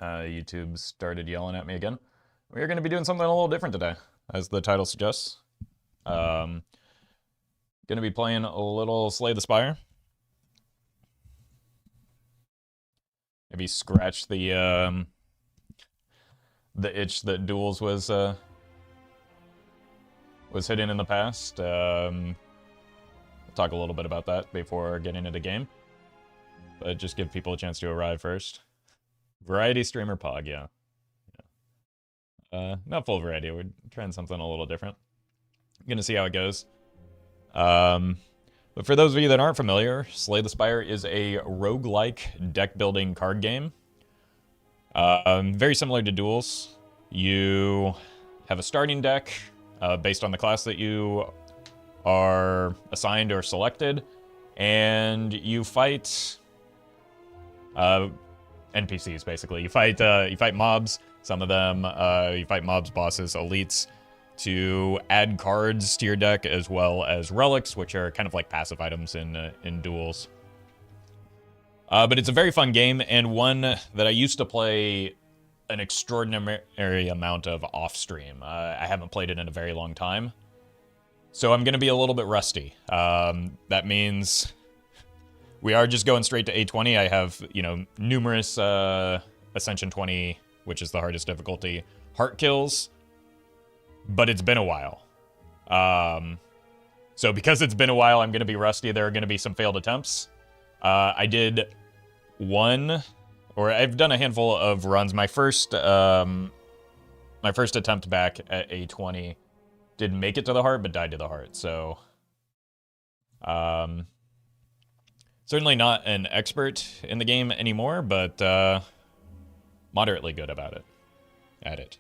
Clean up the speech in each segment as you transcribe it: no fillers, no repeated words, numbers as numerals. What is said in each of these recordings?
YouTube started yelling at me again. We're going to be doing something a little different today, as the title suggests. Going to be playing a little Slay the Spire. Maybe scratch the itch that Duels was hitting in the past. I'll talk a little bit about that before getting into game. But just give people a chance to arrive first. Variety streamer pog, yeah. Not full variety, we're trying something a little different. Gonna see how it goes. But for those of you that aren't familiar, Slay the Spire is a roguelike deck building card game. Very similar to Duels. You have a starting deck based on the class that you are assigned or selected, and you fight NPCs basically. You fight mobs. Some of them you fight mobs, bosses, elites, to add cards to your deck, as well as relics, which are kind of like passive items in Duels. But it's a very fun game, and one that I used to play an extraordinary amount of off-stream. I haven't played it in a very long time, so I'm going to be a little bit rusty. That means we are just going straight to A20. I have, numerous Ascension 20, which is the hardest difficulty, heart kills, but it's been a while. So because it's been a while, I'm going to be rusty. There are going to be some failed attempts. I did I've done a handful of runs. My first attempt back at A20 did make it to the heart, but died to the heart. So, certainly not an expert in the game anymore, but moderately good at it.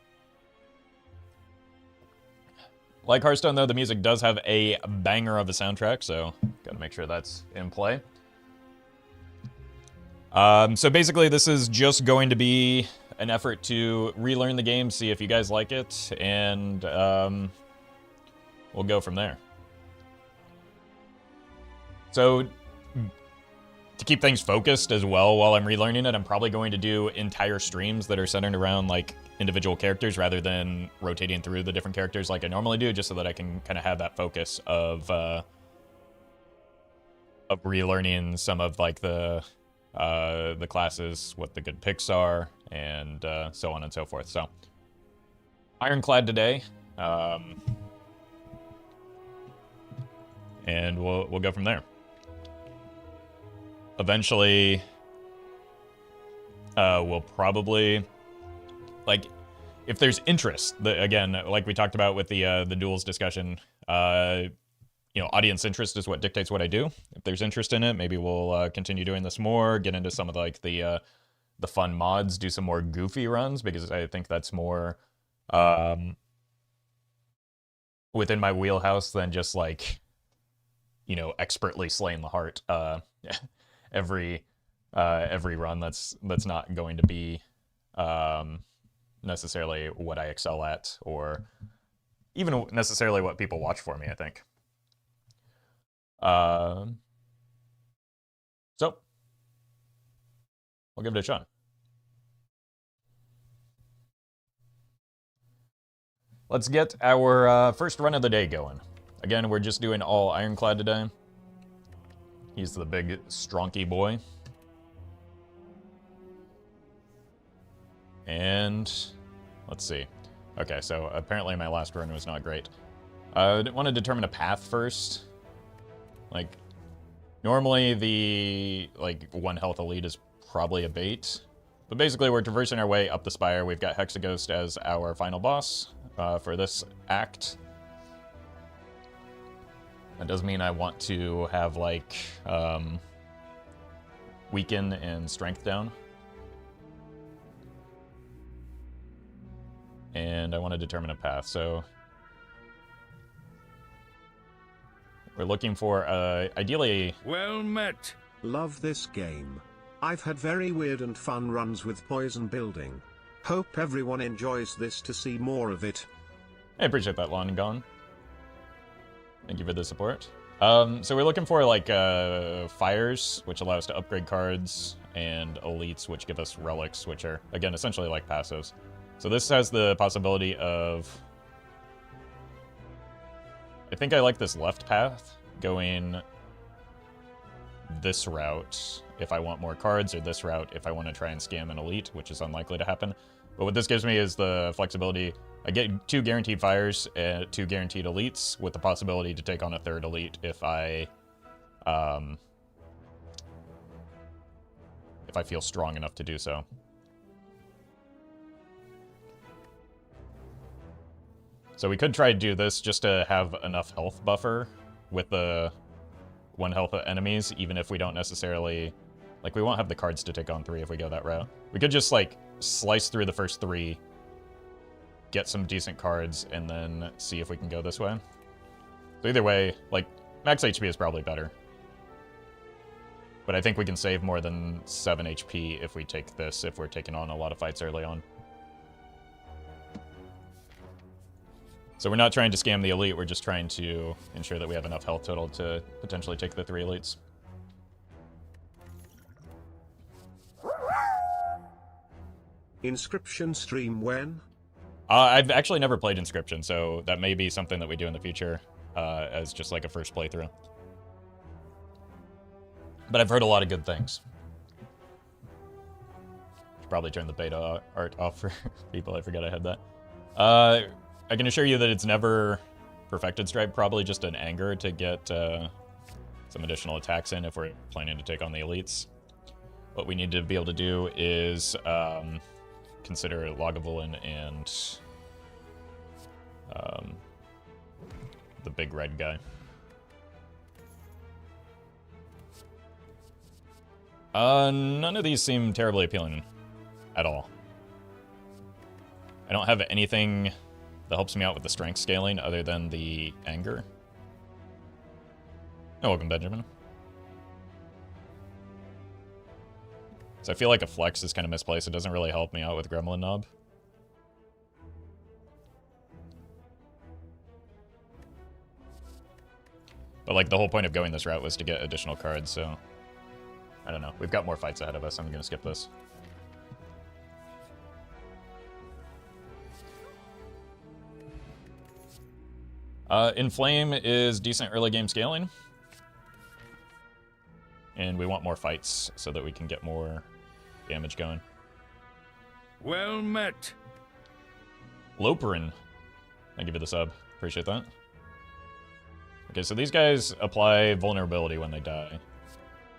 Like Hearthstone, though, the music does have a banger of a soundtrack, so gotta make sure that's in play. So basically, this is just going to be an effort to relearn the game, see if you guys like it, and we'll go from there. So, to keep things focused as well while I'm relearning it, I'm probably going to do entire streams that are centered around, like, individual characters rather than rotating through the different characters like I normally do, just so that I can kind of have that focus of relearning some of, like, the classes, what the good picks are, and so on and so forth. So, Ironclad today, and we'll go from there. Eventually, we'll probably, like, if there's interest, again, like we talked about with the Duels discussion, audience interest is what dictates what I do. If there's interest in it, maybe we'll continue doing this more, get into some of, like, the fun mods, do some more goofy runs, because I think that's more within my wheelhouse than just, like, expertly slaying the heart every run. That's not going to be necessarily what I excel at, or even necessarily what people watch for me, I think. So we'll give it a shot. Let's get our first run of the day going. Again, we're just doing all Ironclad today. He's the big stronky boy. And let's see. Okay, so apparently my last run was not great. I want to determine a path first. Like, normally the, one health elite is probably a bait. But basically we're traversing our way up the Spire. We've got Hexaghost as our final boss for this act. That does mean I want to have, like, weaken and strength down. And I want to determine a path, so we're looking for, ideally... Well met. Love this game. I've had very weird and fun runs with poison building. Hope everyone enjoys this to see more of it. I appreciate that, Lon and Gone. Thank you for the support. So we're looking for, like, fires, which allow us to upgrade cards. and elites, which give us relics, which are, again, essentially like passives. So this has the possibility of... I think I like this left path, going this route if I want more cards, or this route if I want to try and scam an elite, which is unlikely to happen. But what this gives me is the flexibility. I get 2 guaranteed fires and 2 guaranteed elites, with the possibility to take on a 3rd elite if I feel strong enough to do so. So we could try to do this just to have enough health buffer with the 1 health enemies, even if we don't necessarily... Like, we won't have the cards to take on 3 if we go that route. We could just, like, slice through the first 3, get some decent cards, and then see if we can go this way. So either way, like, max HP is probably better. But I think we can save more than 7 HP if we take this, if we're taking on a lot of fights early on. So we're not trying to scam the elite, we're just trying to ensure that we have enough health total to potentially take the 3 elites. Inscription stream when? I've actually never played Inscription, so that may be something that we do in the future as just like a first playthrough. But I've heard a lot of good things. Should probably turn the beta art off for people, I forgot I had that. I can assure you that it's never Perfected Stripe, probably just an anger to get some additional attacks in if we're planning to take on the elites. What we need to be able to do is consider Lagavulin and the big red guy. None of these seem terribly appealing at all. I don't have anything that helps me out with the strength scaling other than the anger. Oh, welcome, Benjamin. So I feel like a flex is kind of misplaced. It doesn't really help me out with Gremlin Knob. But like the whole point of going this route was to get additional cards, so I don't know. We've got more fights ahead of us. I'm gonna skip this. Inflame is decent early game scaling. And we want more fights so that we can get more damage going. Well met. Loperin. Thank you for the sub. Appreciate that. Okay, so these guys apply vulnerability when they die,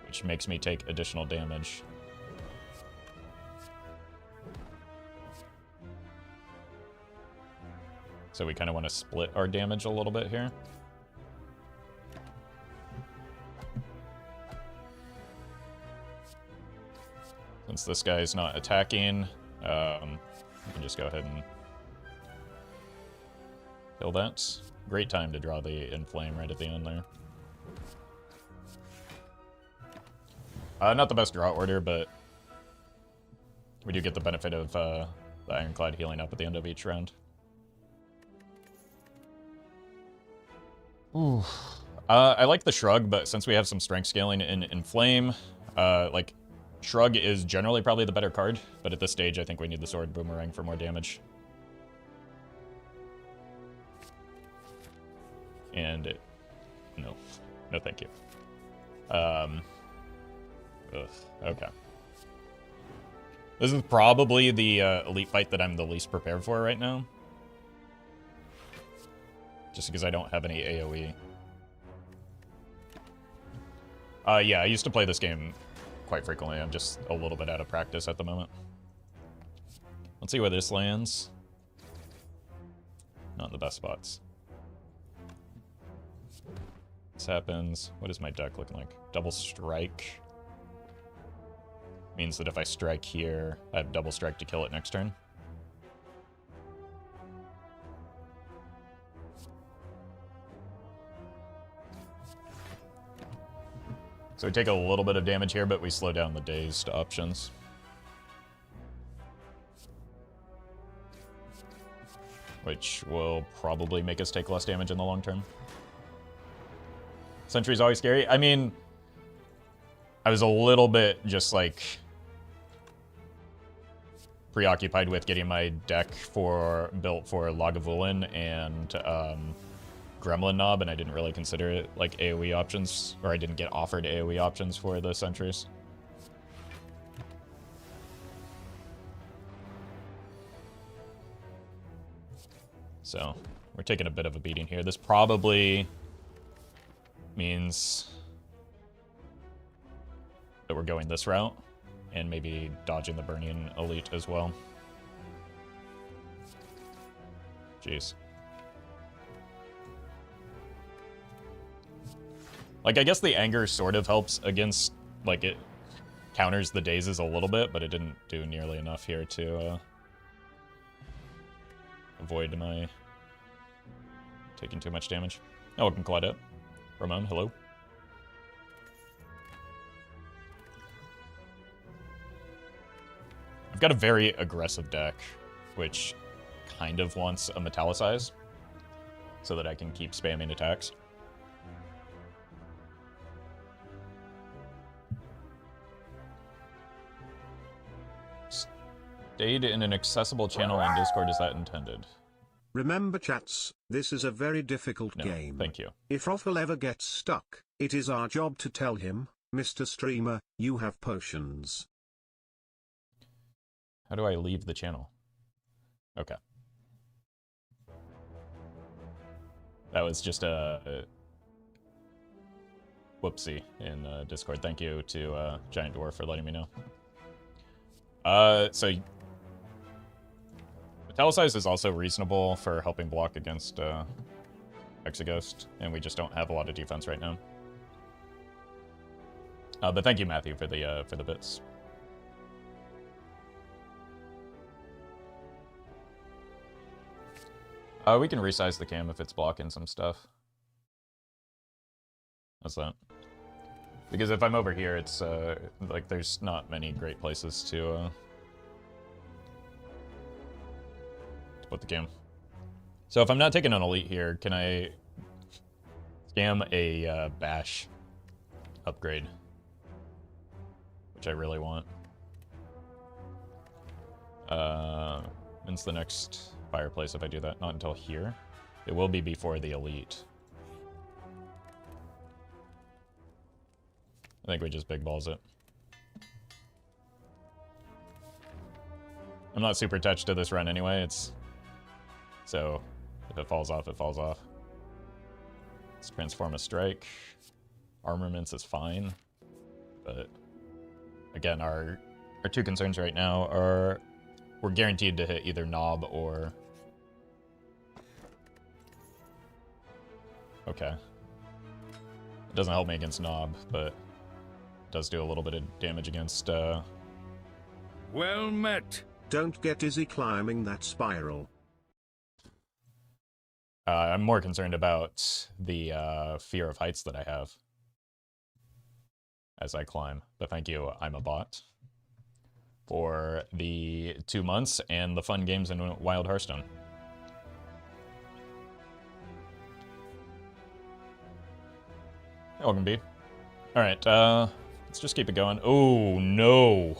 which makes me take additional damage. So we kind of want to split our damage a little bit here. Since this guy's not attacking, we can just go ahead and kill that. Great time to draw the Inflame right at the end there. Not the best draw order, but we do get the benefit of the Ironclad healing up at the end of each round. Ooh. I like the Shrug, but since we have some strength scaling in Inflame, like, Shrug is generally probably the better card, but at this stage I think we need the Sword Boomerang for more damage. And no thank you. Okay. This is probably the elite fight that I'm the least prepared for right now. Just because I don't have any AoE. Yeah, I used to play this game quite frequently. I'm just a little bit out of practice at the moment. Let's see where this lands. Not in the best spots. This happens. What is my deck looking like? Double strike. Means that if I strike here, I have double strike to kill it next turn. So we take a little bit of damage here, but we slow down the dazed options. Which will probably make us take less damage in the long term. Sentry's always scary. I mean, I was a little bit just like preoccupied with getting my deck built for Lagavulin and Gremlin Knob, and I didn't really consider it like AoE options, or I didn't get offered AoE options for the sentries. So we're taking a bit of a beating here. This probably means that we're going this route and maybe dodging the Burning Elite as well. Jeez. Like, I guess the anger sort of helps against, like, it counters the dazes a little bit, but it didn't do nearly enough here to avoid my taking too much damage. Oh, welcome, Claudette. Ramon, hello. I've got a very aggressive deck, which kind of wants a Metallicize, so that I can keep spamming attacks. Stayed in an accessible channel on Discord, is that intended? Remember chats, this is a very difficult game. Thank you. If Roffle ever gets stuck, it is our job to tell him, Mr. Streamer, you have potions. How do I leave the channel? Okay. That was just a whoopsie in Discord. Thank you to Giant Dwarf for letting me know. So Metallicize is also reasonable for helping block against Exeghost, and we just don't have a lot of defense right now. But thank you, Matthew, for the bits. We can resize the cam if it's blocking some stuff. What's that? Because if I'm over here, it's like there's not many great places to put the cam. So if I'm not taking an elite here, can I scam a bash upgrade, which I really want? When's the next fireplace if I do that? Not until here. It will be before the elite. I think we just big balls it. I'm not super attached to this run anyway. So if it falls off, it falls off. Let's transform a strike. Armaments is fine, but again, our two concerns right now are we're guaranteed to hit either Knob or... Okay. It doesn't help me against Knob, but it does do a little bit of damage against... Well met. Don't get dizzy climbing that spiral. I'm more concerned about the fear of heights that I have as I climb. But thank you, I'm a bot, for the 2 months and the fun games in Wild Hearthstone. Welcome, B. Alright, let's just keep it going. Oh, no.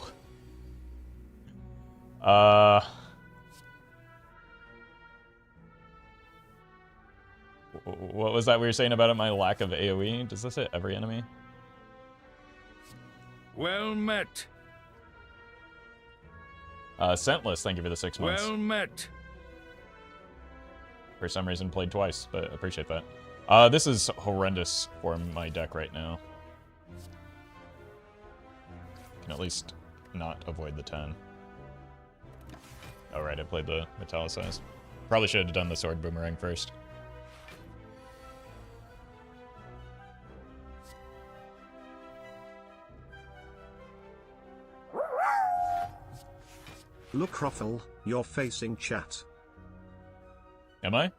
What was that we were saying about my lack of AoE? Does this hit every enemy? Well met. Scentless, thank you for the 6 months. Well met. For some reason played twice, but appreciate that. This is horrendous for my deck right now. Can at least not avoid the 10. Oh right, I played the Metallicize. Probably should have done the Sword Boomerang first. Look, Roffle, you're facing chat. Am I?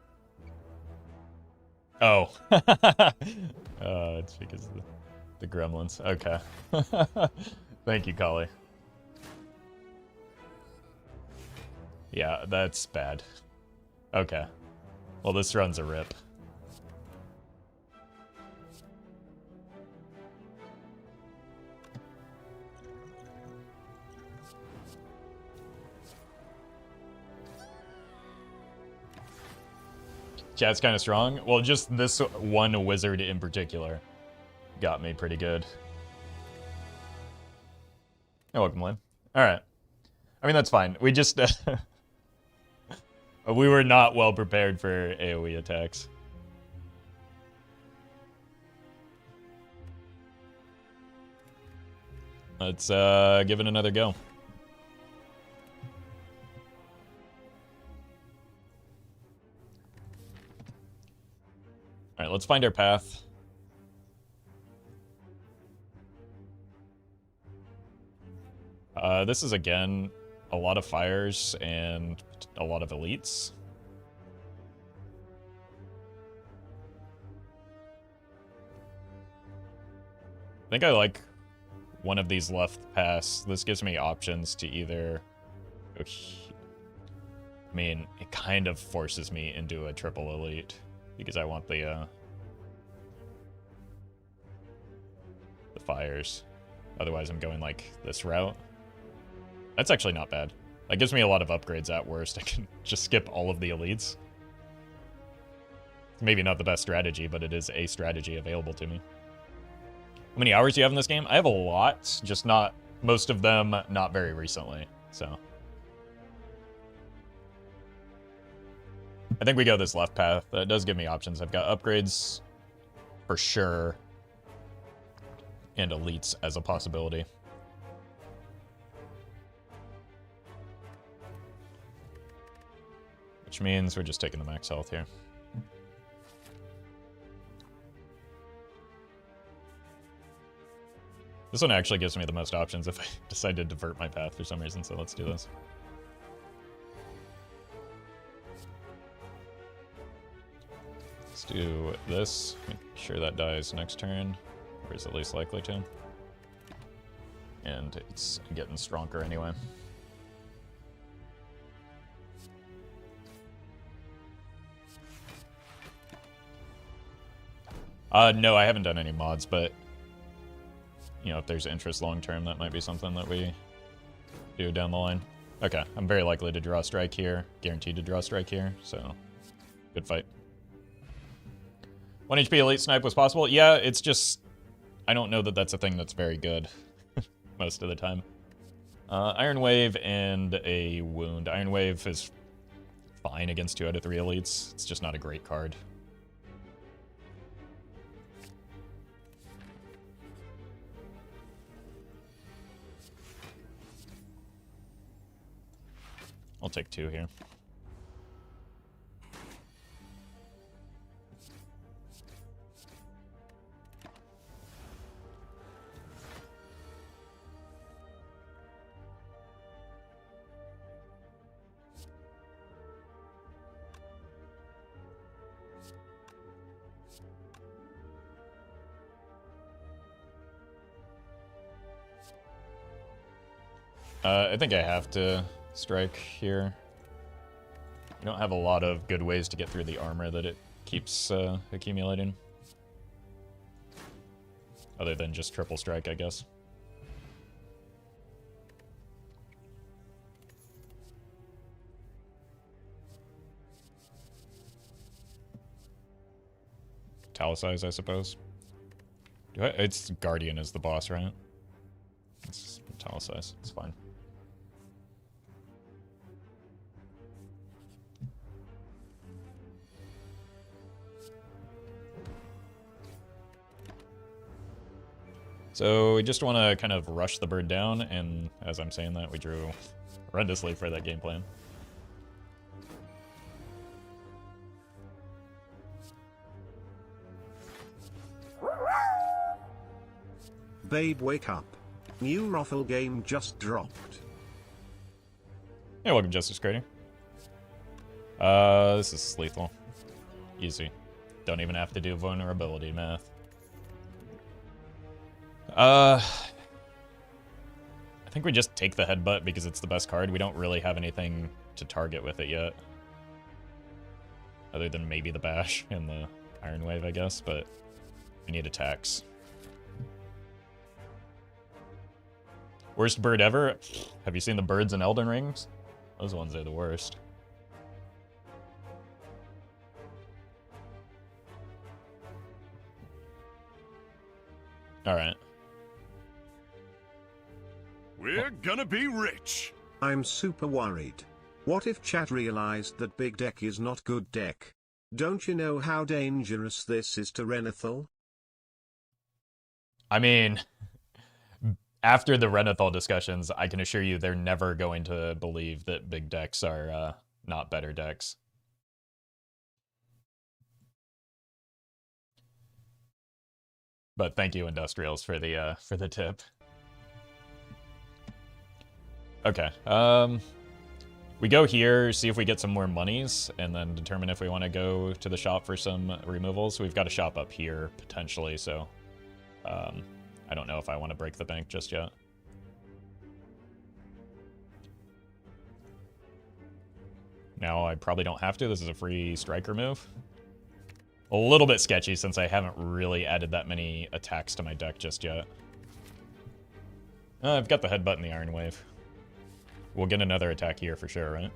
Oh. It's because of the gremlins. Okay. Thank you, Kali. Yeah, that's bad. Okay. Well, this run's a rip. Chat's kind of strong. Well, just this one wizard in particular got me pretty good. You're welcome, Lynn. Alright. I mean, that's fine. We just... we were not well prepared for AoE attacks. Let's give it another go. Alright, let's find our path. This is, again, a lot of fires and a lot of elites. I think I like one of these left pass. This gives me options to either... I mean, it kind of forces me into a triple elite because I want the fires. Otherwise, I'm going like this route. That's actually not bad. That gives me a lot of upgrades at worst. I can just skip all of the elites. It's maybe not the best strategy, but it is a strategy available to me. How many hours do you have in this game? I have a lot, just not, most of them not very recently, so. I think we go this left path. That does give me options. I've got upgrades for sure, and elites as a possibility. Which means we're just taking the max health here. This one actually gives me the most options if I decide to divert my path for some reason, so let's do this. Let's do this. Make sure that dies next turn, or is at least likely to. And it's getting stronger anyway. No, I haven't done any mods, but you know, if there's interest long term, that might be something that we do down the line. Okay, I'm very likely to draw a strike here, guaranteed to draw a strike here, so good fight. 1 HP elite snipe was possible. Yeah, it's just, I don't know that that's a thing that's very good most of the time. Iron Wave and a wound. Iron Wave is fine against 2 out of 3 elites. It's just not a great card. I'll take 2 here. I think I have to strike here. You don't have a lot of good ways to get through the armor that it keeps accumulating. Other than just triple strike, I guess. Italicize, I suppose. It's Guardian is the boss, right? It's Italicize, it's fine. So we just want to kind of rush the bird down, and as I'm saying that, we drew horrendously for that game plan. Babe, wake up. New Ruffle game just dropped. Hey, welcome, Justice Crater. This is lethal. Easy. Don't even have to do vulnerability math. I think we just take the headbutt because it's the best card. We don't really have anything to target with it yet. Other than maybe the bash and the Iron Wave, I guess, but we need attacks. Worst bird ever? Have you seen the birds in Elden Rings? Those ones are the worst. All right. We're gonna be rich. I'm super worried. What if chat realized that big deck is not good deck? Don't you know how dangerous this is to Renethal? I mean, after the Renethal discussions, I can assure you they're never going to believe that big decks are not better decks. But thank you, Industrials, for the tip. Okay. We go here, see if we get some more monies, and then determine if we want to go to the shop for some removals. We've got a shop up here, potentially, so I don't know if I want to break the bank just yet. Now, I probably don't have to. This is a free striker move. A little bit sketchy since I haven't really added that many attacks to my deck just yet. I've got the headbutt and the Iron Wave. We'll get another attack here for sure, right?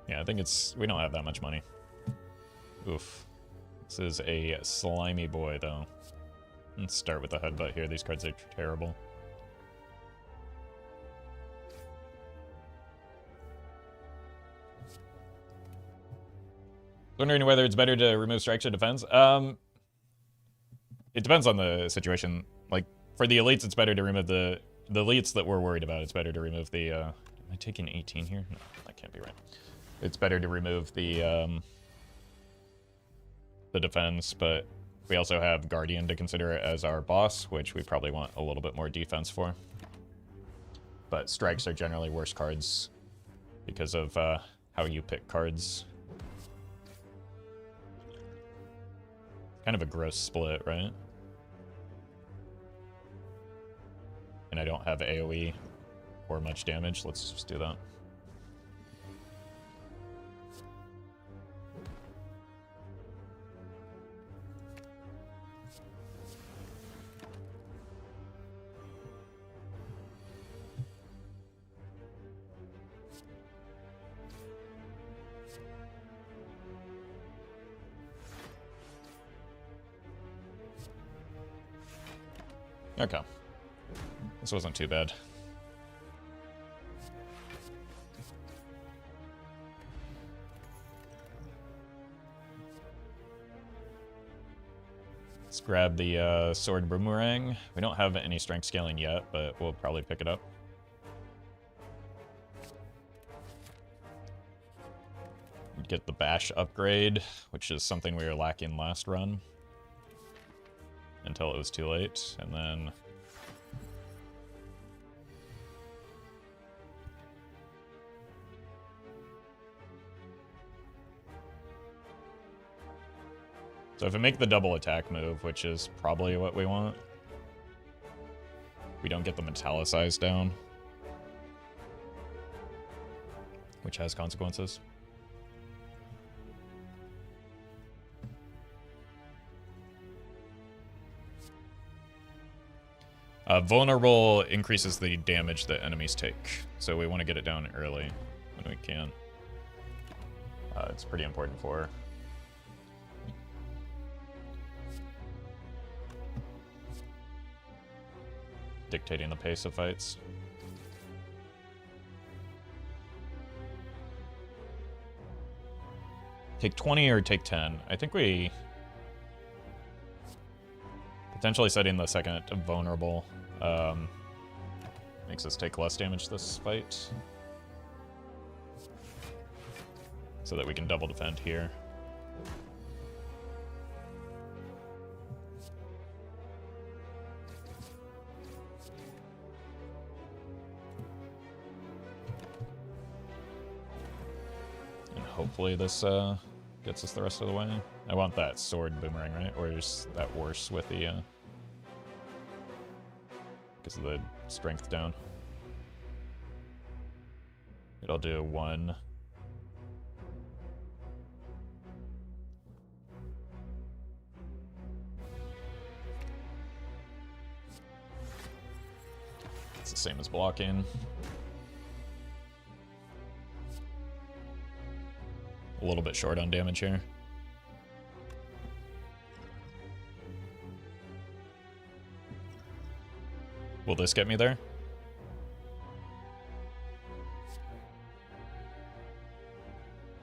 Yeah, I think we don't have that much money. Oof. This is a slimy boy, though. Let's start with the headbutt here. These cards are terrible. Wondering whether it's better to remove strikes or defense? It depends on the situation. Like, for the elites, it's better to remove the elites that we're worried about. It's better to remove the, am I taking 18 here? No, that can't be right. It's better to remove the defense, but we also have Guardian to consider as our boss, which we probably want a little bit more defense for. But strikes are generally worse cards because of how you pick cards. Kind of a gross split, right? And I don't have AoE or much damage. Let's just do that. Okay. This wasn't too bad. Let's grab the sword boomerang. We don't have any strength scaling yet, but we'll probably pick it up. Get the bash upgrade, which is something we were lacking last run. Until it was too late, and then so if I make the double attack move, which is probably what we want, we don't get the metallicized down, which has consequences. Vulnerable increases the damage that enemies take, so we want to get it down early when we can. It's pretty important for dictating the pace of fights. Take 20 or take 10. I think we potentially setting the second vulnerable makes us take less damage this fight, so that we can double defend here. And hopefully this gets us the rest of the way. I want that sword boomerang, right? Or is that worse with the because of the strength down? It'll do 1 It's the same as blocking. A little bit short on damage here. Will this get me there?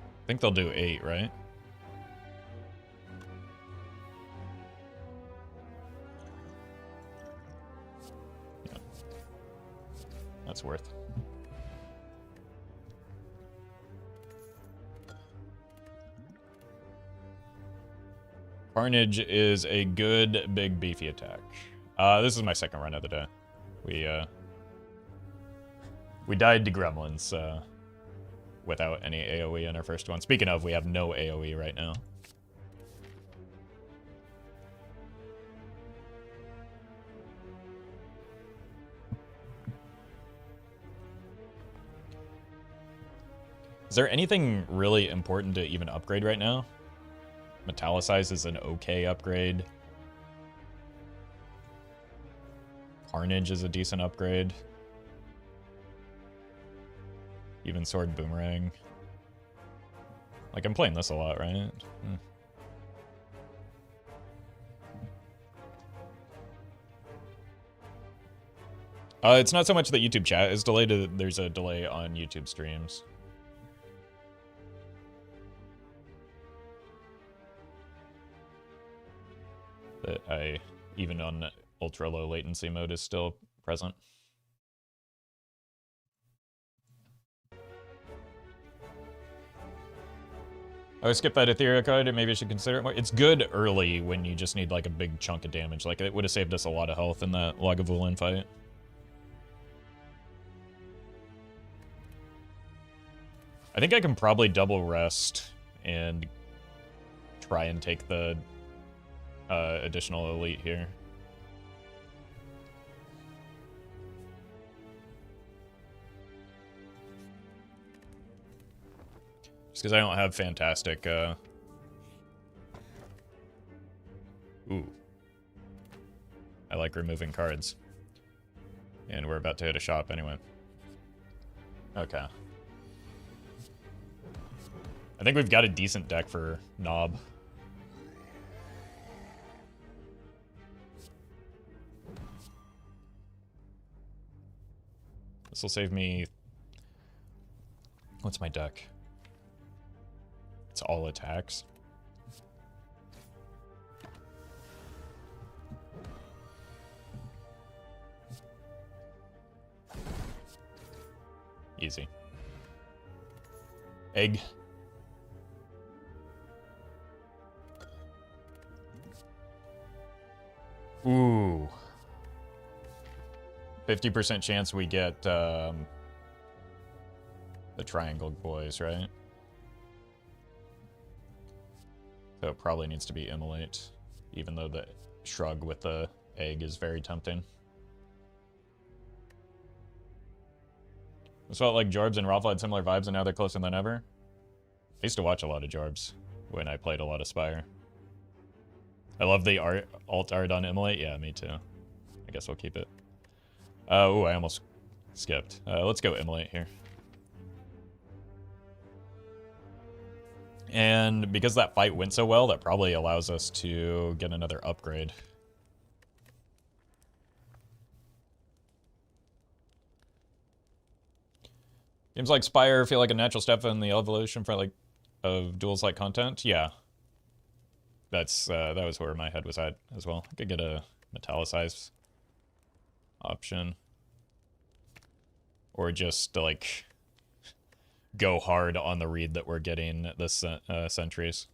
I think they'll do 8, right? Yeah. That's worth. Carnage is a good, big, beefy attack. This is my second run of the day. We died to gremlins without any AoE in our first one. Speaking of, we have no AoE right now. Is there anything really important to even upgrade right now? Metallicize is an okay upgrade. Carnage is a decent upgrade. Even Sword Boomerang. Like, I'm playing this a lot, right? It's not so much that YouTube chat is delayed, there's a delay on YouTube streams. That even on ultra low latency mode, is still present. I skipped that Ethereal card, maybe I should consider it more. It's good early when you just need like a big chunk of damage. Like, it would have saved us a lot of health in that Lagavulin fight. I think I can probably double rest and try and take the additional elite here. Just because I don't have fantastic, Ooh. I like removing cards. And we're about to hit a shop anyway. Okay. I think we've got a decent deck for Knob. This will save me... What's my deck? It's all attacks. Easy. Egg. Ooh. 50% chance we get the triangle boys, right? So it probably needs to be Immolate, even though the shrug with the egg is very tempting. It felt like Jorbs and Raffle had similar vibes and now they're closer than ever. I used to watch a lot of Jorbs when I played a lot of Spire. I love the alt art on Immolate. Yeah, me too. I guess we'll keep it. Oh, I almost skipped. Let's go Immolate here. And because that fight went so well, that probably allows us to get another upgrade. Games like Spire feel like a natural step in the evolution for of duels-like content. Yeah. That's that was where my head was at as well. I could get a Metallicize option. Or just like go hard on the read that we're getting this sentries.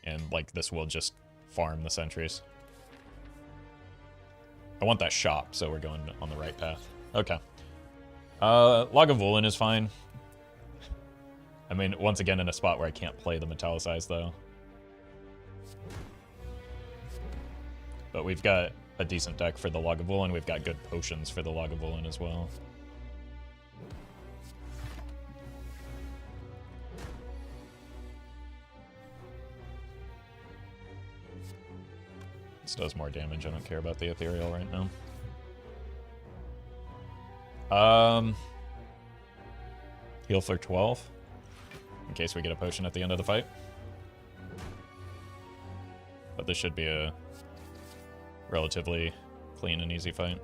And like this will just farm the sentries. I want that shop, so we're going on the right path. Okay. Lagavulin is fine. I mean, once again in a spot where I can't play the Metallicize though. But we've got a decent deck for the Lagavulin. We've got good potions for the Lagavulin as well. This does more damage. I don't care about the Ethereal right now. Heal for 12. In case we get a potion at the end of the fight. But this should be a relatively clean and easy fight.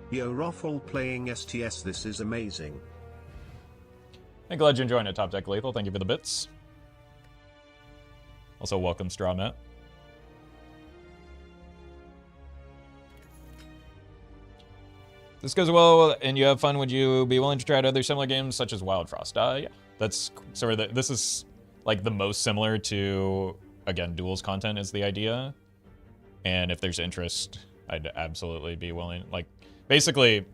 Yo, Raffle playing STS, this is amazing. I'm glad you're enjoying it, Top Deck Lethal. Thank you for the bits. Also, welcome, Straw Matt. This goes well and you have fun. Would you be willing to try out other similar games such as Wild Frost? Yeah, that's sort of this is like the most similar to, again, duels content is the idea. And if there's interest, I'd absolutely be willing. Like, basically,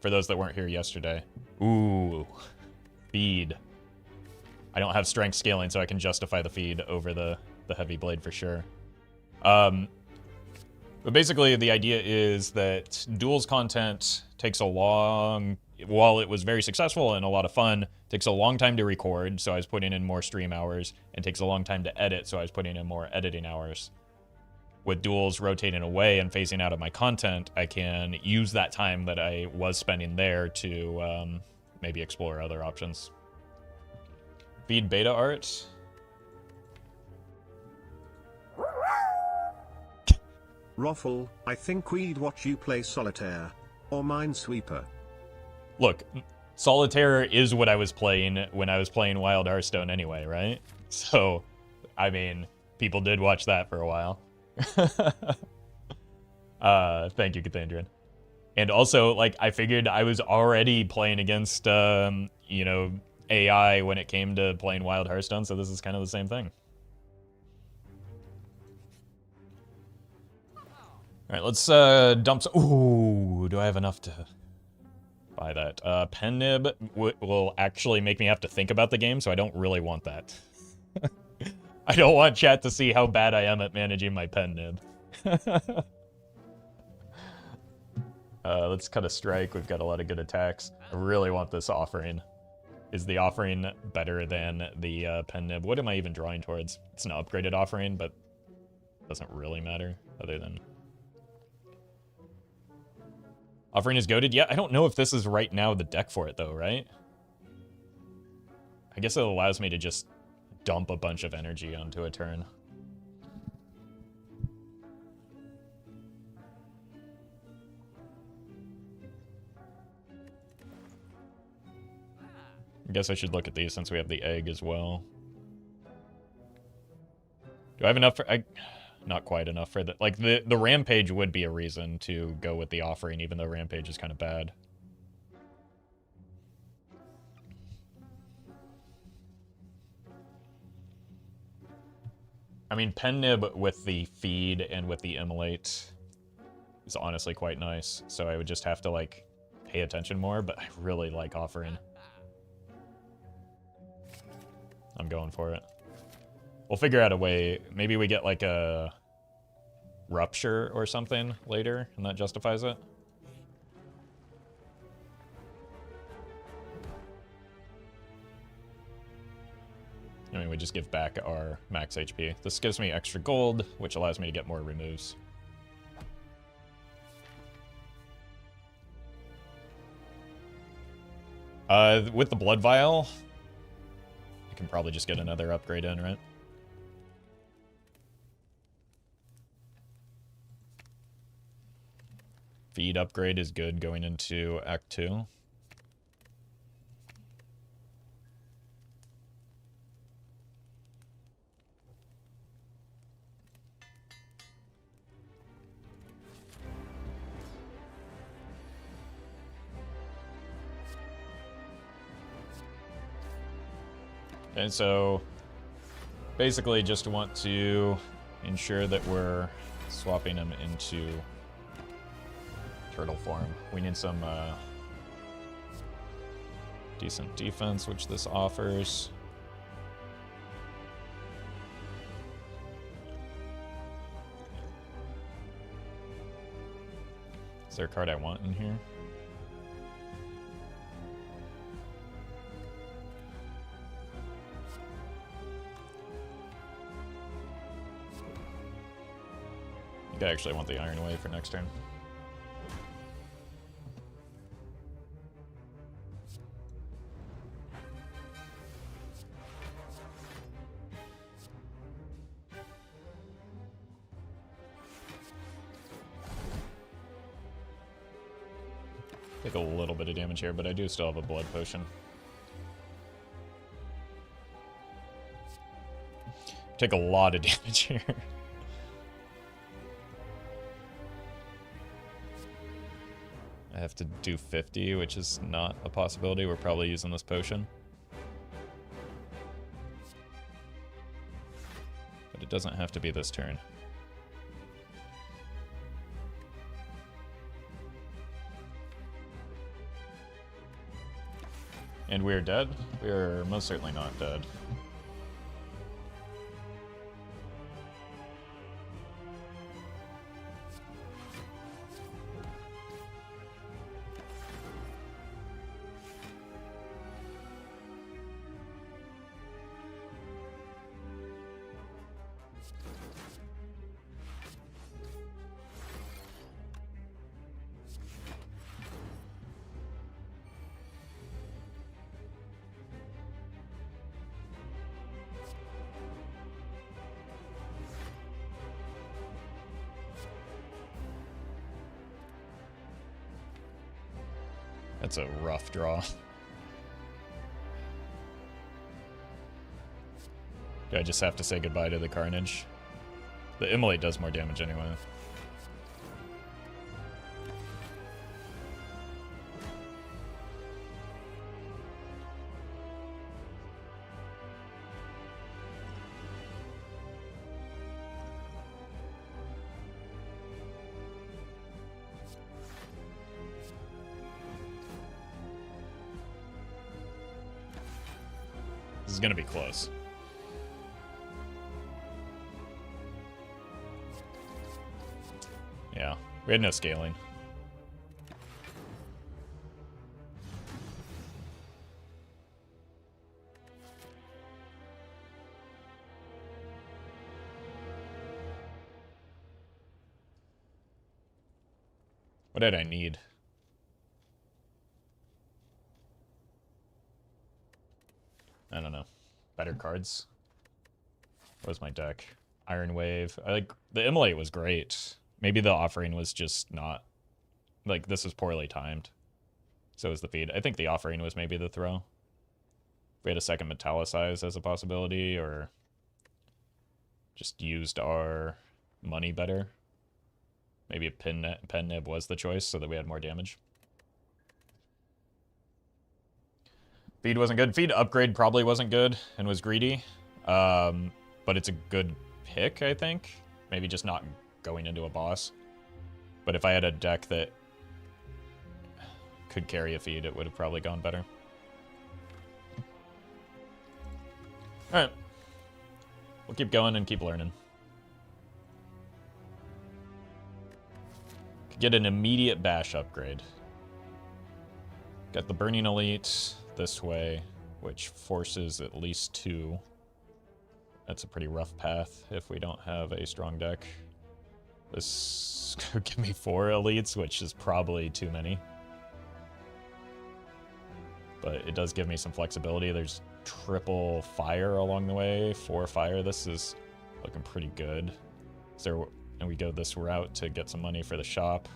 for those that weren't here yesterday, ooh, feed. I don't have strength scaling, so I can justify the feed over the heavy blade for sure. But basically, the idea is that duels content takes a long, while it was very successful and a lot of fun, takes a long time to record, so I was putting in more stream hours, and takes a long time to edit, so I was putting in more editing hours. With duels rotating away and phasing out of my content, I can use that time that I was spending there to maybe explore other options. Feed beta art. Raffle, I think we'd watch you play Solitaire. Or Minesweeper. Look, Solitaire is what I was playing when I was playing Wild Hearthstone anyway, right? So, I mean, people did watch that for a while. Thank you, Cathandrian. And also, like, I figured I was already playing against, you know, AI when it came to playing Wild Hearthstone, so this is kind of the same thing. Alright, let's dump some... Ooh, do I have enough to buy that? Pen nib will actually make me have to think about the game, so I don't really want that. I don't want chat to see how bad I am at managing my pen nib. Let's cut a strike. We've got a lot of good attacks. I really want this offering. Is the offering better than the pen nib? What am I even drawing towards? It's an upgraded offering, but it doesn't really matter other than... Offering is goated? Yeah, I don't know if this is right now the deck for it, though, right? I guess it allows me to just dump a bunch of energy onto a turn. I guess I should look at these since we have the egg as well. Do I have enough for... Not quite enough for the... Like, the Rampage would be a reason to go with the offering, even though Rampage is kind of bad. I mean, Pen Nib with the feed and with the immolate is honestly quite nice. So I would just have to, like, pay attention more, but I really like offering. I'm going for it. We'll figure out a way. Maybe we get, like, a rupture or something later, and that justifies it. I mean, we just give back our max HP. This gives me extra gold, which allows me to get more removes. With the Blood Vial, I can probably just get another upgrade in, right? Feed upgrade is good going into Act 2. And so, basically just want to ensure that we're swapping them into turtle form. We need some decent defense, which this offers. Is there a card I want in here? think I actually want the Iron Wave for next turn. Take a little bit of damage here, but I do still have a blood potion. Take a lot of damage here. I have to do 50, which is not a possibility. We're probably using this potion. But it doesn't have to be this turn. And we're dead? We're most certainly not dead. That's a rough draw. Do I just have to say goodbye to the Carnage? The Immolate does more damage anyway. This is gonna be close. Yeah, we had no scaling. What did I need? I don't know. Better cards. What was my deck? Iron Wave. I like the Immolate was great. Maybe the offering was just not like this was poorly timed. So was the feed. I think the offering was maybe the throw. If we had a second Metallicize as a possibility, or just used our money better. Maybe a pen nib was the choice so that we had more damage. Feed wasn't good. Feed upgrade probably wasn't good and was greedy. But it's a good pick, I think. Maybe just not going into a boss. But if I had a deck that could carry a feed, it would have probably gone better. Alright. We'll keep going and keep learning. Could get an immediate bash upgrade. Got the Burning Elite this way, which forces at least 2. That's a pretty rough path if we don't have a strong deck. This could give me 4 elites, which is probably too many. But it does give me some flexibility. There's triple fire along the way, 4 fire. This is looking pretty good. So, and we go this route to get some money for the shop.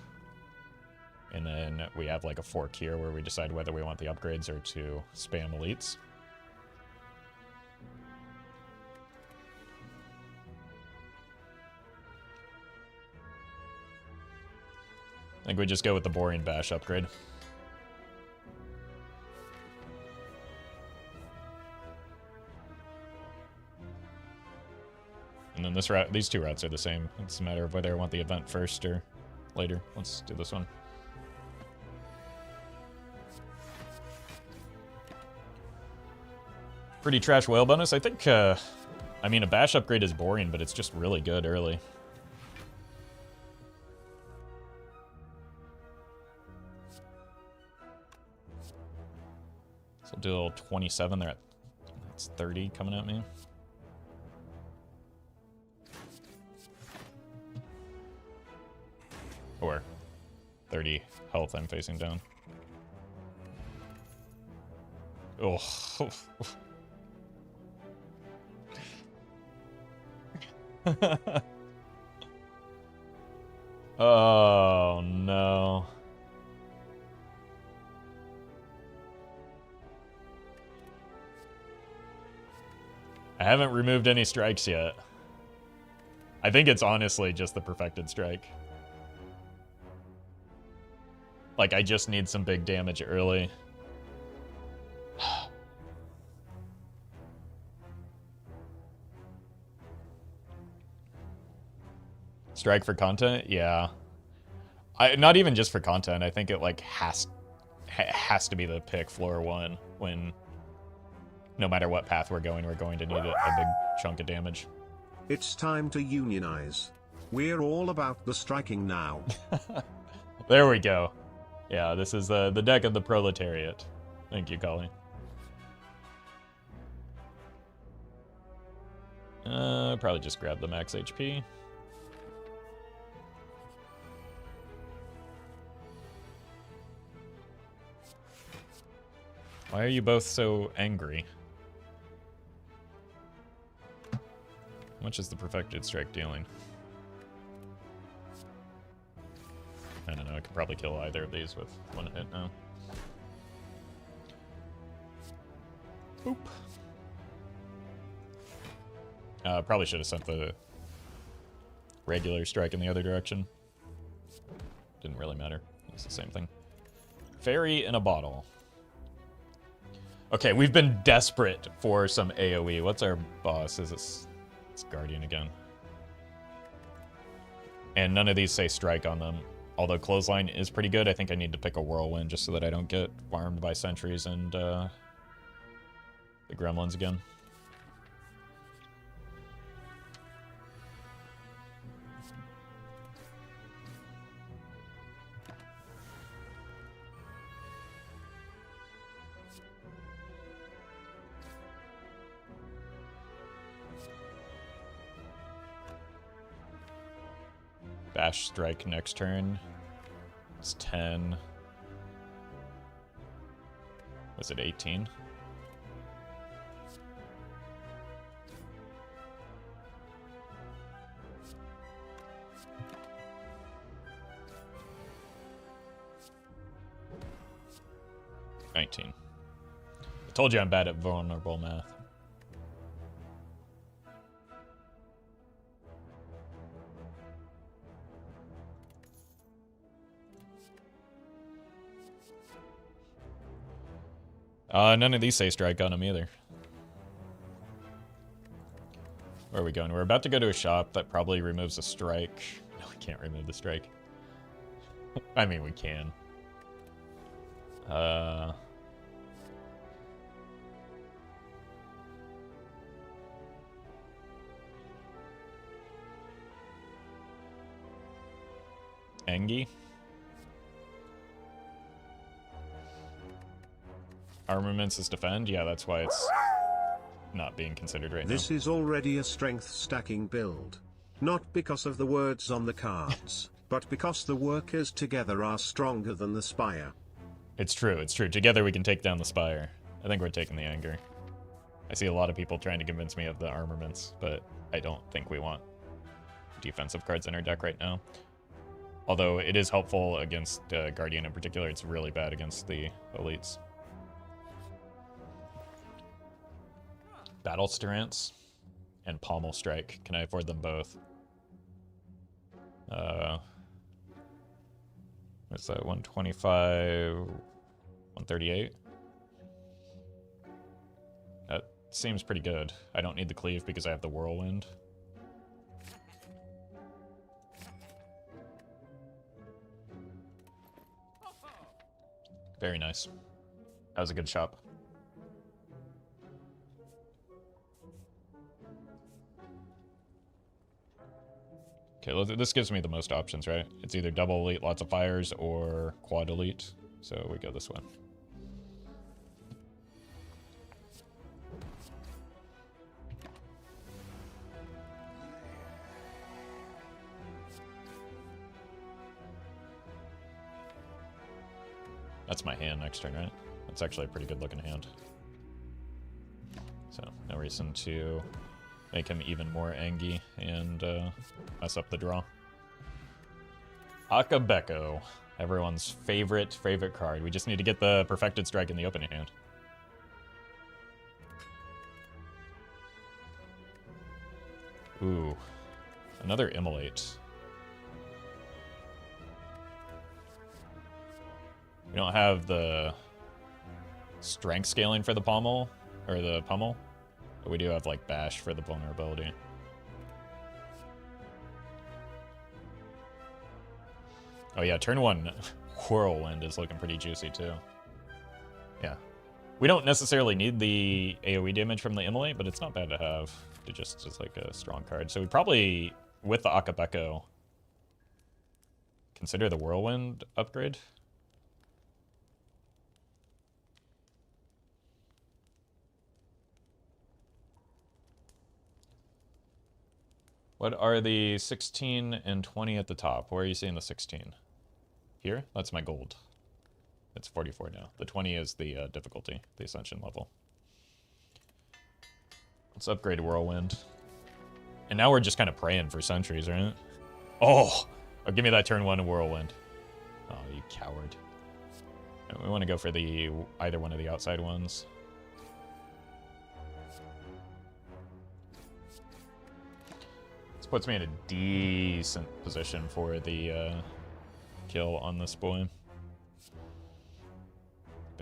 And then we have like a fork here where we decide whether we want the upgrades or to spam elites. I think we just go with the boring bash upgrade. And then this route, these 2 routes are the same. It's a matter of whether I want the event first or later. Let's do this one. Pretty trash whale bonus. I think, I mean, a bash upgrade is boring, but it's just really good early. So deal 27, they're at, that's 30 coming at me. Or 30 health I'm facing down. Oh. Oh, no. I haven't removed any strikes yet. I think it's honestly just the perfected strike. Like, I just need some big damage early. Strike for content? Yeah. Not even just for content. I think it like has to be the pick floor one when no matter what path we're going to need a big chunk of damage. It's time to unionize. We're all about the striking now. There we go. Yeah, this is the deck of the proletariat. Thank you, Colleen. Probably just grab the max HP. Why are you both so angry? How much is the perfected strike dealing? I don't know, I could probably kill either of these with one hit now. Boop. Probably should have sent the regular strike in the other direction. Didn't really matter. It's the same thing. Fairy in a bottle. Okay, we've been desperate for some AoE. What's our boss? Is it's Guardian again. And none of these say strike on them. Although Clothesline is pretty good, I think I need to pick a Whirlwind just so that I don't get farmed by sentries and the gremlins again. Bash strike next turn. It's 10. Was it 18? I told you I'm bad at vulnerable math. None of these say strike on them either. Where are we going? We're about to go to a shop that probably removes a strike. No, we can't remove the strike. I mean, we can. Engie? Armaments is defend? Yeah, that's why it's not being considered right now. This is already a strength stacking build. Not because of the words on the cards, but because the workers together are stronger than the Spire. It's true, it's true. Together we can take down the Spire. I think we're taking the anger. I see a lot of people trying to convince me of the armaments, but I don't think we want defensive cards in our deck right now. Although it is helpful against Guardian in particular, it's really bad against the elites. Battle Stance and Pommel Strike. Can I afford them both? What's that? 125, 138? That seems pretty good. I don't need the cleave because I have the Whirlwind. Very nice. That was a good shop. Okay, this gives me the most options, right? It's either double elite, lots of fires, or quad elite. So we go this way. That's my hand next turn, right? That's actually a pretty good looking hand. So, no reason to make him even more angry and mess up the draw. Akabeko. Everyone's favorite card. We just need to get the Perfected Strike in the opening hand. Ooh. Another Immolate. We don't have the strength scaling for the pommel, or the pummel, but we do have like bash for the vulnerability. Oh yeah, turn 1 Whirlwind is looking pretty juicy too. Yeah. We don't necessarily need the AoE damage from the Immolate, but it's not bad to have to just as like a strong card. So we probably, with the Akabeko, consider the Whirlwind upgrade. What are the 16 and 20 at the top? Where are you seeing the 16? Here? That's my gold. It's 44 now. The 20 is the difficulty, the ascension level. Let's upgrade Whirlwind. And now we're just kind of praying for sentries, right? Oh! Give me that turn 1 Whirlwind. Oh, you coward. We want to go for the either one of the outside ones. Puts me in a decent position for the kill on this boy.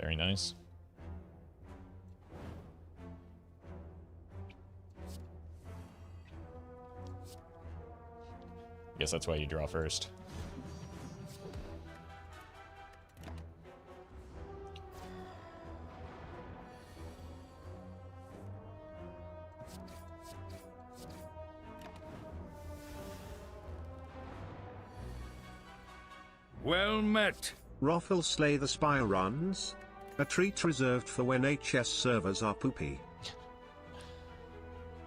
Very nice. I guess that's why you draw first. Well met. Roffle slay the Spire runs? A treat reserved for when HS servers are poopy.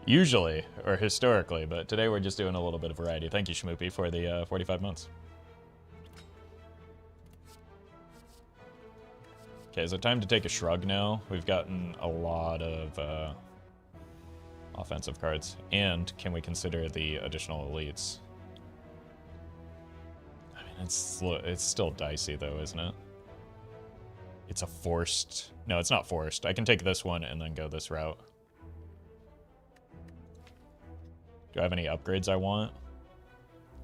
Usually, or historically, but today we're just doing a little bit of variety. Thank you, Schmoopy, for the 45 months. Okay, is it time to take a shrug now? We've gotten a lot of offensive cards. And can we consider the additional elites? I mean, it's still dicey, though, isn't it? It's a forced... No, it's not forced. I can take this one and then go this route. Do I have any upgrades I want?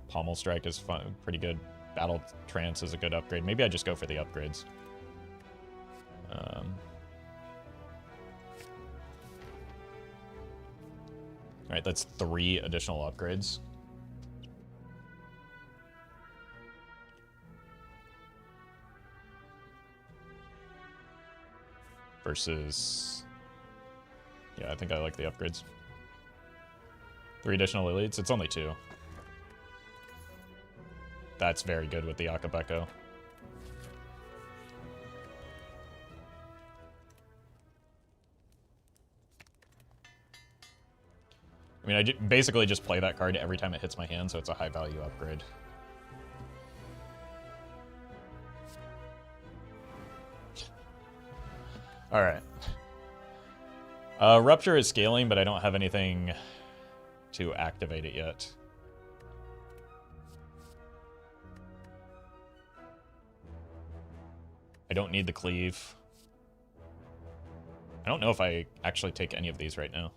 Pommel Strike is fun, pretty good. Battle Trance is a good upgrade. Maybe I just go for the upgrades. Alright, that's 3 additional upgrades. Versus... Yeah, I think I like the upgrades. 3 additional elites? It's only 2. That's very good with the Akabeko. I mean, I basically just play that card every time it hits my hand, so it's a high value upgrade. Alright. Rupture is scaling, but I don't have anything to activate it yet. I don't need the cleave. I don't know if I actually take any of these right now.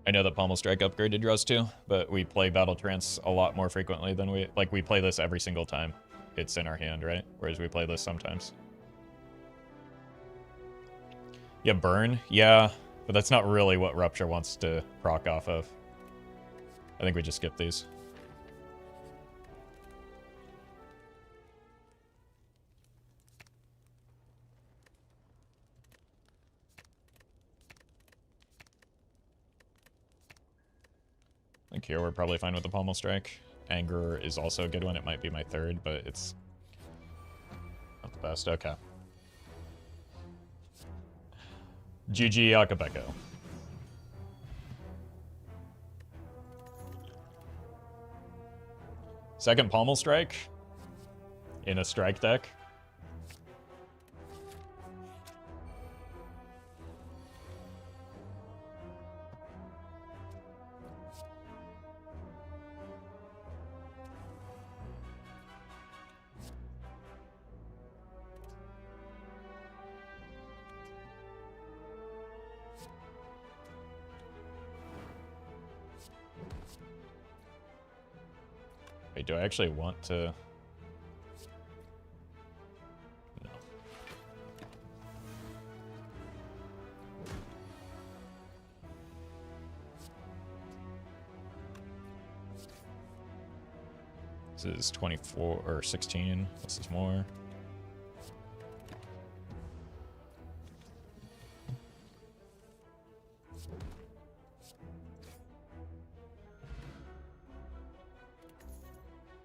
I know that Pommel Strike upgraded draws too, but we play Battle Trance a lot more frequently than we play this every single time it's in our hand, right? Whereas we play this sometimes. Yeah, burn. Yeah, but that's not really what Rupture wants to proc off of. I think we just skip these. I think here we're probably fine with the Pommel Strike. Anger is also a good one. It might be my 3rd, but it's not the best. Okay. GG Akabeko. Second Pommel Strike in a strike deck. Wait, do I actually want to? No. This is 24 or 16. This is more.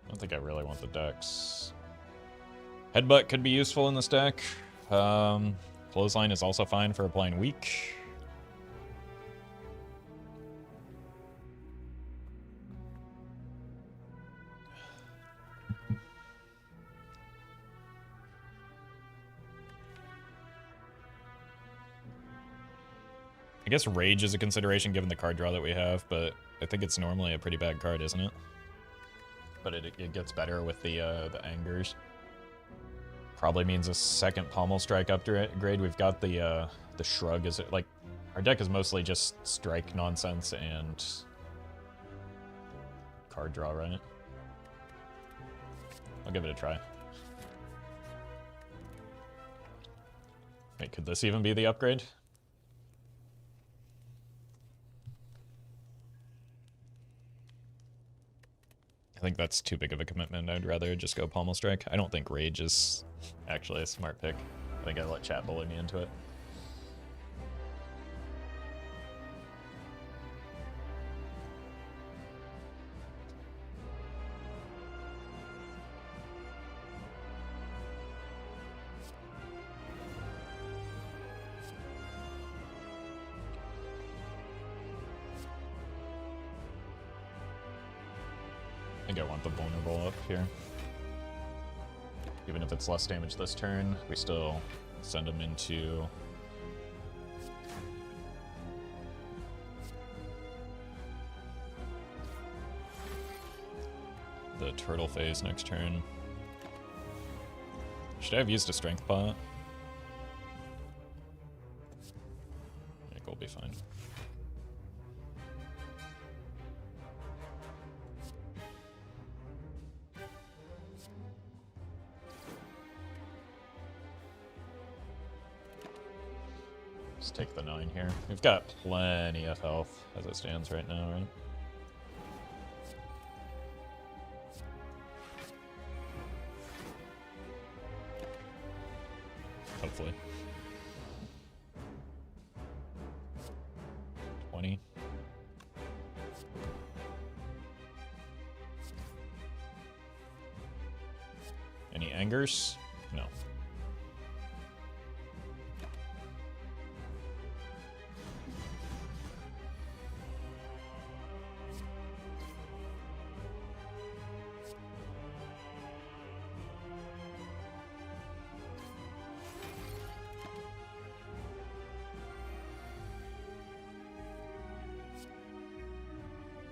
I don't think I really want the decks. Headbutt could be useful in this deck. Clothesline is also fine for applying weak. I guess Rage is a consideration given the card draw that we have, but I think it's normally a pretty bad card, isn't it? But it gets better with the Angers. Probably means a second Pommel Strike upgrade. We've got the Shrug. Is it like our deck is mostly just strike nonsense and card draw, right? I'll give it a try. Wait, could this even be the upgrade? I think that's too big of a commitment. I'd rather just go Pommel Strike. I don't think Rage is actually a smart pick. I think I let chat bully me into it. I think I want the vulnerable up here. Even if it's less damage this turn, we still send him into the turtle phase next turn. Should I have used a strength pot? I think we'll be fine. Just take the 9 here. We've got plenty of health as it stands right now, right? Hopefully. 20. Any angers? No.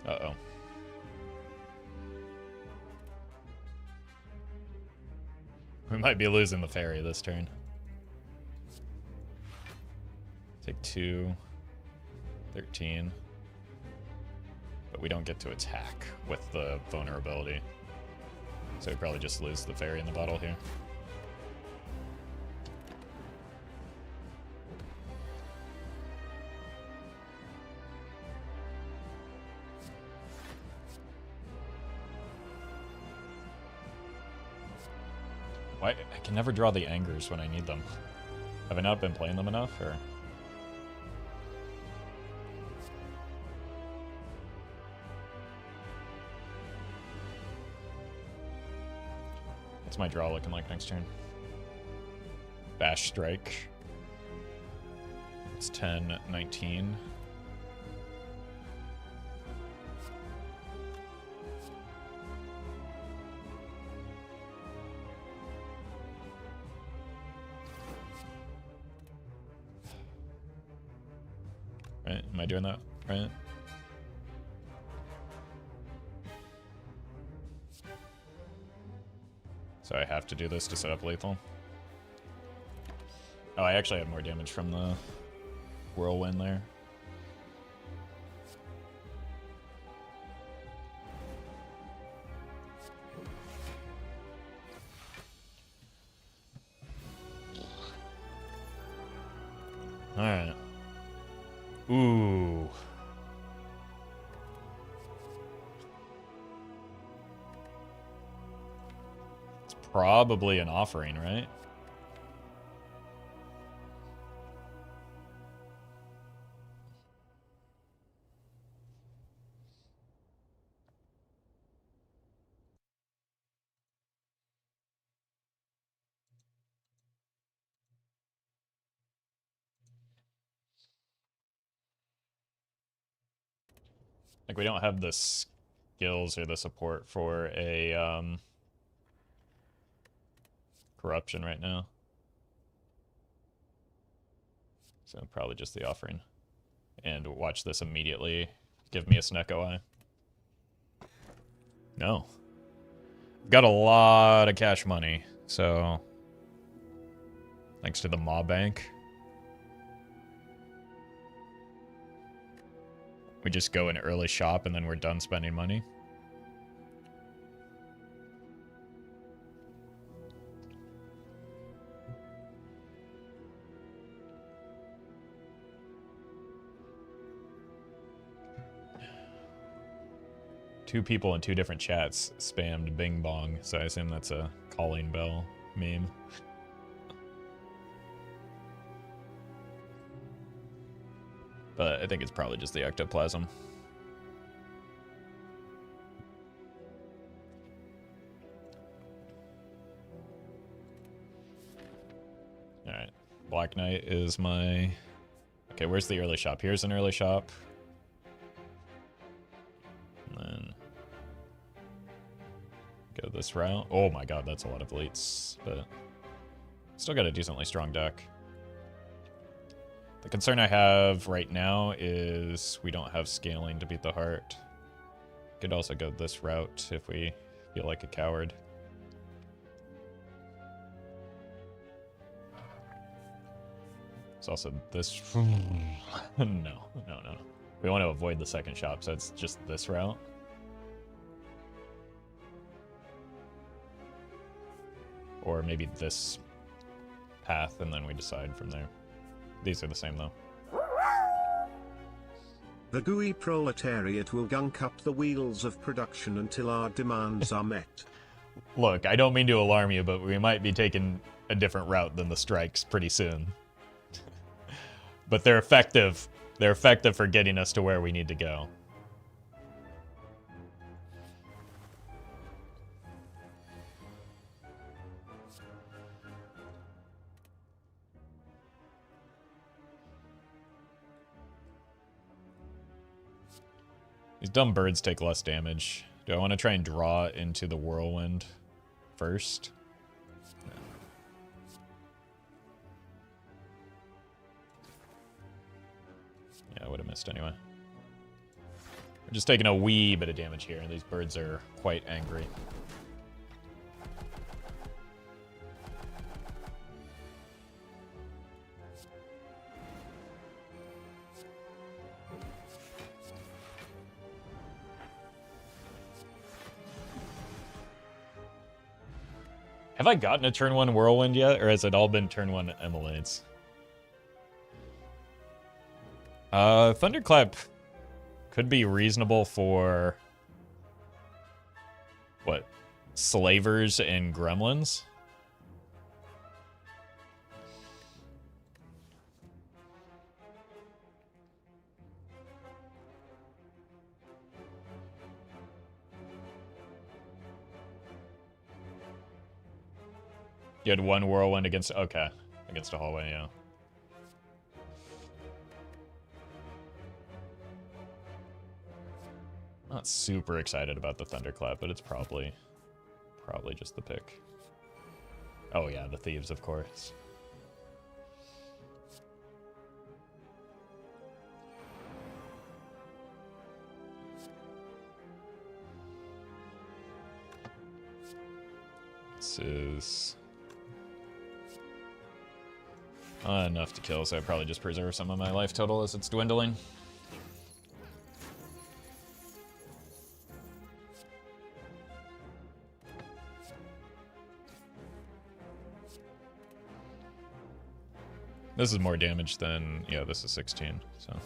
Uh-oh. We might be losing the fairy this turn. Take 2. 13. But we don't get to attack with the vulnerability. So we probably just lose the fairy in the bottle here. Why? I can never draw the angers when I need them. Have I not been playing them enough, or? What's my draw looking like next turn? Bash Strike. It's 10, 19. Right? Am I doing that right? So I have to do this to set up lethal. Oh, I actually had more damage from the whirlwind there. Alright. Ooh. It's probably an offering, right? Like, we don't have the skills or the support for a corruption right now. So probably just the offering. And watch this immediately give me a Snecko Eye. No. Got a lot of cash money, so thanks to the mob bank. We just go in early shop and then we're done spending money. Two people in two different chats spammed Bing Bong, so I assume that's a calling bell meme. But I think it's probably just the ectoplasm. Alright. Black Knight is my... Okay, where's the early shop? Here's an early shop. And then... go this route. Oh my god, that's a lot of elites. But... still got a decently strong deck. The concern I have right now is we don't have scaling to beat the heart. Could also go this route if we feel like a coward. It's also this... No. We want to avoid the second shop, so it's just this route. Or maybe this path, and then we decide from there. These are the same, though. The GUI proletariat will gunk up the wheels of production until our demands are met. Look, I don't mean to alarm you, but we might be taking a different route than the strikes pretty soon. But they're effective. They're effective for getting us to where we need to go. These dumb birds take less damage. Do I want to try and draw into the whirlwind first? No. Yeah, I would have missed anyway. We're just taking a wee bit of damage here, and these birds are quite angry. Have I gotten a turn 1 Whirlwind yet, or has it all been turn 1 Emulates? Thunderclap could be reasonable for... what? Slavers and Gremlins? You had one Whirlwind against... okay. Against a hallway, yeah. Not super excited about the Thunderclap, but it's probably just the pick. Oh yeah, the Thieves, of course. This is enough to kill, so I probably just preserve some of my life total as it's dwindling. This is more damage than, yeah, this is 16, so.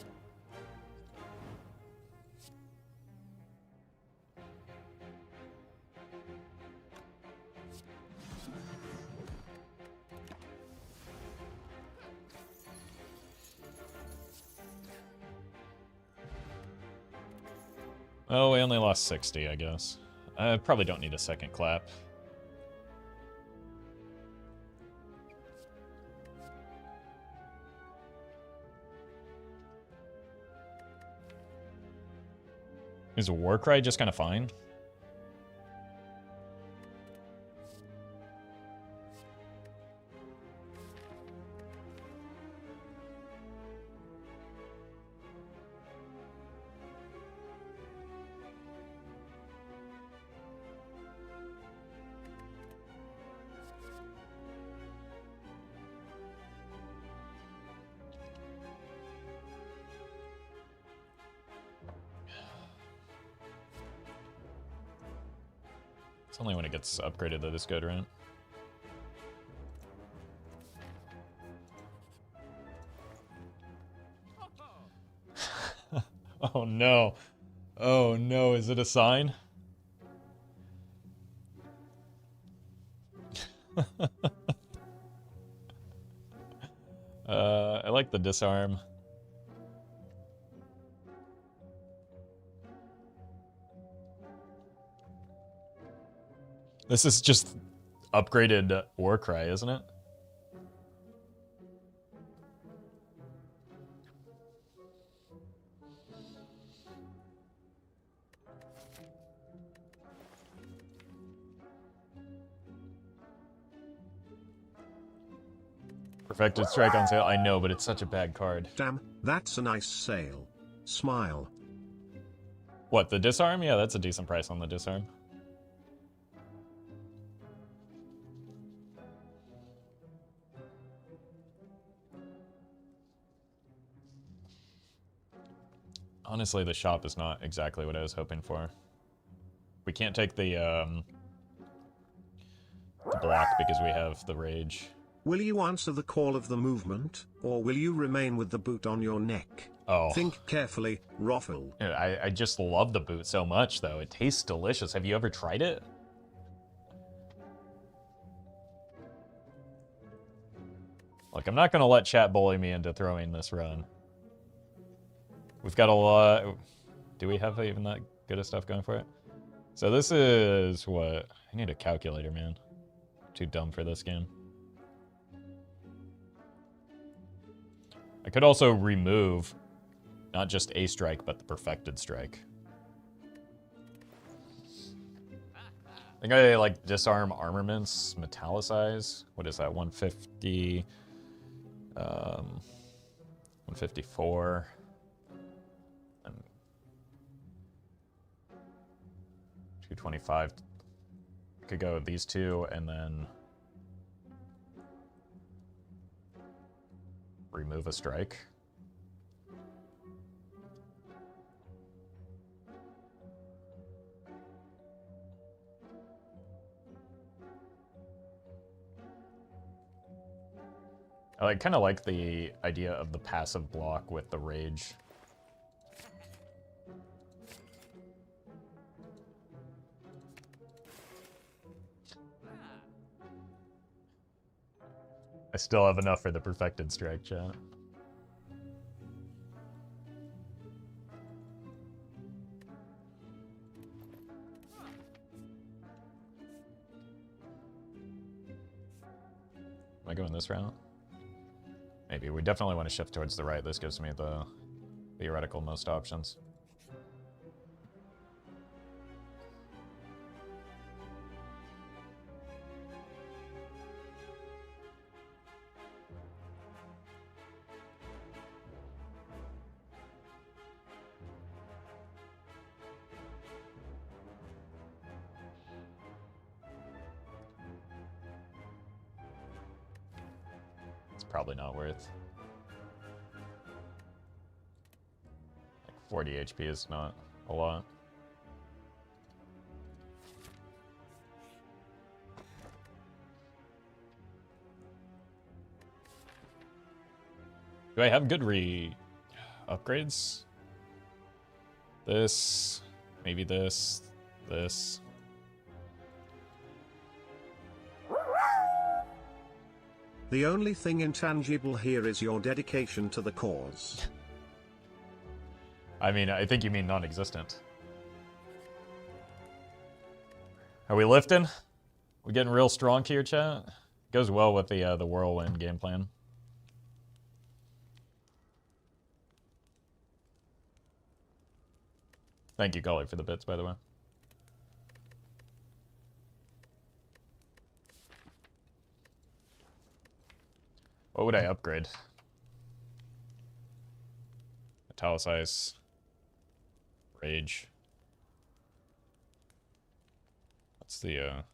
Oh, we only lost 60, I guess. I probably don't need a second clap. Is a Warcry just kind of fine? It's only when it gets upgraded that it's good, right? Oh no. Oh no, is it a sign? I like the disarm. This is just upgraded Warcry, isn't it? Perfected Strike on sale. I know, but it's such a bad card. Damn, that's a nice sale. Smile. What, the disarm? Yeah, that's a decent price on the disarm. Honestly, the shop is not exactly what I was hoping for. We can't take the block because we have the rage. Will you answer the call of the movement, or will you remain with the boot on your neck? Oh. Think carefully, Roffle. I just love the boot so much, though. It tastes delicious. Have you ever tried it? Look, I'm not going to let chat bully me into throwing this run. We've got a lot... Do we have even that good of stuff going for it? So this is what? I need a calculator, man. Too dumb for this game. I could also remove not just a strike, but the perfected strike. I think I like disarm armaments, metallicize. What is that? 150, 154. And 225. I could go with these two and then remove a strike. I kind of like the idea of the passive block with the rage. I still have enough for the perfected strike, chat. Am I going this route? Maybe. We definitely want to shift towards the right. This gives me the theoretical most options. probably not worth. Like 40 HP is not a lot. Do I have good upgrades? This, maybe this. The only thing intangible here is your dedication to the cause. I mean, I think you mean non-existent. Are we lifting? We getting real strong here, chat? Goes well with the whirlwind game plan. Thank you, Golly, for the bits, by the way. What would I upgrade? Italicize. Rage. What's the,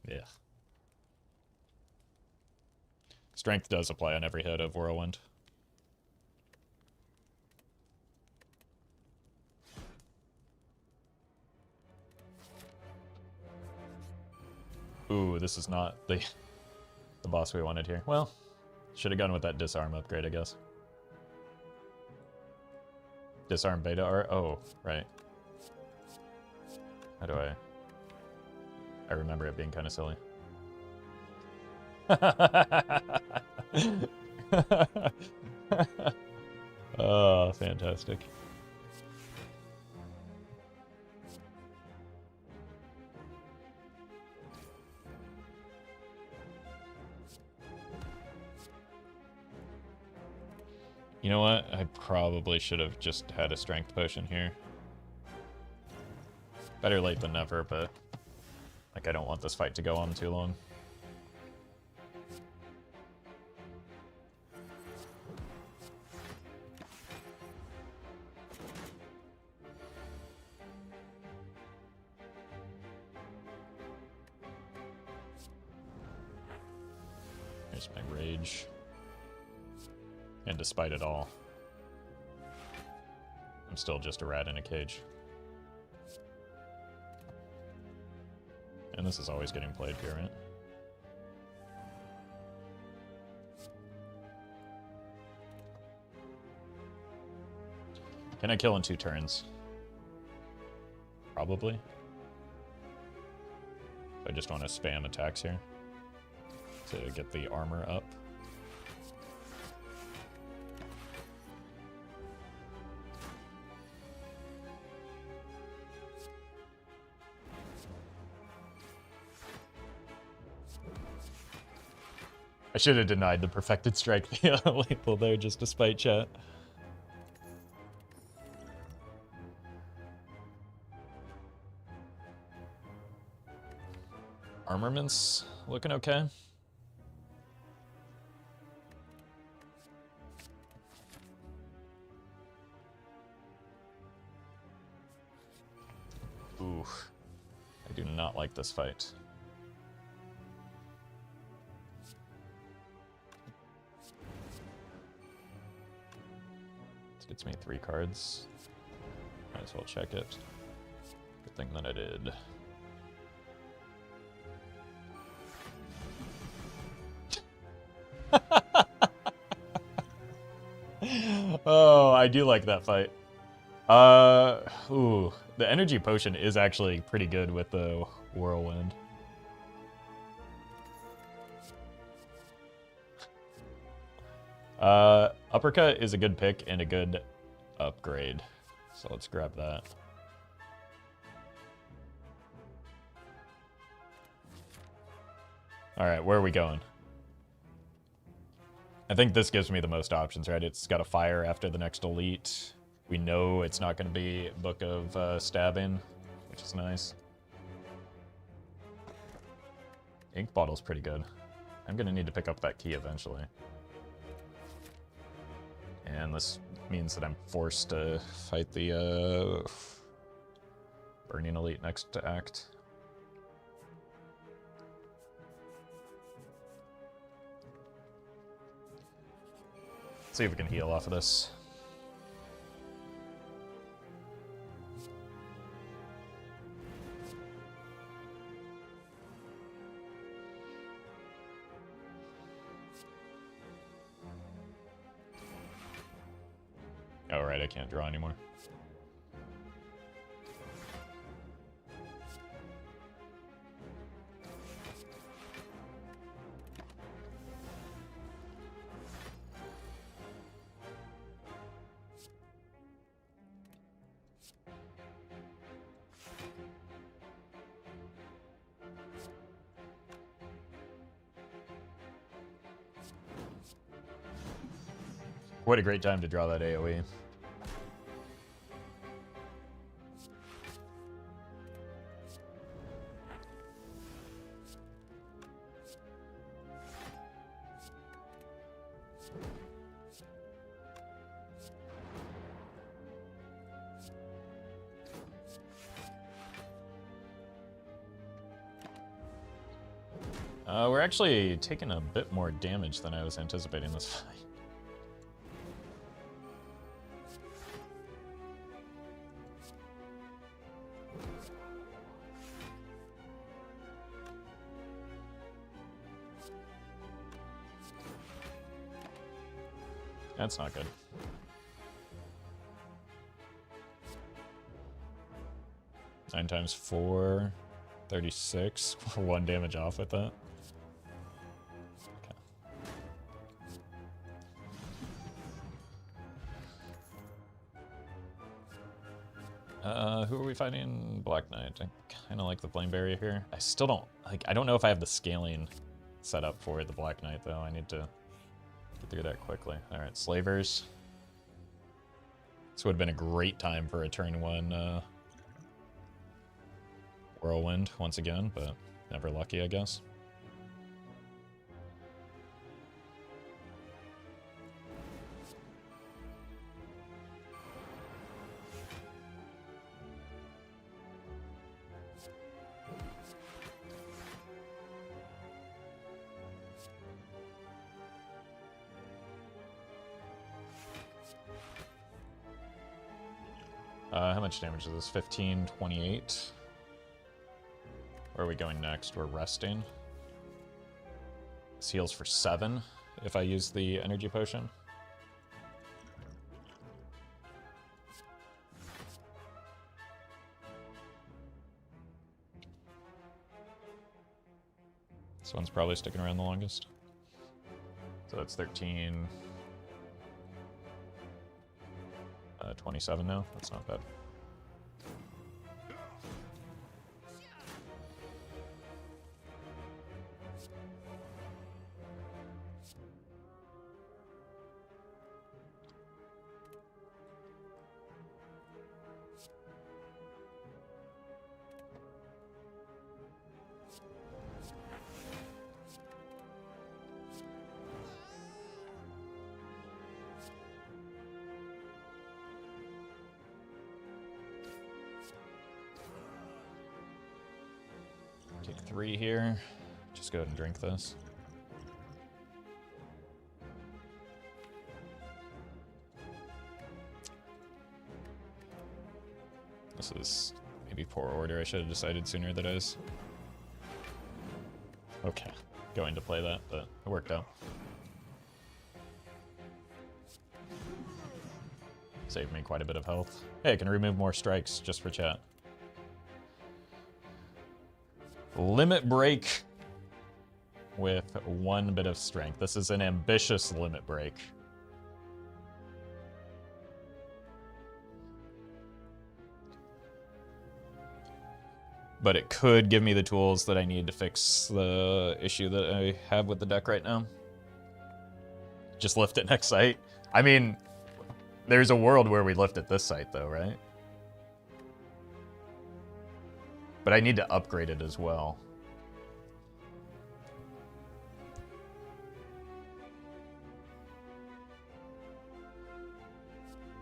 yeah. Strength does apply on every hit of Whirlwind. Ooh, this is not the boss we wanted here. Well, should have gone with that disarm upgrade, I guess. Disarm beta art? Oh, right. How do I remember it being kind of silly. Oh, fantastic. You know what? I probably should have just had a strength potion here. Better late than never, but like I don't want this fight to go on too long. Here's my rage. And despite it all, I'm still just a rat in a cage. And this is always getting played here, right? Can I kill in 2 turns? Probably. I just want to spam attacks here to get the armor up. I should have denied the perfected strike lethal there just to spite chat. Armaments looking okay. Ooh, I do not like this fight. Gets me 3 cards. Might as well check it. Good thing that I did. Oh, I do like that fight. Ooh, the energy potion is actually pretty good with the whirlwind. Uppercut is a good pick and a good upgrade. So let's grab that. Alright, where are we going? I think this gives me the most options, right? It's got a fire after the next elite. We know it's not going to be Book of Stabbing, which is nice. Ink Bottle's pretty good. I'm going to need to pick up that key eventually. And this means that I'm forced to fight the Burning Elite next act. See if we can heal off of this. Oh, right, I can't draw anymore. What a great time to draw that AoE. We're actually taking a bit more damage than I was anticipating this fight. That's not good. Nine times 4, 36. We're 1 damage off with that. Who are we fighting? Black Knight. I kind of like the Flame Barrier here. I still don't, like, I don't know if I have the scaling set up for the Black Knight, though. I need to get through that quickly. All right, Slavers. This would have been a great time for a turn 1 Whirlwind once again, but never lucky, I guess. How much damage is this? 15, 28. Where are we going next? We're resting. This heals for 7 if I use the energy potion. This one's probably sticking around the longest. So that's 13. 27 now. That's not bad. Take 3 here. Just go ahead and drink this. This is maybe poor order. I should have decided sooner that I was okay going to play that, but it worked out. Saved me quite a bit of health. Hey, I can remove more strikes just for chat. Limit break with 1 bit of strength. This is an ambitious limit break. But it could give me the tools that I need to fix the issue that I have with the deck right now. Just lift it next site. I mean, there's a world where we lift at this site though, right? But I need to upgrade it as well.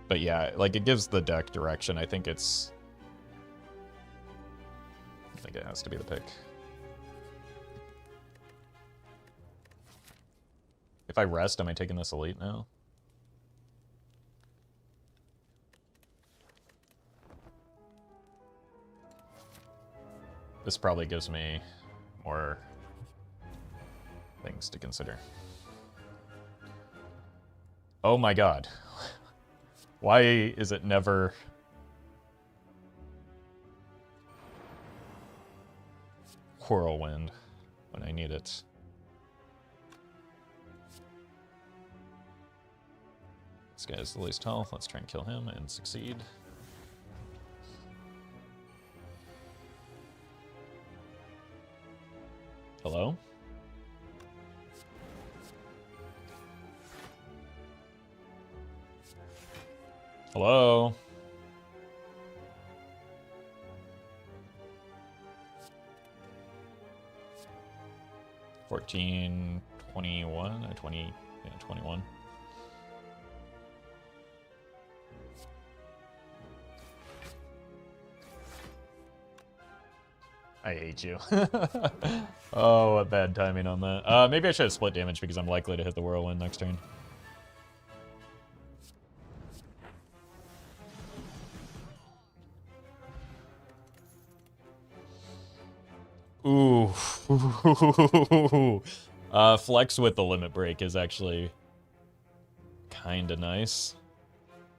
But yeah, like it gives the deck direction. I think it has to be the pick. If I rest, am I taking this elite now? This probably gives me more things to consider. Oh my god. Why is it never... Whirlwind when I need it? This guy has the least health. Let's try and kill him and succeed. Hello? Hello? $14, 21, or 20, yeah, 21. I hate you. Oh, what bad timing on that. Maybe I should have split damage because I'm likely to hit the whirlwind next turn. Ooh. Flex with the limit break is actually kind of nice.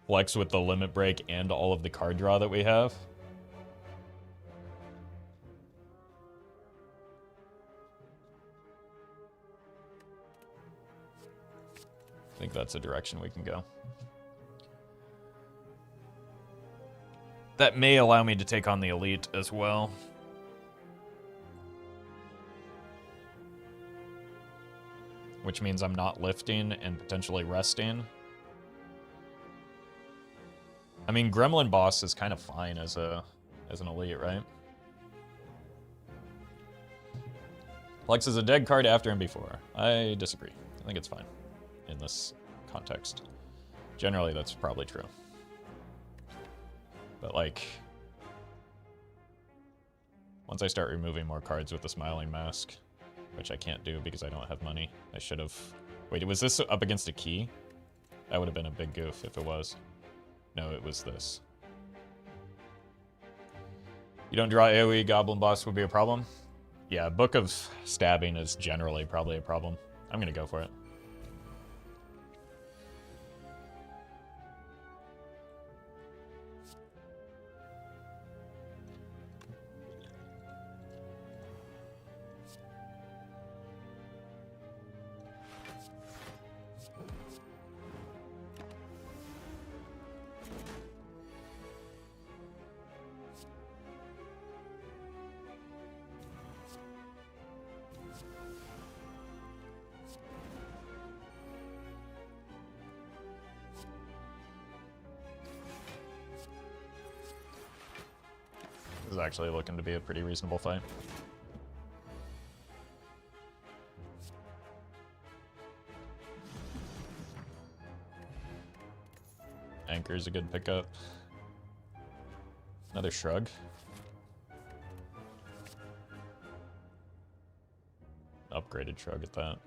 Flex with the limit break and all of the card draw that we have. I think that's a direction we can go. That may allow me to take on the elite as well. Which means I'm not lifting and potentially resting. I mean, Gremlin Boss is kind of fine as an elite, right? Flex is a dead card after and before. I disagree. I think it's fine in this context. Generally, that's probably true. But, like, once I start removing more cards with the Smiling Mask, which I can't do because I don't have money, I should have... Wait, was this up against a key? That would have been a big goof if it was. No, it was this. You don't draw AoE, Goblin Boss would be a problem? Yeah, Book of Stabbing is generally probably a problem. I'm gonna go for it. This is actually looking to be a pretty reasonable fight. Anchor is a good pickup. Another shrug. Upgraded shrug at that.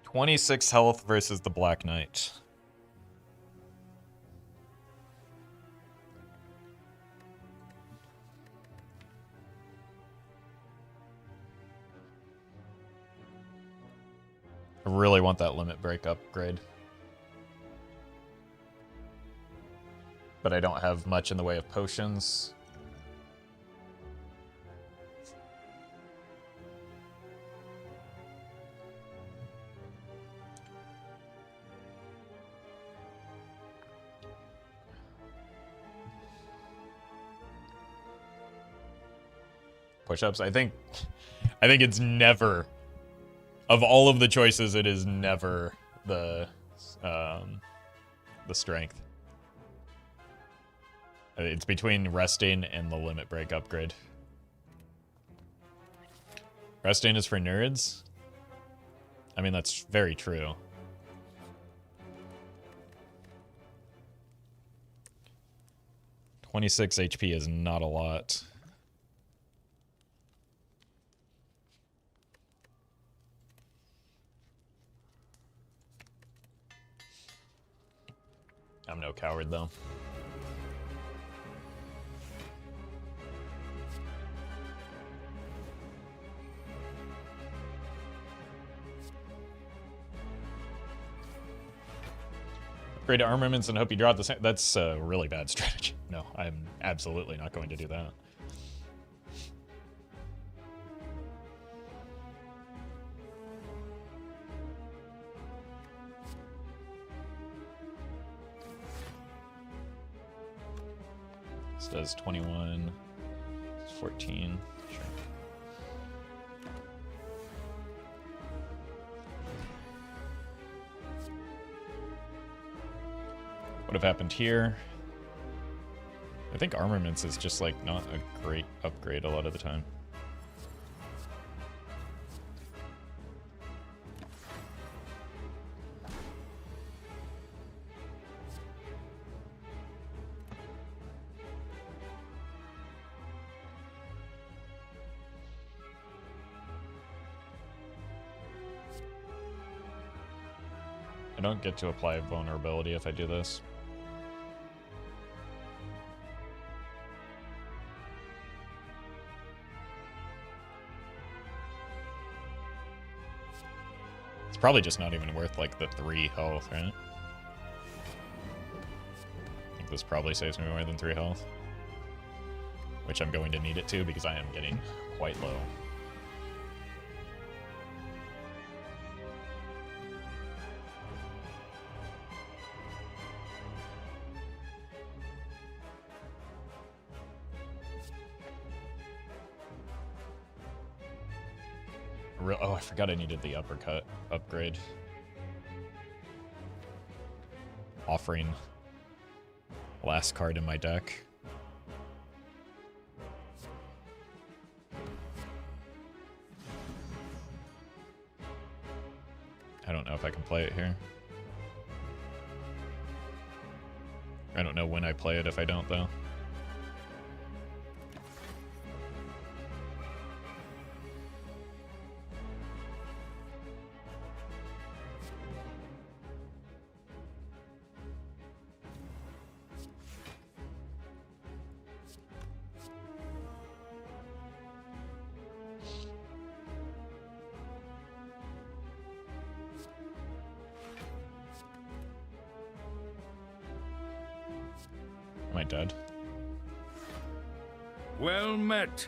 26 health versus the Black Knight. I really want that limit break upgrade. But I don't have much in the way of potions. Push-ups, I think it's never, of all of the choices, it is never the strength. It's between resting and the limit break upgrade. Resting is for nerds? I mean, that's very true. $26 HP is not a lot. I'm no coward, though. Upgrade armaments and hope you draw at the same. That's a really bad strategy. No, I'm absolutely not going to do that. This does 21, 14. Sure. What have happened here? I think armaments is just like not a great upgrade a lot of the time. I don't get to apply a vulnerability if I do this. It's probably just not even worth like the 3 health, right? I think this probably saves me more than 3 health. Which I'm going to need it to because I am getting quite low. Oh, I forgot I needed the uppercut upgrade. Offering last card in my deck. I don't know if I can play it here. I don't know when I play it if I don't, though. Am I dead? Well met.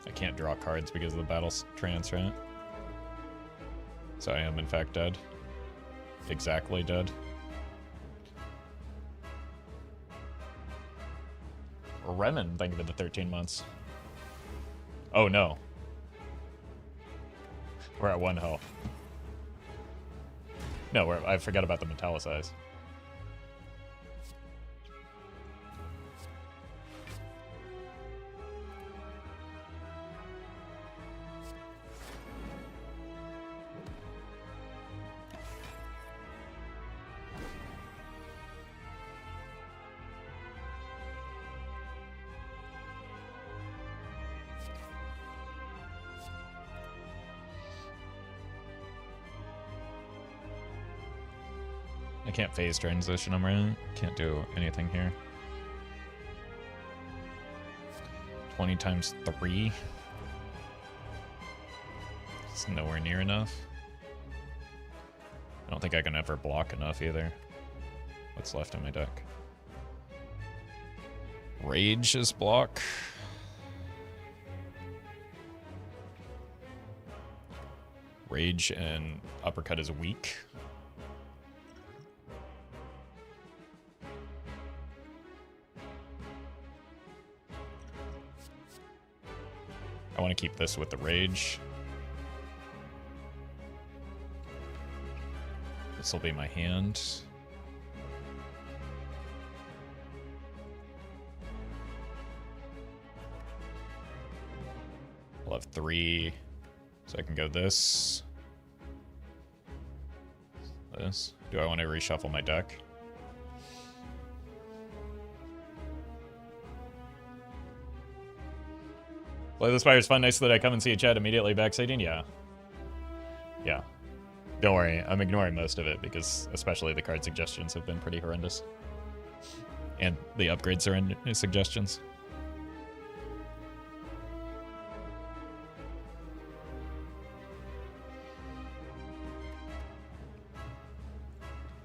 I can't draw cards because of the battle trance, right? So I am in fact dead. Exactly dead. Remen, thank you for the 13 months. Oh no. We're at 1 health. No, I forgot about the metallicize. I can't phase transition them, right? Can't do anything here. 20 times 3. It's nowhere near enough. I don't think I can ever block enough either. What's left in my deck? Rage is block. Rage and uppercut is weak. I want to keep this with the rage. This will be my hand. I'll have 3, so I can go this. This. Do I want to reshuffle my deck? Play the Spire's fun. Nice that I come and see a chat immediately backstating. Yeah. Yeah. Don't worry. I'm ignoring most of it because especially the card suggestions have been pretty horrendous. And the upgrades are in suggestions.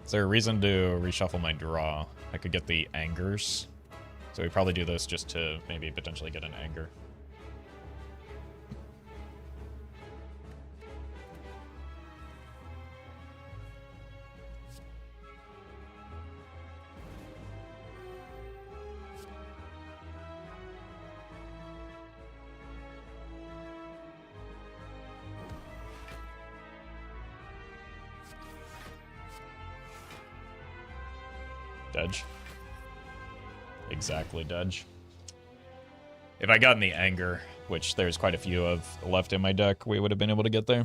Is there a reason to reshuffle my draw? I could get the angers. So we probably do this just to maybe potentially get an anger. Dodge. Exactly, dodge. If I gotten the anger, which there's quite a few of left in my deck, we would have been able to get there.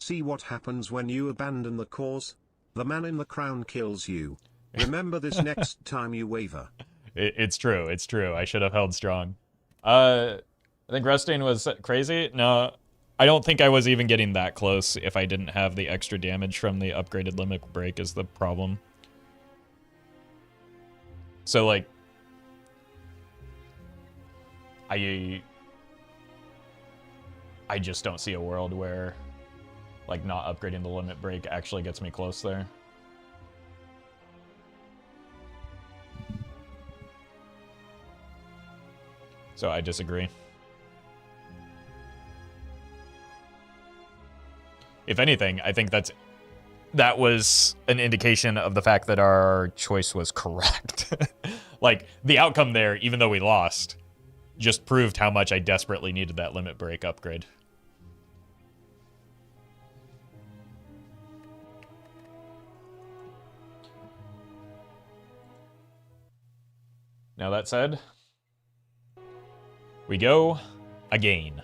See what happens when you abandon the cause? The man in the crown kills you. Remember this next time you waver. It's true, it's true. I should have held strong. I think resting was crazy. No, I don't think I was even getting that close if I didn't have the extra damage from the upgraded limit break is the problem. So, like, I just don't see a world where, like, not upgrading the limit break actually gets me close there. So I disagree. If anything, I think that was an indication of the fact that our choice was correct. Like, the outcome there, even though we lost, just proved how much I desperately needed that limit break upgrade. Now that said, we go again.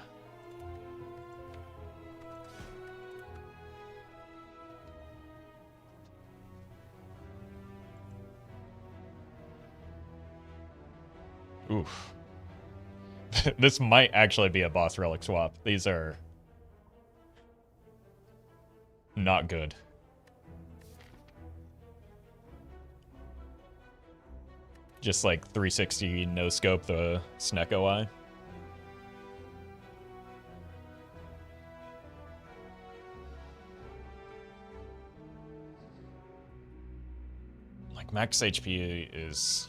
Oof. This might actually be a boss relic swap. These are not good. Just like 360 no scope the Snecko Eye. Like max HP is...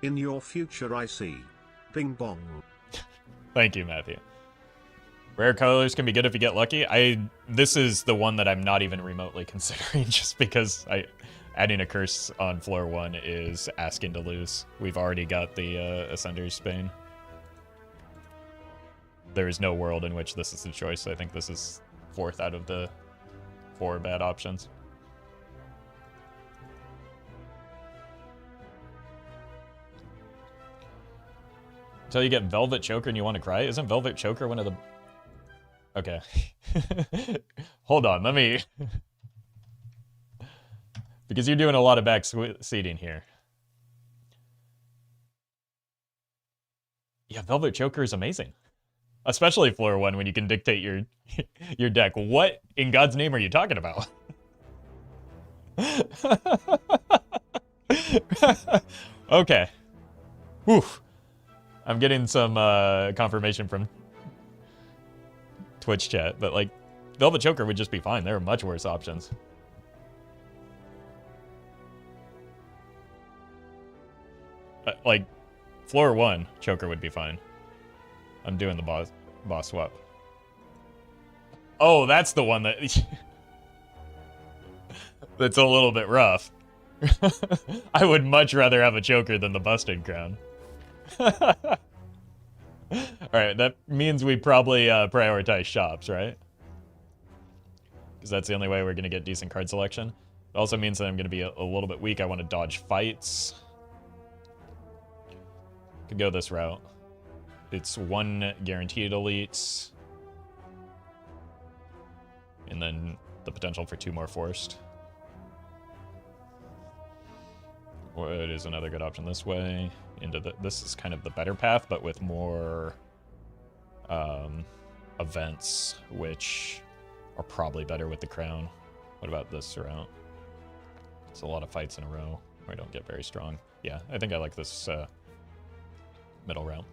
In your future I see. Bing bong. Thank you, Matthew. Rare colors can be good if you get lucky. This is the one that I'm not even remotely considering just because adding a curse on floor 1 is asking to lose. We've already got the Ascender's Bane. There is no world in which this is the choice. I think this is 4th out of the 4 bad options. Until you get Velvet Choker and you want to cry? Isn't Velvet Choker one of the... Okay. Hold on, let me... Because you're doing a lot of back seating here. Yeah, Velvet Choker is amazing. Especially floor 1 when you can dictate your deck. What in God's name are you talking about? Okay. Whew. I'm getting some confirmation from Twitch chat, but like, Velvet Choker would just be fine. There are much worse options. Like, floor 1, Choker would be fine. I'm doing the boss swap. Oh, that's the one that... that's a little bit rough. I would much rather have a Choker than the Busted Crown. Alright, that means we probably prioritize shops, right? Because that's the only way we're going to get decent card selection. It also means that I'm going to be a little bit weak. I want to dodge fights. Could go this route. It's 1 guaranteed elites. And then the potential for 2 more forced. What is another good option this way? Into this is kind of the better path, but with more events, which are probably better with the crown. What about this route? It's a lot of fights in a row where I don't get very strong. Yeah, I think I like this middle route.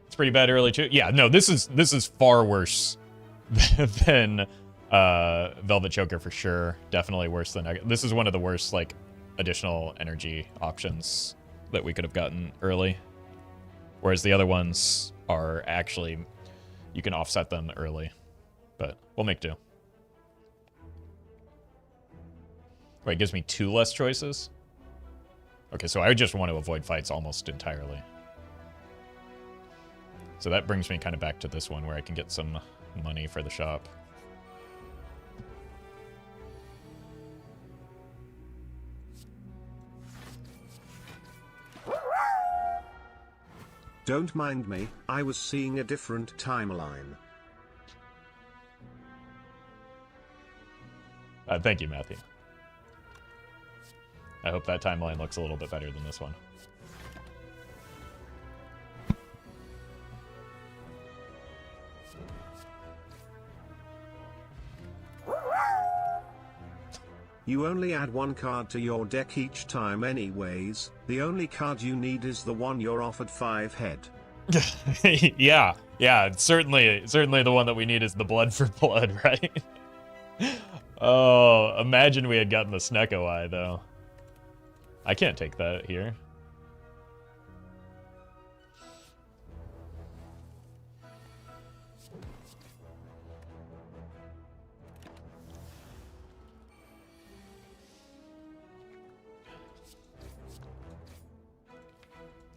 It's pretty bad early too. Yeah, no, this is far worse than Velvet Choker for sure. Definitely worse than this is one of the worst like additional energy options that we could have gotten early. Whereas the other ones are actually, you can offset them early, but we'll make do. Wait, it gives me 2 less choices? Okay, so I just want to avoid fights almost entirely. So that brings me kind of back to this one where I can get some money for the shop. Don't mind me, I was seeing a different timeline. Thank you, Matthew. I hope that timeline looks a little bit better than this one. You only add 1 card to your deck each time anyways, the only card you need is the one you're offered 5 head. Yeah, certainly the one that we need is the blood for blood, right? Oh, imagine we had gotten the Snecko Eye, though. I can't take that here.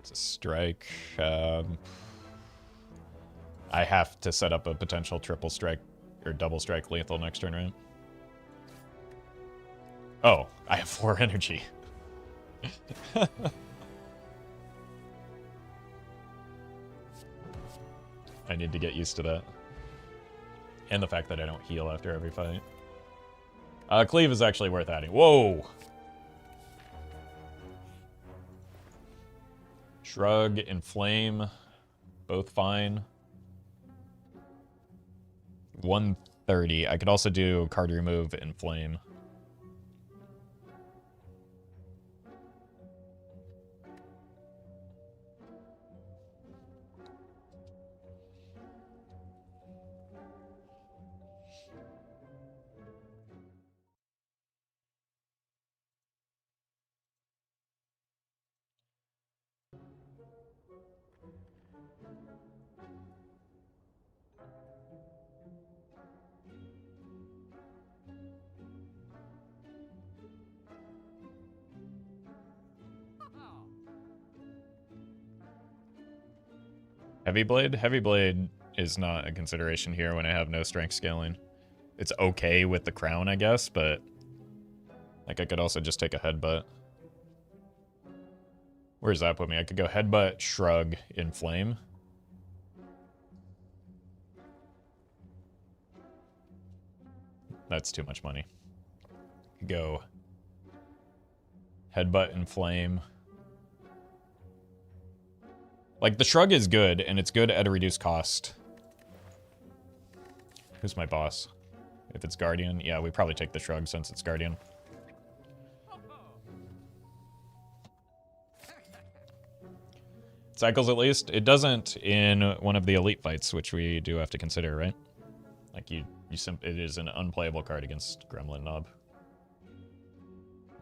It's a strike. I have to set up a potential triple strike or double strike lethal next turn, right? Oh, I have 4 energy. I need to get used to that. And the fact that I don't heal after every fight. Cleave is actually worth adding. Whoa! Shrug, Inflame, both fine. 130. I could also do card remove, Inflame. Heavy Blade? Heavy Blade is not a consideration here when I have no strength scaling. It's okay with the crown, I guess, but like I could also just take a headbutt. Where does that put me? I could go headbutt, shrug, inflame. That's too much money. Go headbutt, inflame. Like, the shrug is good, and it's good at a reduced cost. Who's my boss? If it's Guardian, yeah, we probably take the shrug since it's Guardian. Cycles at least. It doesn't in one of the elite fights, which we do have to consider, right? Like, it is an unplayable card against Gremlin Knob.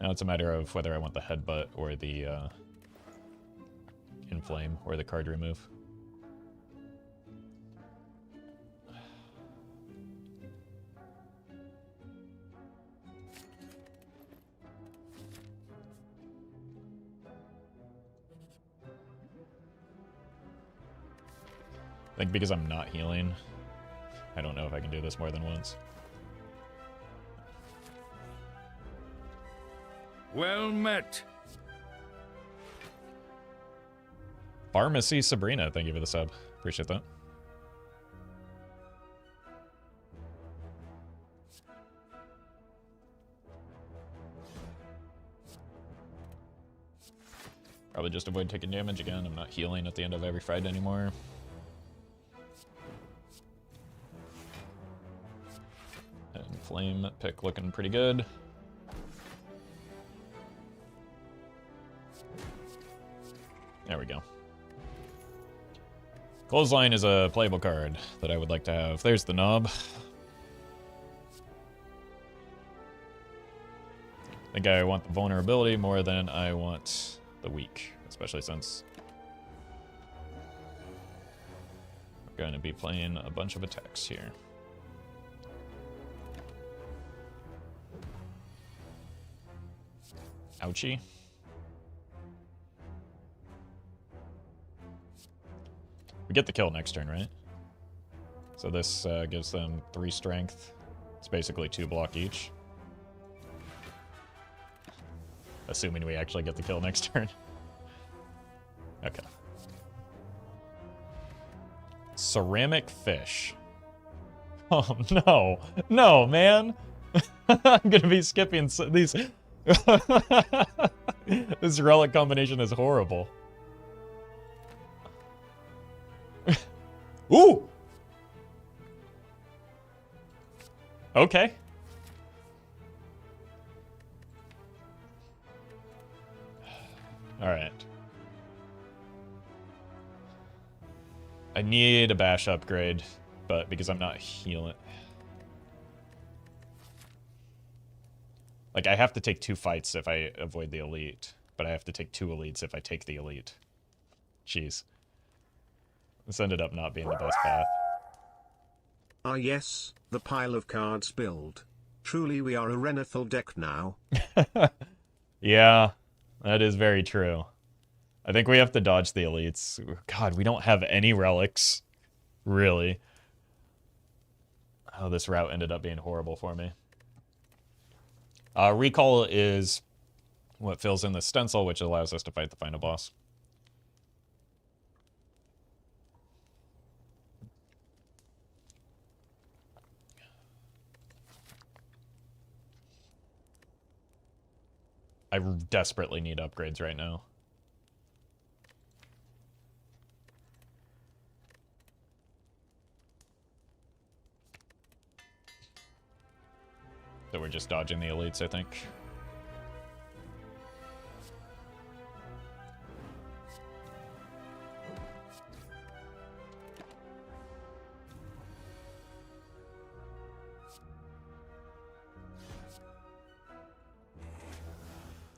Now it's a matter of whether I want the headbutt or the, inflame or the card remove. I think because I'm not healing, I don't know if I can do this more than once. Well met. Pharmacy Sabrina, thank you for the sub. Appreciate that. Probably just avoid taking damage again. I'm not healing at the end of every fight anymore. And flame pick looking pretty good. There we go. Clothesline is a playable card that I would like to have. There's the knob. I think I want the vulnerability more than I want the weak, especially since we're going to be playing a bunch of attacks here. Ouchie. We get the kill next turn, right? So this gives them 3 strength. It's basically 2 block each. Assuming we actually get the kill next turn. Okay. Ceramic fish. Oh, no. No, man. I'm gonna be skipping these. This relic combination is horrible. Ooh! Okay. Alright. I need a bash upgrade, but because I'm not healing... Like, I have to take 2 fights if I avoid the elite, but I have to take 2 elites if I take the elite. Jeez. This ended up not being the best path. Ah yes, the pile of cards build. Truly we are a Renethal deck now. Yeah, that is very true. I think we have to dodge the elites. God, we don't have any relics. Really. Oh, this route ended up being horrible for me. Recall is what fills in the stencil, which allows us to fight the final boss. I desperately need upgrades right now. So we're just dodging the elites, I think.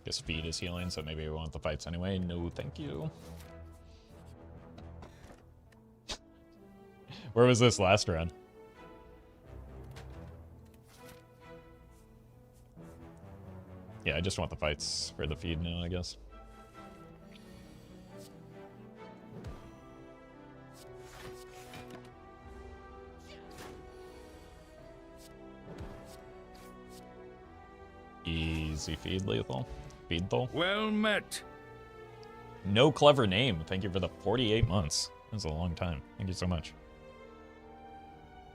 Guess feed is healing, so maybe we want the fights anyway. No, thank you. Where was this last run? Yeah, I just want the fights for the feed now, I guess. Easy feed, lethal. Feed though. Well met. No clever name. Thank you for the 48 months. That's a long time. Thank you so much.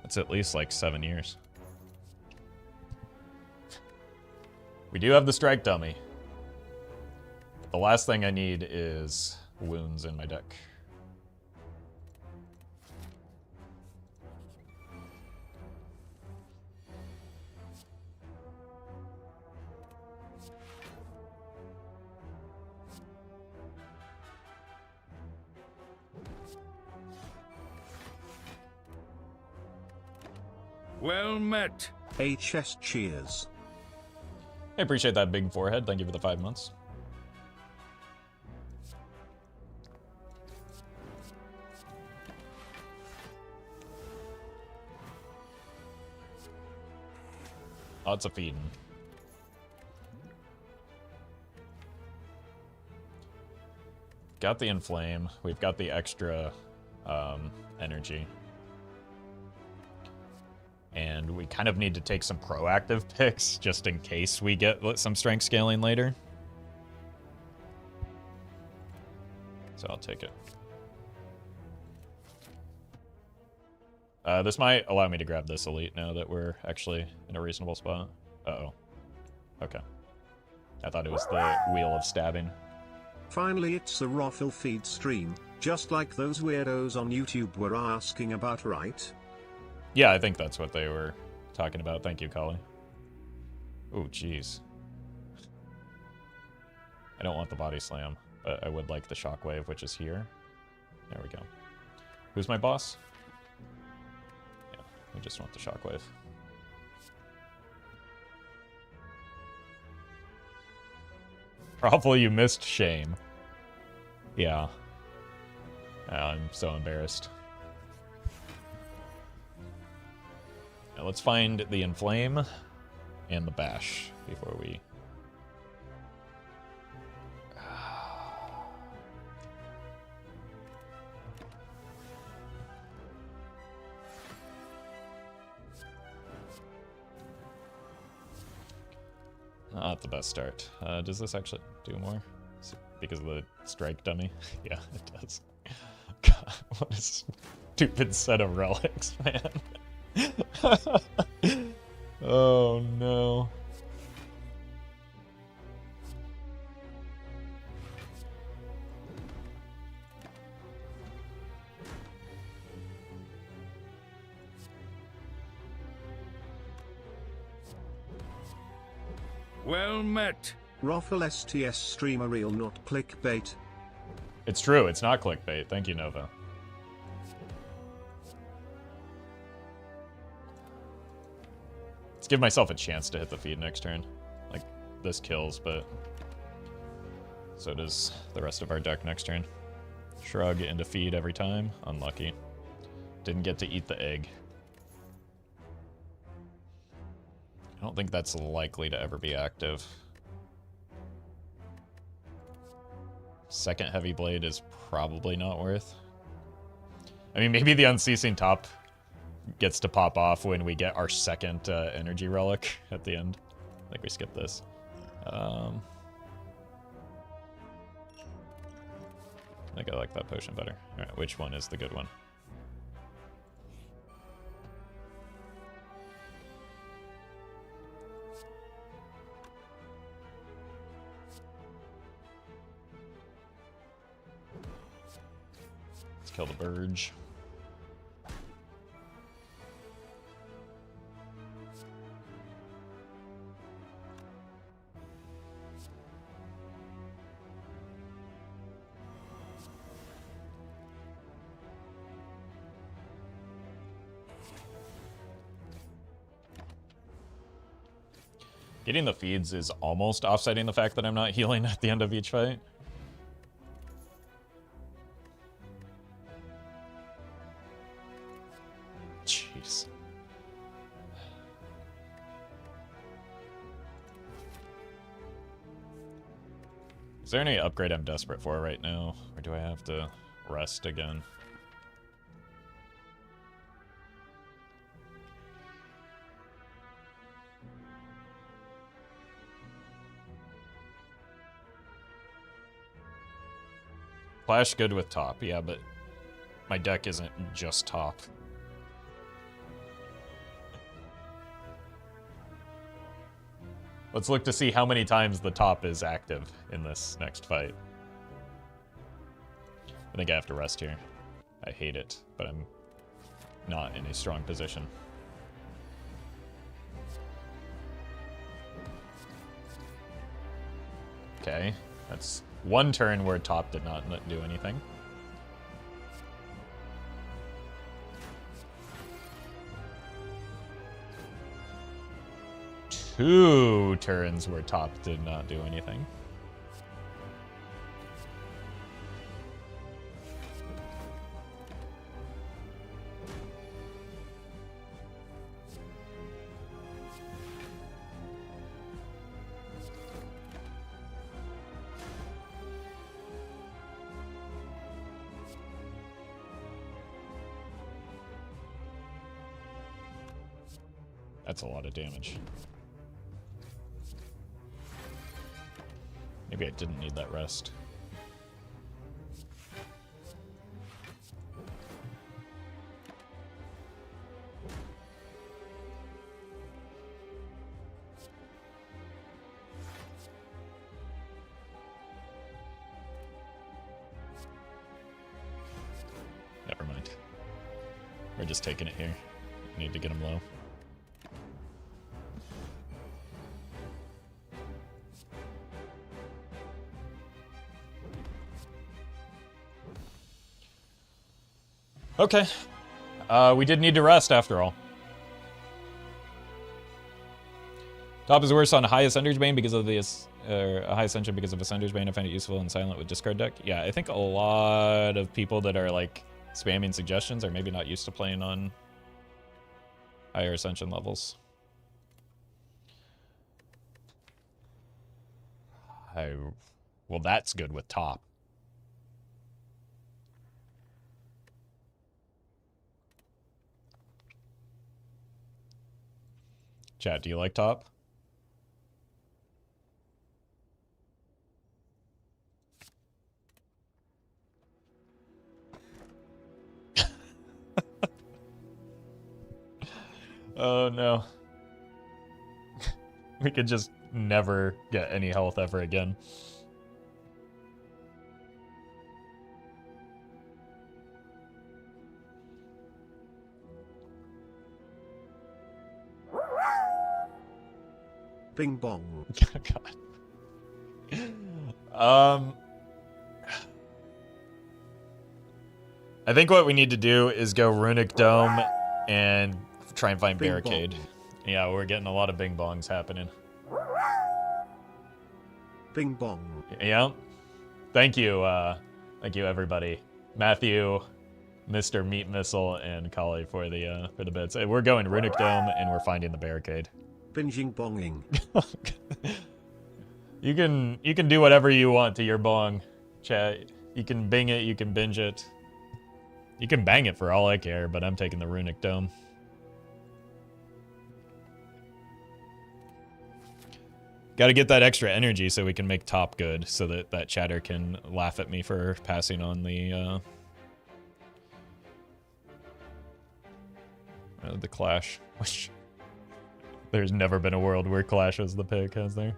That's at least like 7 years. We do have the strike dummy. The last thing I need is wounds in my deck. Well met. HS cheers. I appreciate that big forehead. Thank you for the 5 months. Lots of feeding. Got the inflame. We've got the extra energy. And we kind of need to take some proactive picks just in case we get some strength scaling later. So I'll take it. This might allow me to grab this elite now that we're actually in a reasonable spot. Uh-oh. Okay. I thought it was the wheel of stabbing. Finally it's a Roffle feed stream, just like those weirdos on YouTube were asking about, right? Yeah, I think that's what they were talking about. Thank you, Collie. Ooh, jeez. I don't want the body slam, but I would like the shockwave, which is here. There we go. Who's my boss? Yeah, we just want the shockwave. Probably you missed shame. Yeah. I'm so embarrassed. Now let's find the Inflame and the Bash before we... Not the best start. Does this actually do more? Because of the strike dummy? Yeah, it does. God, what a stupid set of relics, man. Oh no. Well met. Roffle STS streamer real not clickbait. It's true, it's not clickbait. Thank you, Nova. Let's give myself a chance to hit the feed next turn. Like, this kills, but so does the rest of our deck next turn. Shrug into feed every time. Unlucky. Didn't get to eat the egg. I don't think that's likely to ever be active. Second Heavy Blade is probably not worth. I mean, maybe the Unceasing Top gets to pop off when we get our second energy relic at the end. I think we skip this. I think I like that potion better. Alright, which one is the good one? Let's kill the Burge. Getting the feeds is almost offsetting the fact that I'm not healing at the end of each fight. Jeez. Is there any upgrade I'm desperate for right now? Or do I have to rest again? Flash good with top, yeah, but my deck isn't just top. Let's look to see how many times the top is active in this next fight. I think I have to rest here. I hate it, but I'm not in a strong position. Okay, that's one turn where top did not do anything. Two turns where top did not do anything. That's a lot of damage. Maybe I didn't need that rest. Never mind. We're just taking it here. Need to get him low. Okay. We did need to rest after all. Top is worse on high Ascender's Bane because of the high Ascension because of Ascender's Bane. I find it useful and silent with discard deck. Yeah, I think a lot of people that are like spamming suggestions are maybe not used to playing on higher Ascension levels. Well, that's good with top. Chat, do you like top? Oh no. We could just never get any health ever again. Bing bong. God. I think what we need to do is go Runic Dome and try and find Bing Barricade. bong. Yeah, we're getting a lot of bing bongs happening. Bing bong. Yeah. Thank you everybody. Matthew, Mr. Meat Missile, and Kali for the bits. We're going Runic Dome and we're finding the Barricade. Binging bonging. You can do whatever you want to your bong, chat. You can bing it, you can binge it. You can bang it for all I care, but I'm taking the Runic Dome. Got to get that extra energy so we can make top good, so that that chatter can laugh at me for passing on the Clash. Which there's never been a world where Clash was the pick, has there?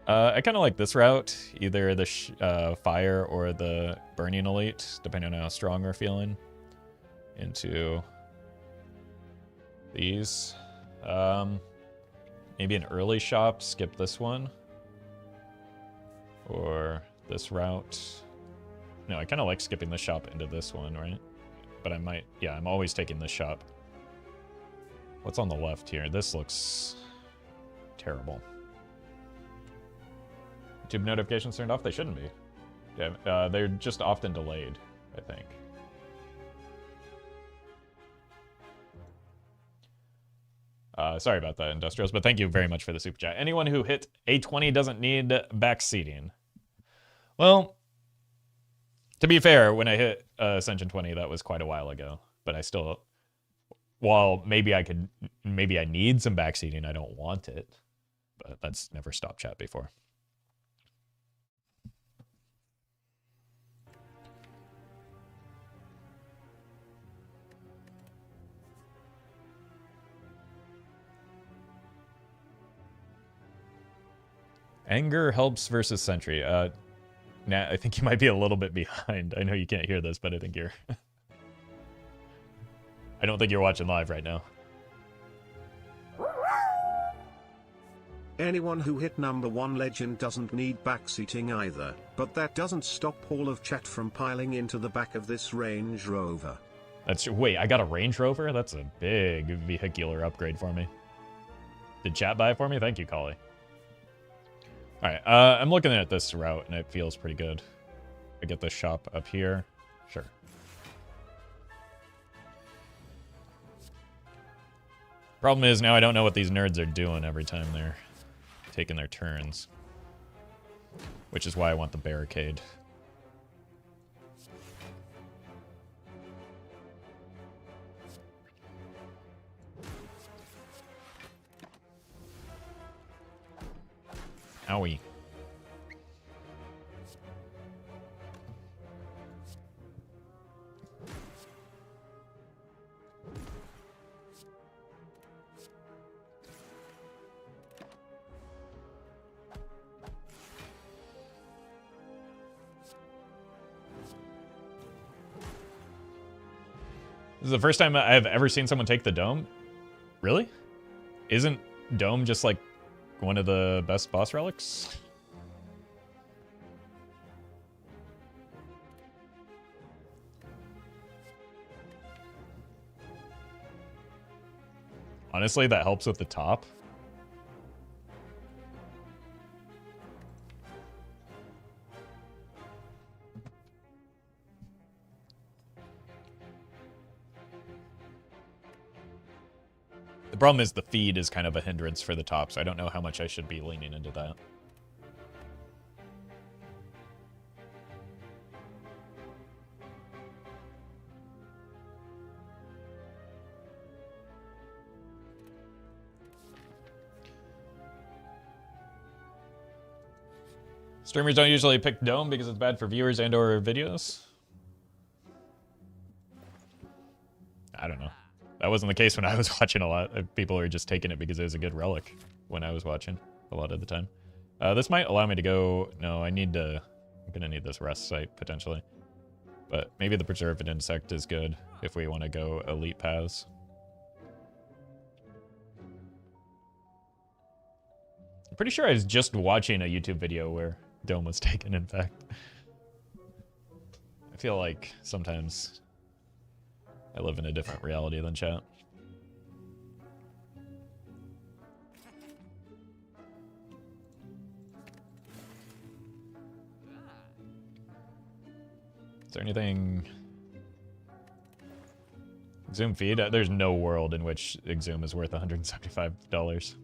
I kind of like this route, either the Fire or the Burning Elite, depending on how strong we're feeling, into these. Maybe an early shop, skip this one. Or this route. No, I kind of like skipping this shop into this one, right? But I might, yeah, I'm always taking this shop. What's on the left here? This looks terrible. YouTube notifications turned off? They shouldn't be. Yeah, they're just often delayed, I think. Sorry about that, Industrials, but thank you very much for the super chat. Anyone who hit A20 doesn't need backseating. Well, to be fair, when I hit Ascension 20, that was quite a while ago. But I still, while maybe I need some backseating, I don't want it. But that's never stopped chat before. Anger helps versus Sentry. Nat, I think you might be a little bit behind. I know you can't hear this, but I think you're... I don't think you're watching live right now. Anyone who hit number 1 legend doesn't need backseating either, but that doesn't stop all of chat from piling into the back of this Range Rover. Wait, I got a Range Rover? That's a big vehicular upgrade for me. Did chat buy it for me? Thank you, Kali. Alright, I'm looking at this route, and it feels pretty good. I get this shop up here. Sure. Problem is, now I don't know what these nerds are doing every time they're taking their turns. Which is why I want the Barricade. Owie. This is the first time I've ever seen someone take the Dome. Really? Isn't Dome just like one of the best boss relics? Honestly, that helps with the top. The problem is the feed is kind of a hindrance for the top, so I don't know how much I should be leaning into that. Streamers don't usually pick Dome because it's bad for viewers and or videos. I don't know. That wasn't the case when I was watching a lot. People were just taking it because it was a good relic when I was watching a lot of the time. This might allow me to go... No, I'm going to need this rest site, potentially. But maybe the Preserved Insect is good if we want to go elite paths. I'm pretty sure I was just watching a YouTube video where Dome was taken, in fact. I feel like sometimes I live in a different reality than chat. Is there anything... Exhume feed? There's no world in which Exhume is worth $175.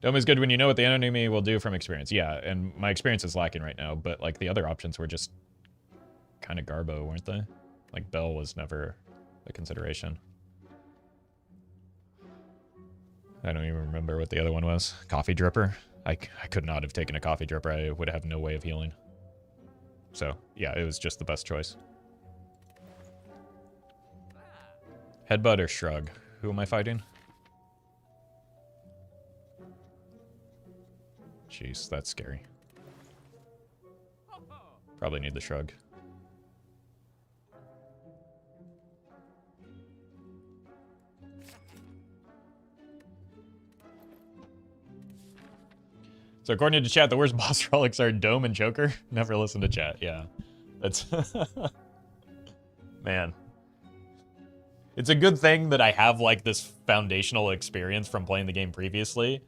Dome is good when you know what the enemy will do from experience. Yeah, and my experience is lacking right now, but like the other options were just kind of garbo, weren't they? Like Bell was never a consideration. I don't even remember what the other one was. Coffee Dripper? I could not have taken a Coffee Dripper. I would have no way of healing. So, yeah, it was just the best choice. Headbutt or Shrug? Who am I fighting? Jeez, that's scary. Probably need the Shrug. So according to chat, the worst boss relics are Dome and Joker. Never listen to chat. Yeah, that's... Man. It's a good thing that I have like this foundational experience from playing the game previously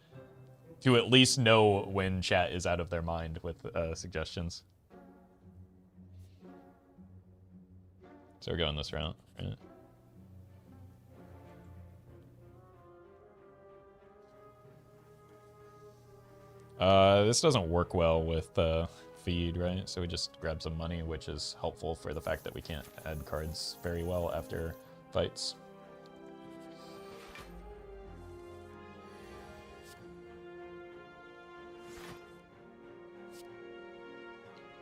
to at least know when chat is out of their mind with suggestions. So we're going this route, right? This doesn't work well with feed, right? So we just grab some money, which is helpful for the fact that we can't add cards very well after fights.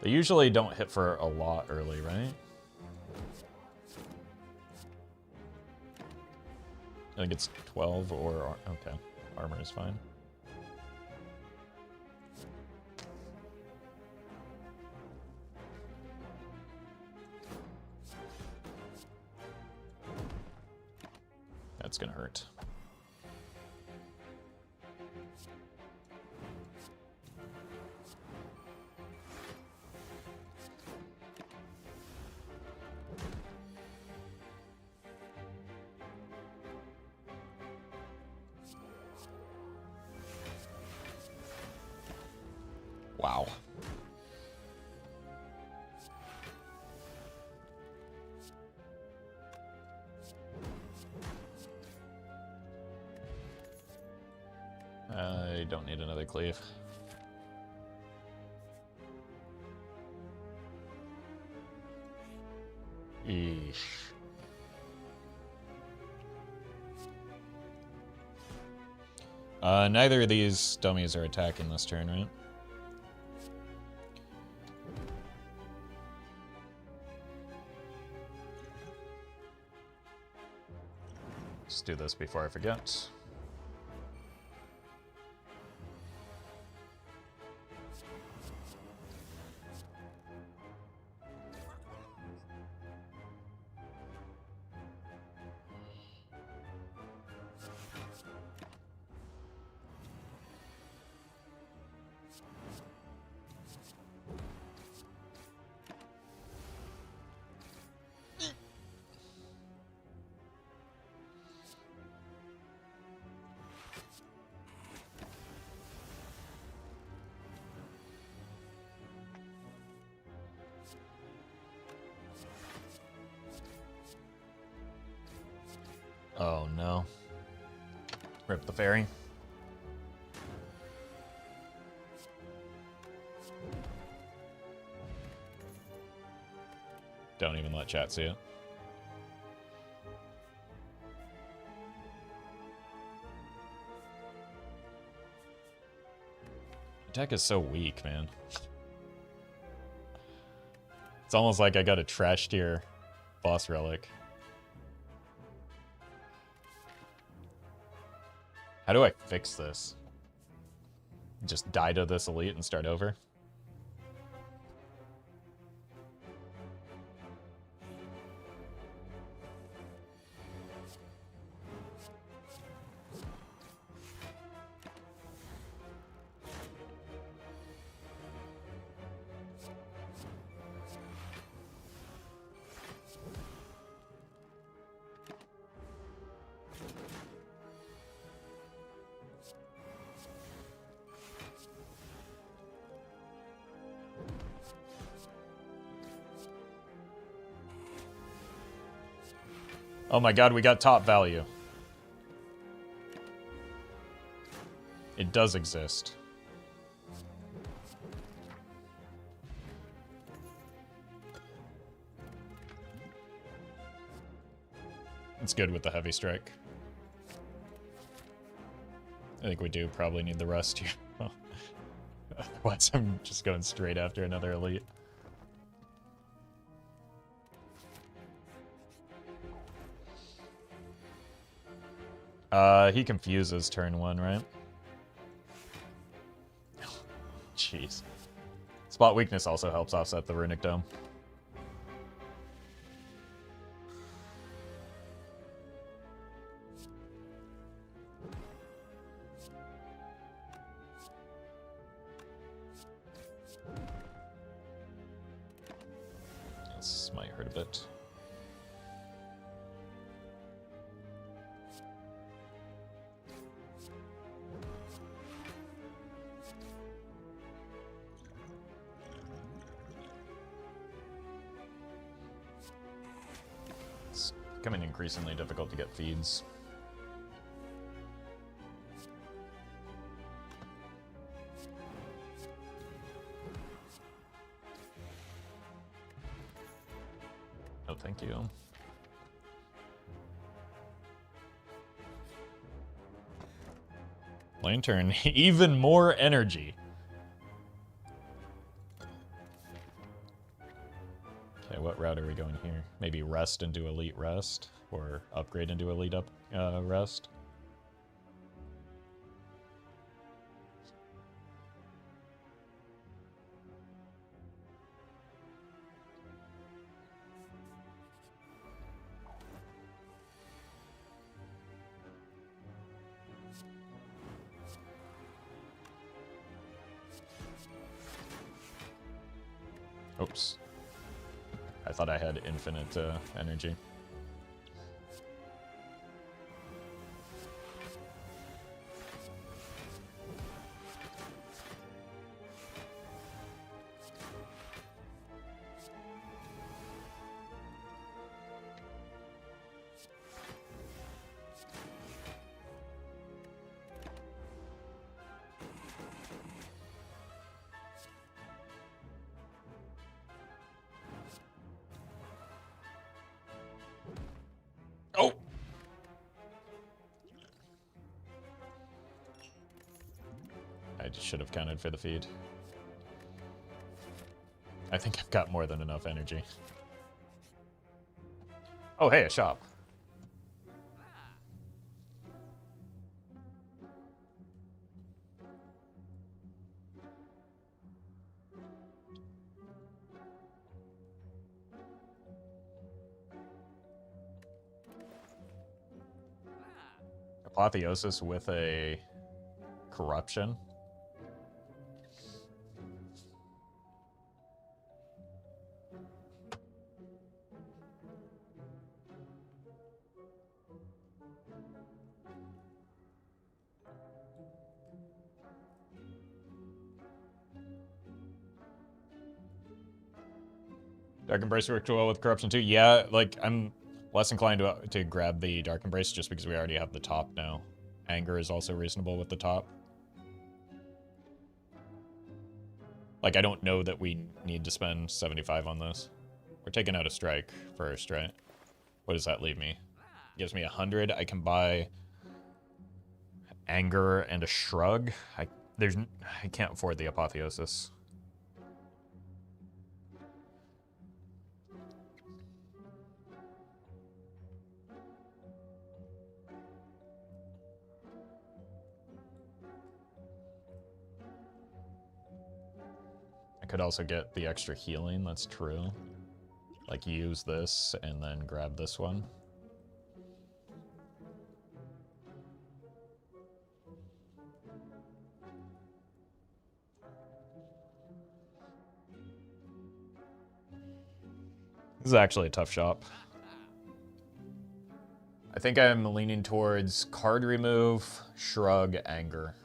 They usually don't hit for a lot early, right? I think it's 12 or... Okay, armor is fine. That's gonna hurt. Wow. I don't need another cleave. Eesh. Neither of these dummies are attacking this turn, right? Let's do this before I forget. Oh no. Rip the fairy. Don't even let chat see it. Deck is so weak, man. It's almost like I got a trash tier boss relic. How do I fix this? Just die to this elite and start over? Oh my god, we got top value. It does exist. It's good with the heavy strike. I think we do probably need the rest here. Otherwise, I'm just going straight after another elite. He confuses turn 1, right? Jeez. Spot weakness also helps offset the runic dome. This might hurt a bit. Becoming increasingly difficult to get feeds. Oh, thank you. Lantern, even more energy. Okay, what route are we going here? Maybe rest into elite rest, or upgrade into elite rest. Oops. I thought I had infinite energy. Oh! I just should have counted for the feed. I think I've got more than enough energy. Oh, hey, a shop. Apotheosis with a corruption. Dark Embrace worked well with corruption too. Yeah, like I'm Less inclined to grab the Dark Embrace just because we already have the top now. Anger is also reasonable with the top. Like, I don't know that we need to spend 75 on this. We're taking out a strike first, right? What does that leave me? Gives me 100. I can buy Anger and a Shrug. I can't afford the Apotheosis. I could also get the extra healing, that's true. Like, use this and then grab this one. This is actually a tough shop. I think I'm leaning towards card remove, Shrug, Anger.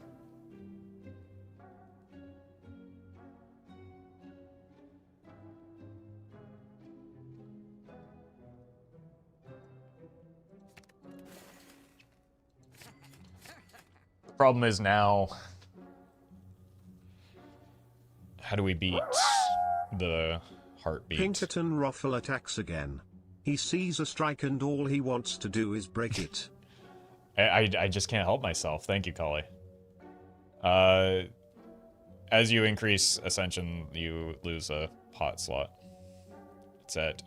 The problem is now, how do we beat the heartbeat? Pinkerton Ruffle attacks again. He sees a strike and all he wants to do is break it. I just can't help myself. Thank you, Cully. As you increase Ascension, you lose a pot slot. It's at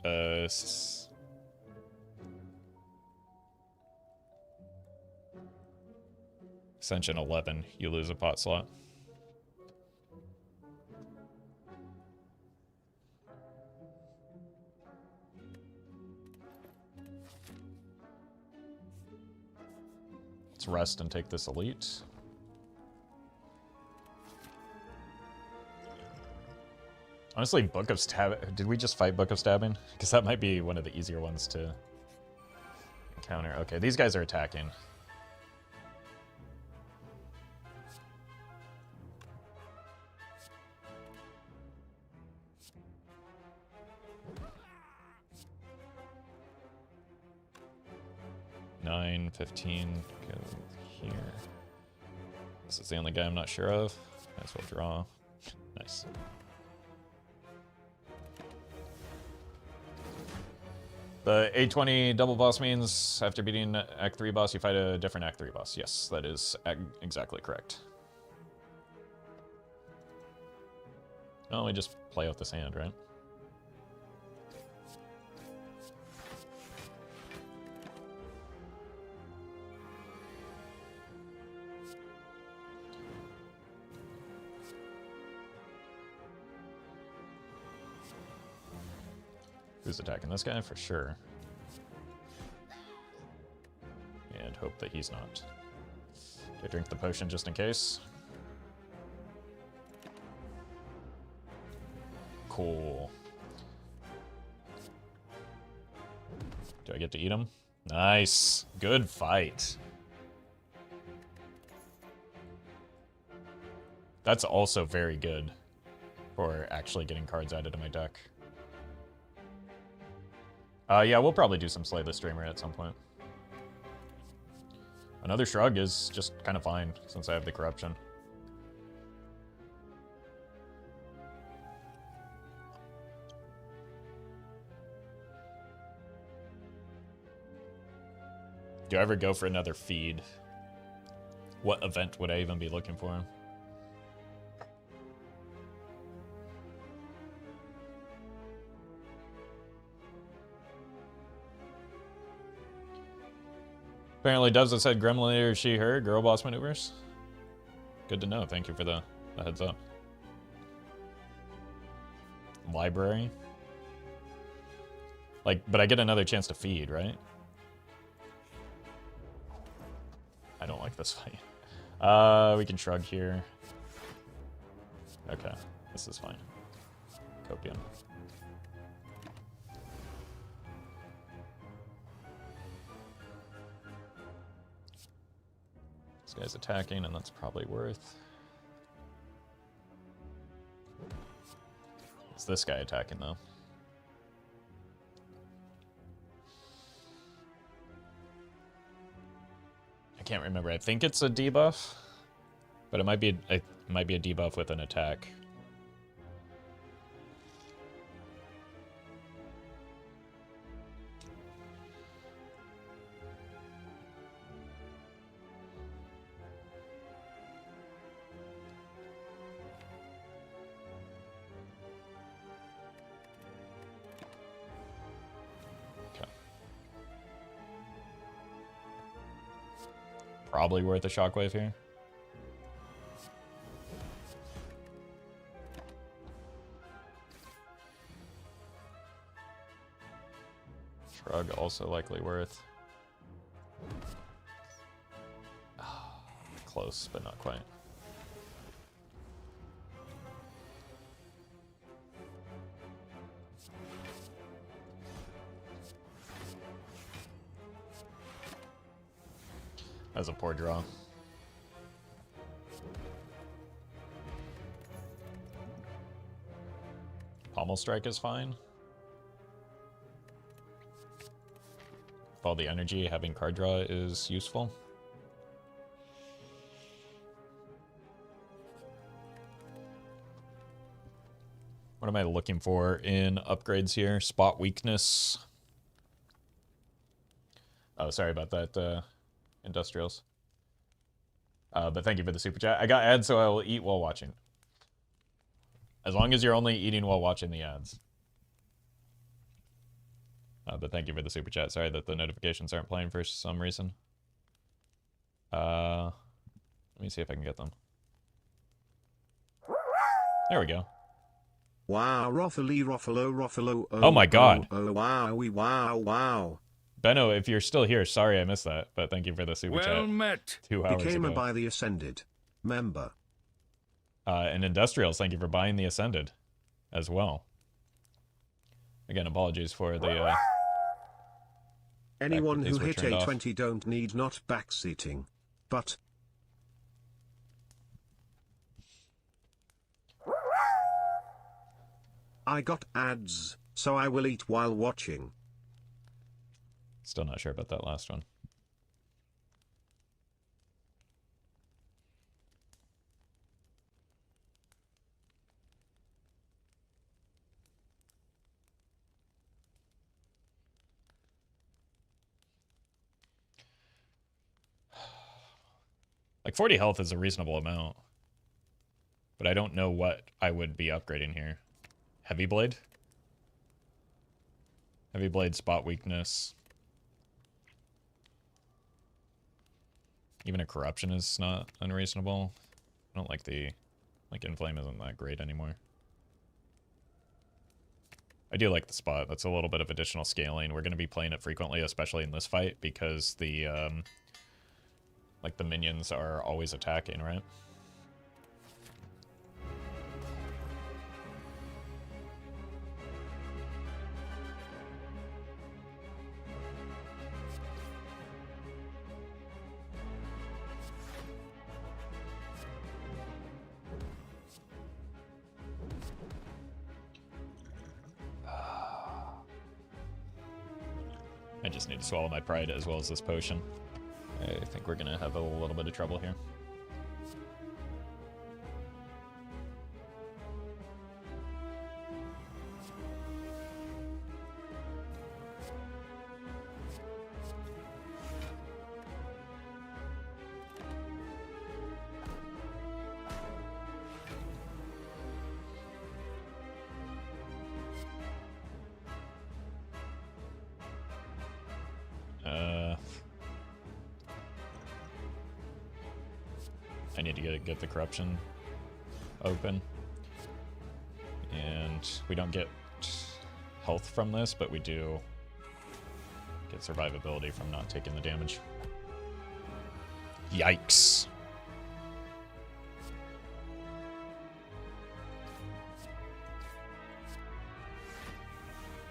Ascension 11, you lose a pot slot. Let's rest and take this elite. Honestly, Book of Stabbing... Did we just fight Book of Stabbing? Because that might be one of the easier ones to encounter. Okay, these guys are attacking. Nine, 15, go here. This is the only guy I'm not sure of. Might as well draw. Nice. The A20 double boss means after beating Act 3 boss, you fight a different Act 3 boss. Yes, that is exactly correct. Oh, we just play out this hand, right? Who's attacking this guy? For sure. And hope that he's not. Do I drink the potion just in case? Cool. Do I get to eat him? Nice. Good fight. That's also very good for actually getting cards added to my deck. Yeah, we'll probably do some Slay the Streamer at some point. Another Shrug is just kind of fine, since I have the Corruption. Do I ever go for another feed? What event would I even be looking for? Apparently Dubs that said Gremlin she her girl boss maneuvers. Good to know. Thank you for the heads up. Library. Like, but I get another chance to feed, right? I don't like this fight. We can shrug here. Okay, this is fine. Copium. This guy's attacking, and that's probably worth. It's this guy attacking, though. can't remember. I think it's a debuff, but it might be a debuff with an attack. Probably worth a shockwave here. Shrug also likely worth. Close, but not quite. That was a poor draw. Pommel Strike is fine. With all the energy, having card draw is useful. What am I looking for in upgrades here? Spot weakness. Oh, sorry about that, Industrials. But thank you for the super chat. I got ads, so I will eat while watching. As long as you're only eating while watching the ads. But thank you for the super chat. Sorry that the notifications aren't playing for some reason. Let me see if I can get them. There we go. Wow, Ruffalo. Oh my god. Wow. Benno, if you're still here, sorry I missed that, but thank you for the super chat. Well met. 2 hours Became ago. a by the Ascended member. And Industrials, thank you for buying the Ascended as well. Again, apologies for the... Anyone who were hit turned off. A20 don't need not backseating. But... I got ads, so I will eat while watching. Still not sure about that last one. Like 40 health is a reasonable amount. But I don't know what I would be upgrading here. Heavy Blade? Heavy Blade, spot weakness. Even a corruption is not unreasonable. I don't like the... Like, Inflame isn't that great anymore. I do like the spot. That's a little bit of additional scaling. We're going to be playing it frequently, especially in this fight, because the, like, the minions are always attacking, right? I just need to swallow my pride as well as this potion. I think we're gonna have a little bit of trouble here. I need to get the corruption open. And we don't get health from this, but we do get survivability from not taking the damage. Yikes.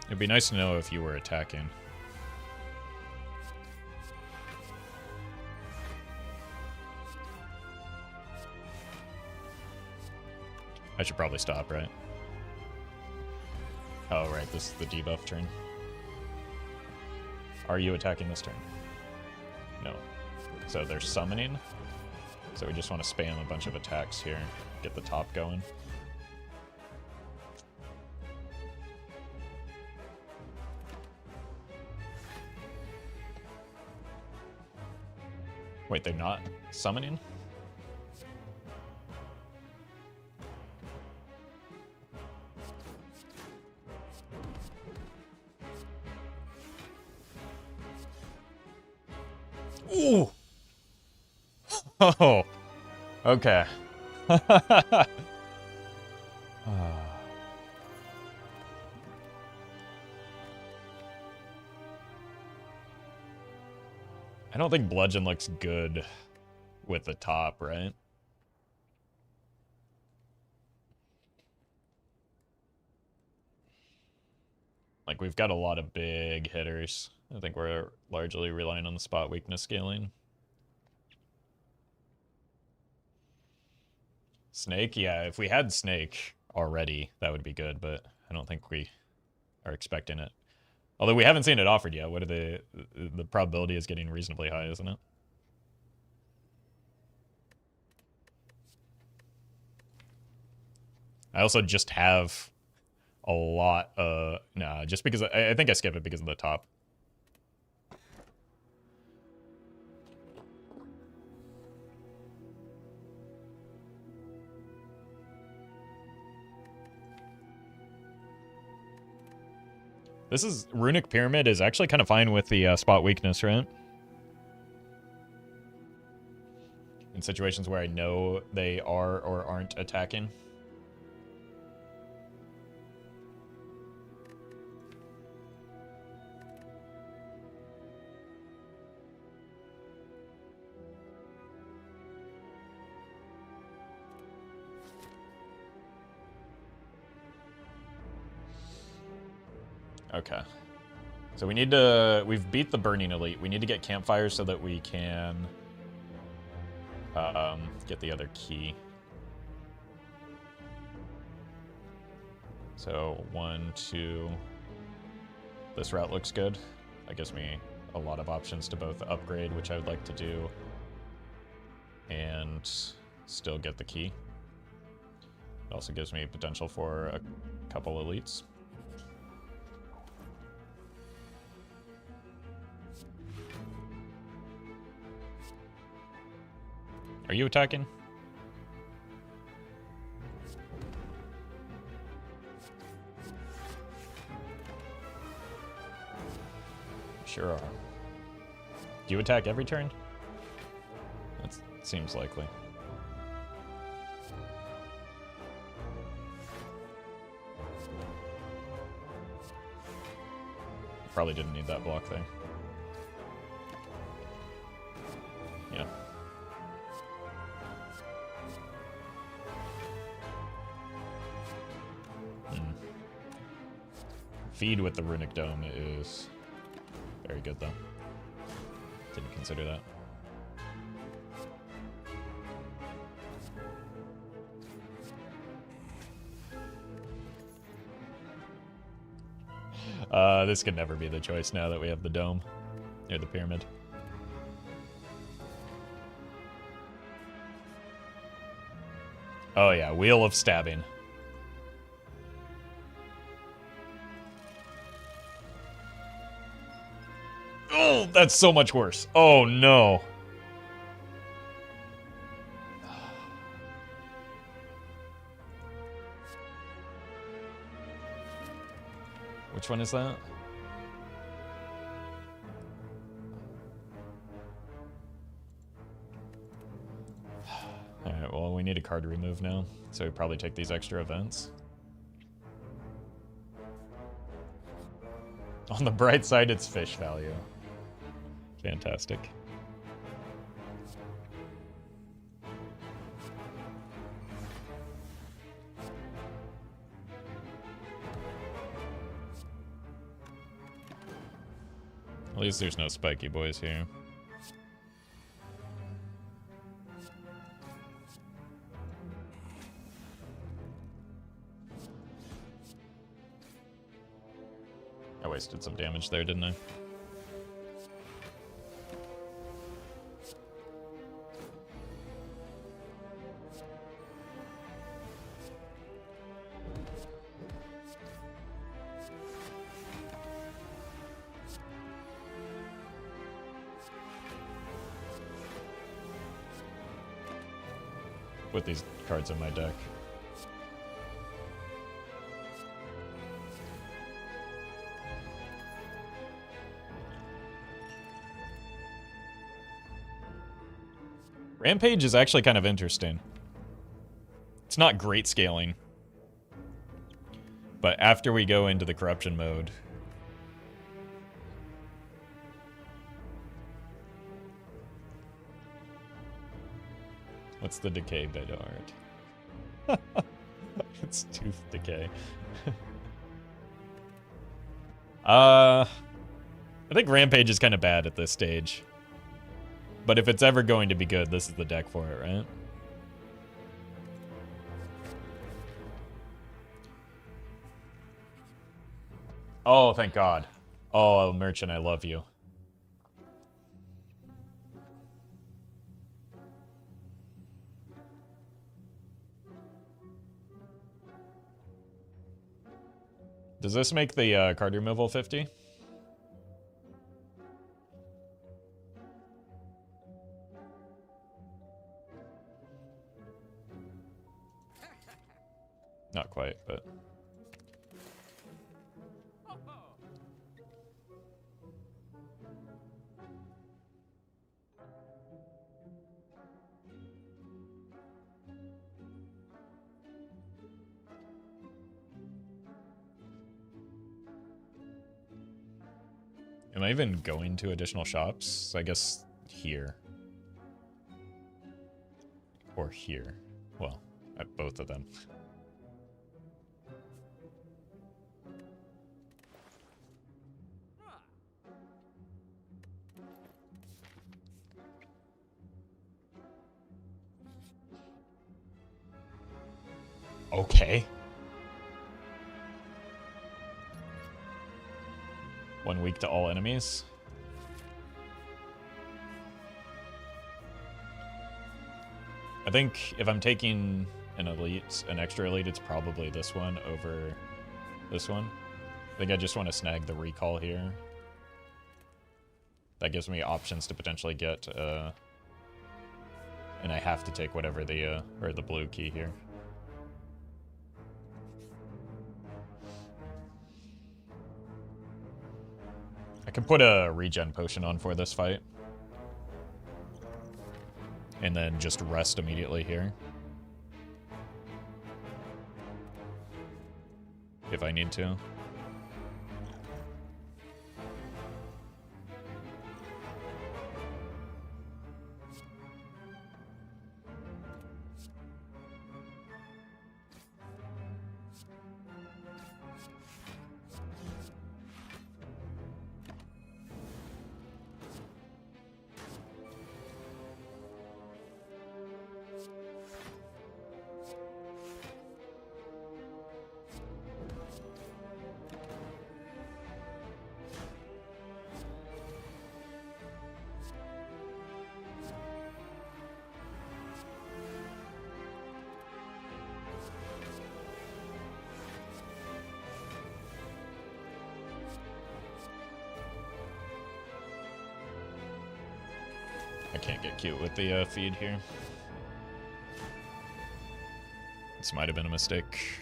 It'd be nice to know if you were attacking. I should probably stop, right? Oh, right, this is the debuff turn. Are you attacking this turn? No. So they're summoning. So we just want to spam a bunch of attacks here. Get the top going. Wait, they're not summoning? Ooh! Oh! Okay. I don't think Bludgeon looks good with the top, right? Like, we've got a lot of big hitters. I think we're largely relying on the spot weakness scaling. Snake? Yeah, if we had Snake already, that would be good, but I don't think we are expecting it. Although we haven't seen it offered yet. What are the probability is getting reasonably high, isn't it? I also just have a lot, nah, just because, I think I skipped it because of the top. This is, Runic Pyramid is actually kind of fine with the spot weakness, right? In situations where I know they are or aren't attacking. Okay. So we need to... We've beat the Burning Elite. We need to get campfires so that we can get the other key. So 1, 2... This route looks good. That gives me a lot of options to both upgrade, which I would like to do, and still get the key. It also gives me potential for a couple elites. Are you attacking? Sure are. Do you attack every turn? That seems likely. Probably didn't need that block there. Yeah. Feed with the Runic Dome is very good, though. Didn't consider that. This could never be the choice now that we have the dome near the pyramid. Oh yeah, Wheel of Stabbing. Oh, that's so much worse. Oh no. Which one is that? Alright, well, we need a card to remove now, so we probably take these extra events. On the bright side, it's fish value. Fantastic. At least there's no spiky boys here. I wasted some damage there, didn't I? put these cards in my deck. Rampage is actually kind of interesting. It's not great scaling. But after we go into the corruption mode... What's the decay Bedard? It's tooth decay. I think Rampage is kind of bad at this stage. But if it's ever going to be good, this is the deck for it, right? Oh, thank God. Oh, Merchant, I love you. Does this make the card removal 50? Not quite, but... Am I even going to additional shops? I guess here. Or here. Well, at both of them. Okay. 1 week to all enemies. I think if I'm taking an elite, an extra elite, it's probably this one over this one. I think I just want to snag the recall here. That gives me options to potentially get, and I have to take whatever the, or the blue key here. I can put a regen potion on for this fight. And then just rest immediately here. If I need to. I can't get cute with the feed here. This might have been a mistake.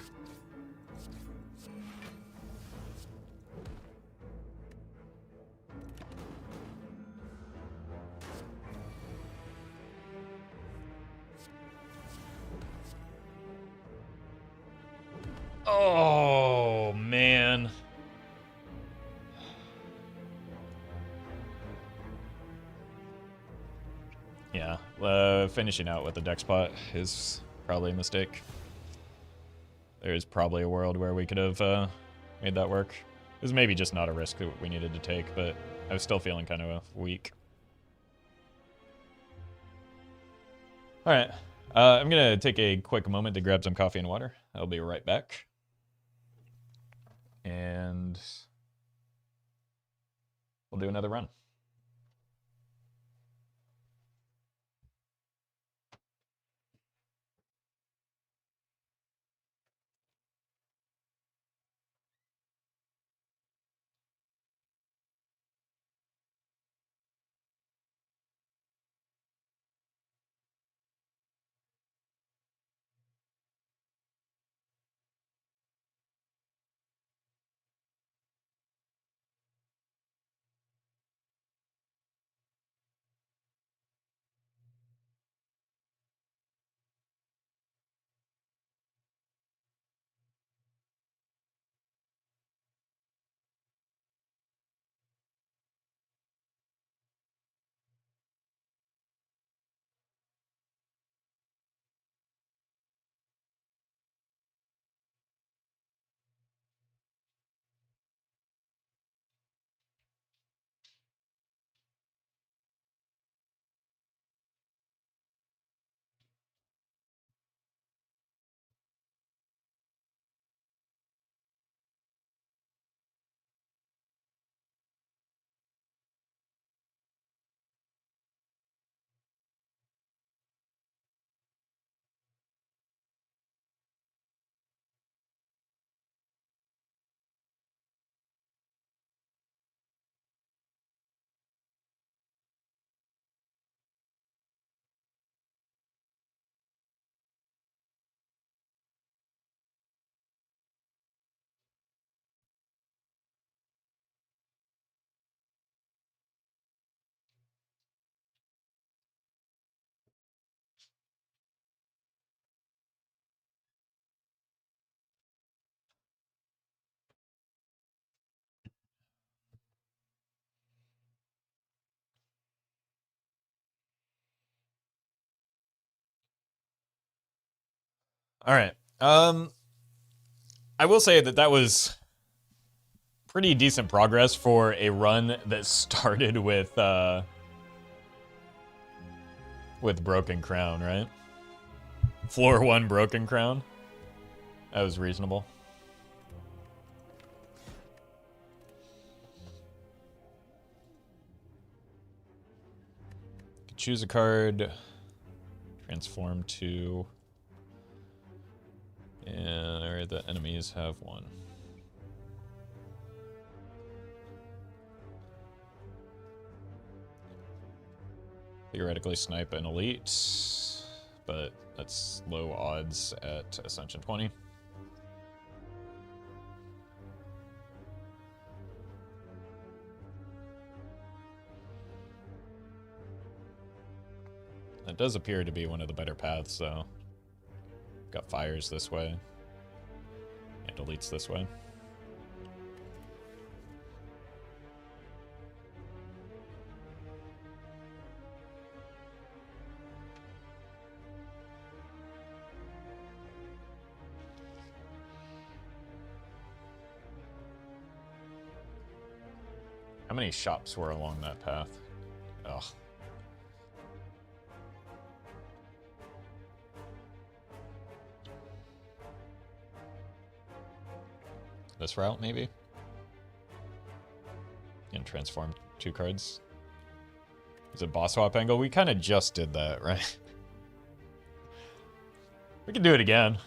Oh, man. Yeah, finishing out with the deck spot is probably a mistake. There's probably a world where we could have made that work. It was maybe just not a risk that we needed to take, but I was still feeling kind of weak. All right, I'm going to take a quick moment to grab some coffee and water. I'll be right back. And we'll do another run. All right. I will say that that was pretty decent progress for a run that started with Broken Crown, right? Floor 1 Broken Crown. That was reasonable. Choose a card. Transform to... And the enemies have 1. Theoretically snipe an elite, but that's low odds at Ascension 20. That does appear to be one of the better paths, though. Got fires this way, and elites this way. How many shops were along that path? Ugh. This route, maybe? And transform 2 cards. Is it boss swap angle? We kind of just did that, right? We can do it again.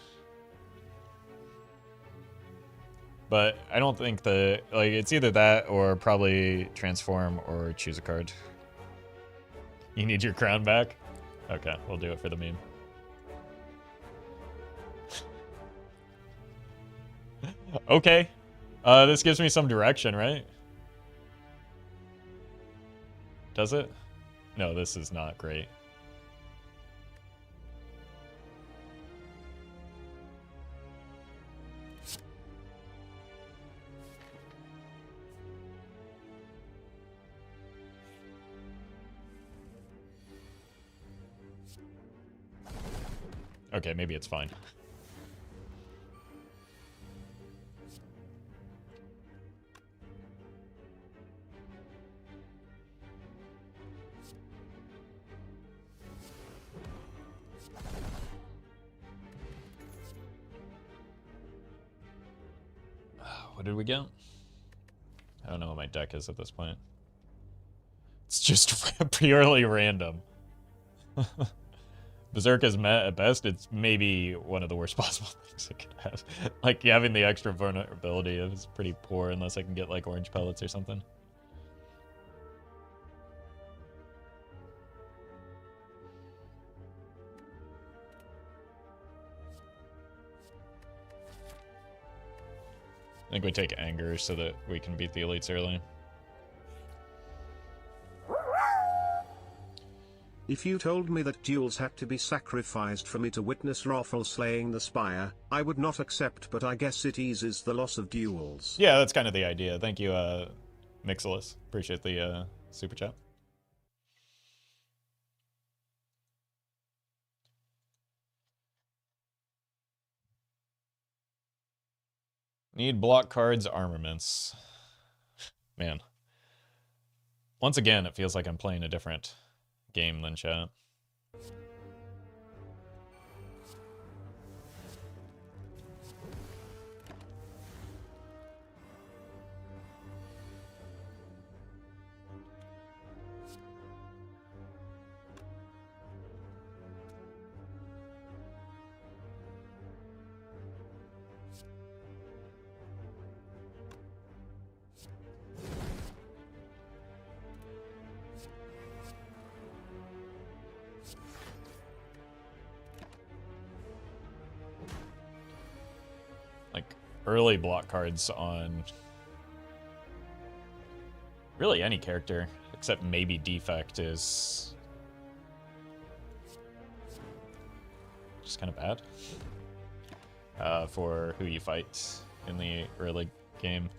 But I don't think it's either that or probably transform or choose a card. You need your crown back? Okay, we'll do it for the meme. Okay. This gives me some direction, right? Does it? No, this is not great. Okay, maybe it's fine. What did we get? I don't know what my deck is at this point. It's just purely random. Berserk is met at best. It's maybe one of the worst possible things it could have. Like, having the extra vulnerability is pretty poor unless I can get, like, orange pellets or something. I think we take anger so that we can beat the elites early. If you told me that duels had to be sacrificed for me to witness Roffle slaying the Spire, I would not accept, but I guess it eases the loss of duels. Yeah, that's kind of the idea. Thank you, Mixilus. Appreciate the super chat. Need block cards, armaments. Man. Once again, it feels like I'm playing a different game than chat. Early block cards on really any character, except maybe Defect, is just kind of bad for who you fight in the early game.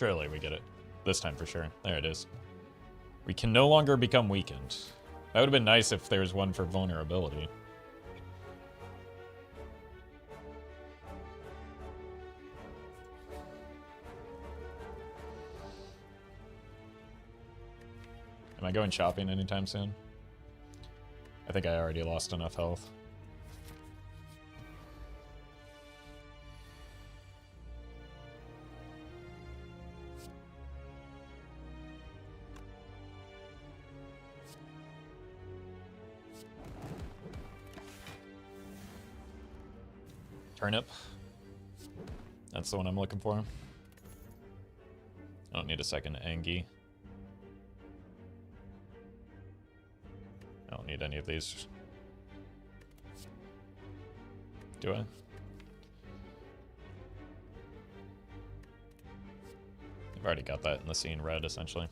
Surely we get it. This time for sure. There it is. We can no longer become weakened. That would have been nice if there was one for vulnerability. Am I going shopping anytime soon? I think I already lost enough health. Turnip. That's the one I'm looking for. I don't need a second Angie. I don't need any of these. Do I? I've already got that in the scene red, essentially.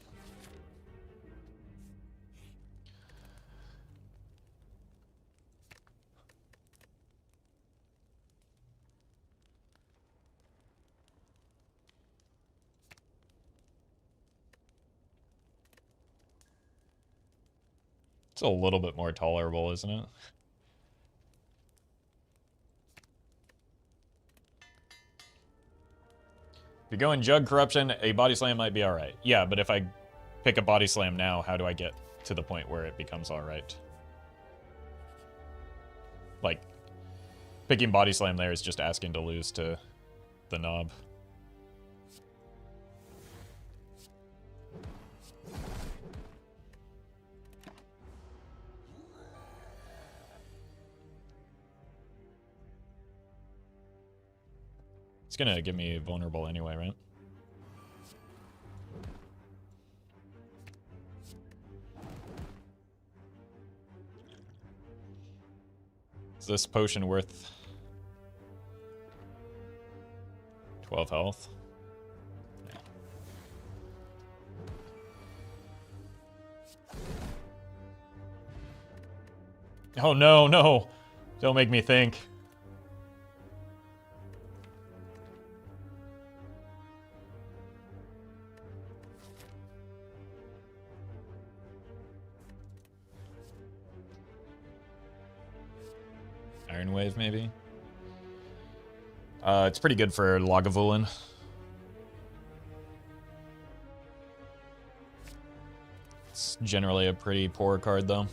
It's a little bit more tolerable, isn't it? If you go in Jug Corruption, a Body Slam might be alright. Yeah, but if I pick a Body Slam now, how do I get to the point where it becomes alright? Like, picking Body Slam there is just asking to lose to the knob. It's gonna give me vulnerable anyway, right? Is this potion worth 12 health? Yeah. Oh no, no! Don't make me think. Iron Wave, maybe? It's pretty good for Lagavulin. It's generally a pretty poor card, though.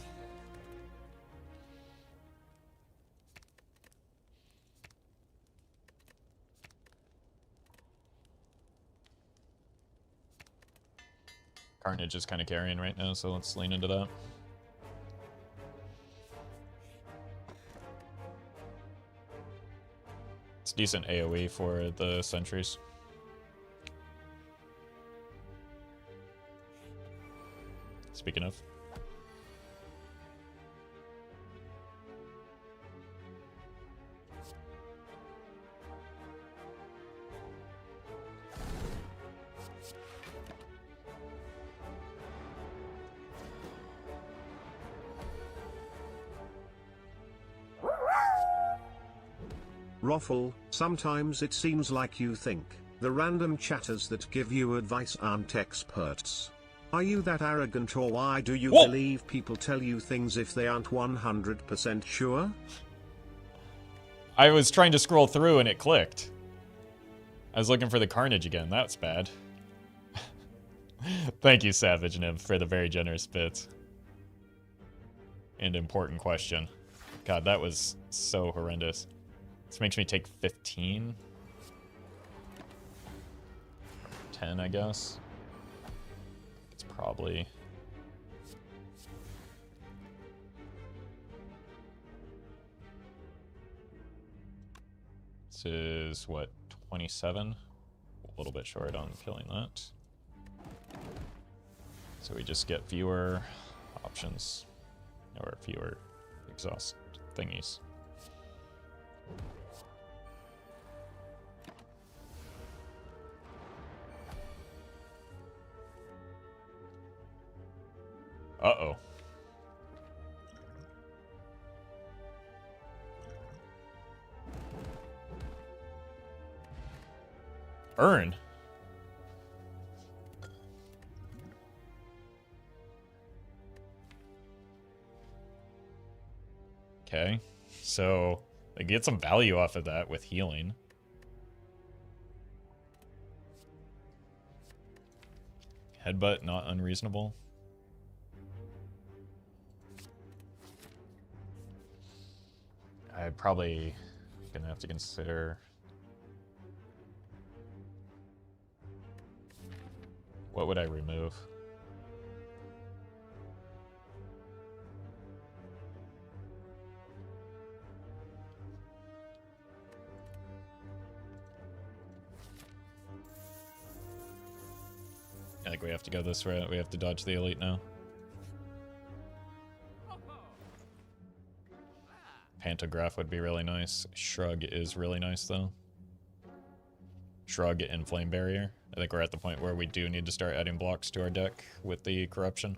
Carnage is kind of carrying right now, so let's lean into that. It's decent AoE for the sentries. Speaking of. Roffle, sometimes it seems like you think the random chatters that give you advice aren't experts. Are you that arrogant, or why do you believe people tell you things if they aren't 100% sure? I was trying to scroll through and it clicked. I was looking for the Carnage again. That's bad. Thank you, Savage Nymph, for the very generous bits. And important question. God, that was so horrendous. This makes me take 15. 10, I guess. It's probably... This is, what, 27? A little bit short on killing that. So we just get fewer options. Or fewer exhaust thingies. Uh-oh. Earn? Okay. So, I get some value off of that with healing. Headbutt, not unreasonable. I'm probably gonna have to consider... What would I remove? I think we have to go this route. We have to dodge the elite now. Pantograph would be really nice. Shrug is really nice, though. Shrug and Flame Barrier. I think we're at the point where we do need to start adding blocks to our deck with the Corruption.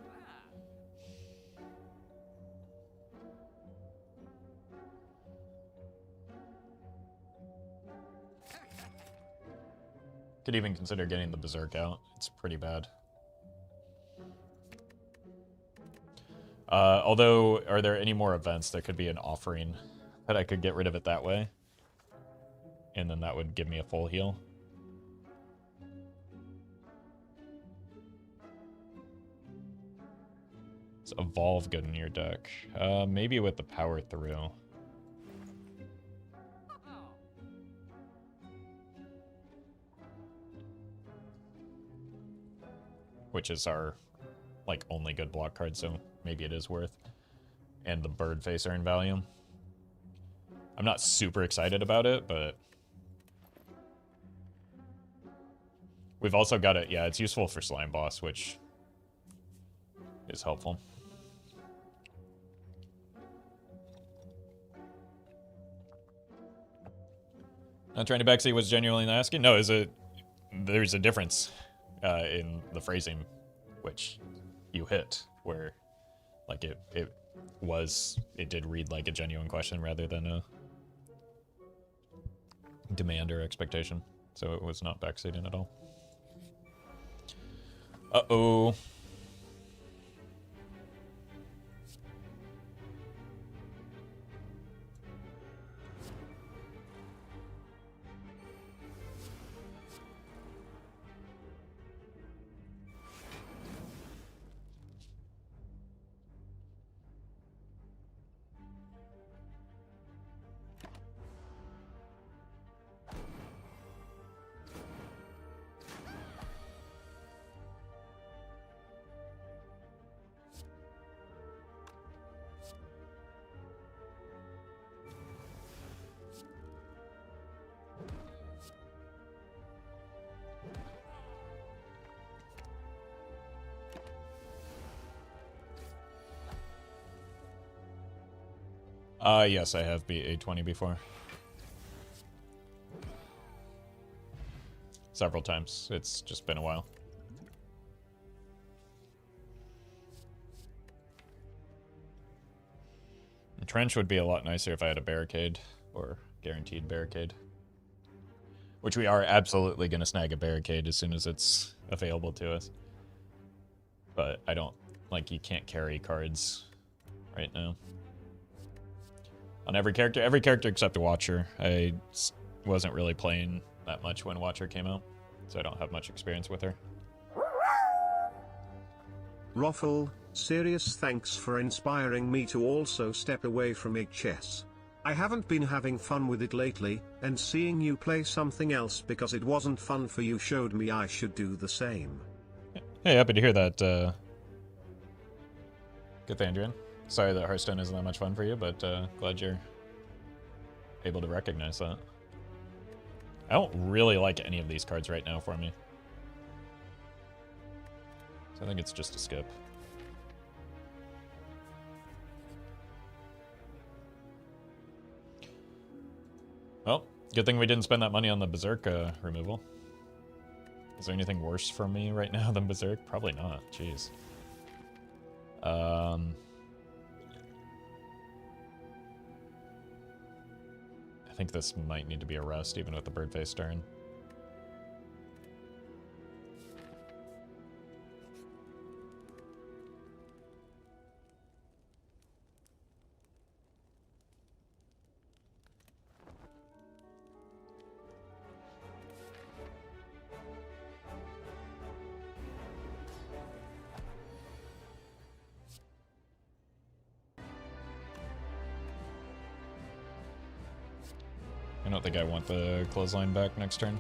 Could even consider getting the Berserk out. It's pretty bad. Although, are there any more events? There could be an offering that I could get rid of it that way. And then that would give me a full heal. Is Evolve good in your deck? Maybe with the Power Through. Which is our, like, only good block card, so maybe it is worth. And the Bird Face are in value. I'm not super excited about it, but... We've also got it, yeah, it's useful for Slime Boss, which is helpful. Not trying to backseat was genuinely asking. No, there's a difference in the phrasing, which you hit, where like it did read like a genuine question rather than a demand or expectation. So it was not backseating at all. Uh-oh. Yes, I have beat A20 before. Several times. It's just been a while. Trench would be a lot nicer if I had a barricade, or guaranteed barricade. Which we are absolutely going to snag a barricade as soon as it's available to us. But I don't, like, you can't carry cards right now. On every character except a Watcher. I wasn't really playing that much when Watcher came out, so I don't have much experience with her. Roffle, serious thanks for inspiring me to also step away from HS. I haven't been having fun with it lately, and seeing you play something else because it wasn't fun for you showed me I should do the same. Hey, happy to hear that, Githandrian. Sorry that Hearthstone isn't that much fun for you, but glad you're able to recognize that. I don't really like any of these cards right now for me. So I think it's just a skip. Well, good thing we didn't spend that money on the Berserk removal. Is there anything worse for me right now than Berserk? Probably not. Jeez. I think this might need to be a rest, even with the Birdface turn. I don't think I want the clothesline back next turn.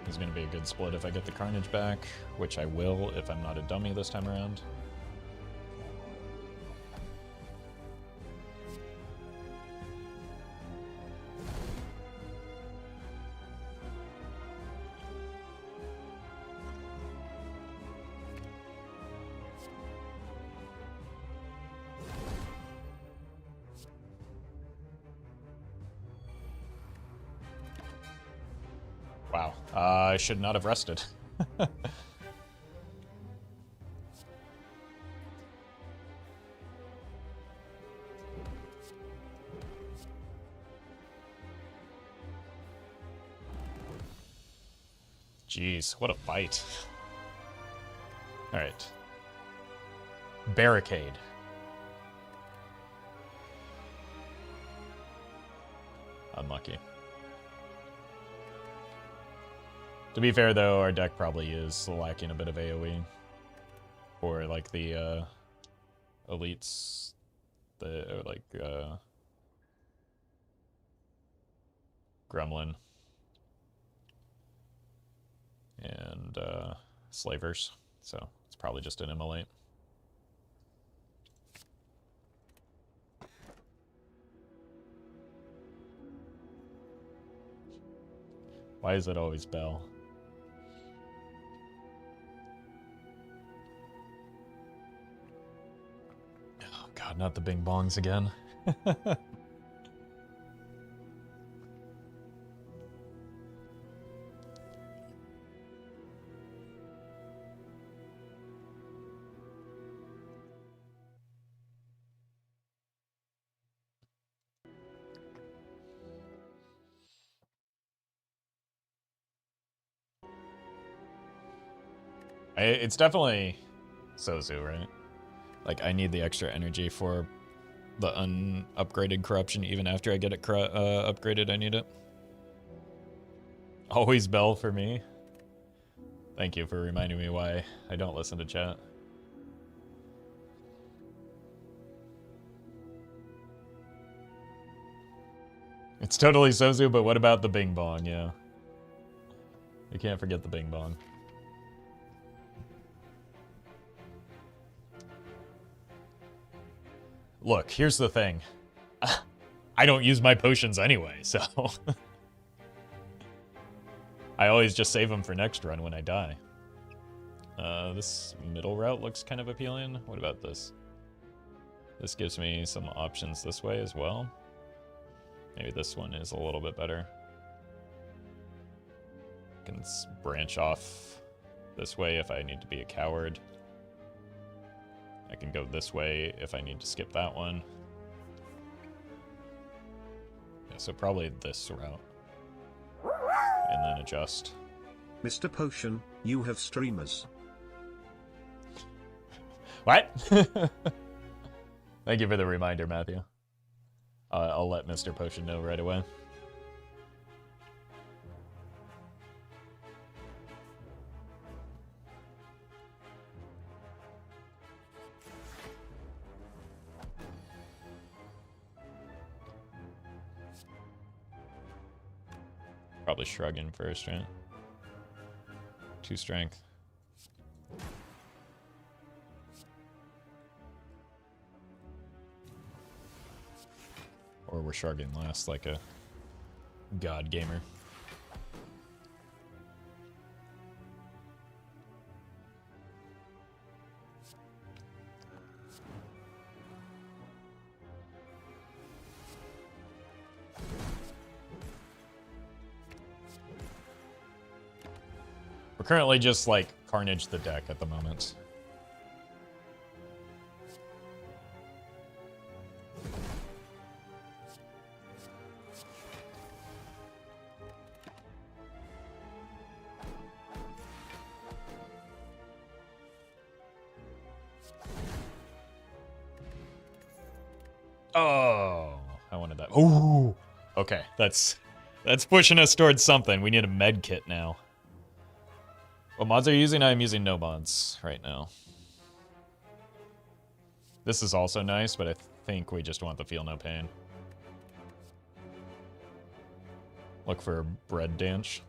He's going to be a good split if I get the Carnage back, which I will if I'm not a dummy this time around. Wow, I should not have rested. Jeez, what a fight. Alright. Barricade. Unlucky. To be fair, though, our deck probably is lacking a bit of AoE. Or, like, the, elites. The, like, Gremlin. And, Slavers. So, it's probably just an immolate. Why is it always Bell? God, not the bing bongs again. It's definitely Sozu, right? Like, I need the extra energy for the unupgraded corruption. Even after I get it upgraded, I need it. Always Bell for me. Thank you for reminding me why I don't listen to chat. It's totally Sozu, but what about the Bing Bong? Yeah. You can't forget the Bing Bong. Look, here's the thing. I don't use my potions anyway, so... I always just save them for next run when I die. This middle route looks kind of appealing. What about this? This gives me some options this way as well. Maybe this one is a little bit better. I can branch off this way if I need to be a coward. I can go this way if I need to skip that one. Yeah, so probably this route. And then adjust. Mr. Potion, you have streamers. What? Thank you for the reminder, Matthew. I'll let Mr. Potion know right away. Probably shrugging first, right? 2 strength. Or we're shrugging last like a god gamer. We're currently just like Carnage the deck at the moment. Oh, I wanted that. Ooh, okay, that's pushing us towards something. We need a med kit now. What mods are you using? I'm using no mods right now. This is also nice, but I think we just want the feel no pain. Look for bread dance.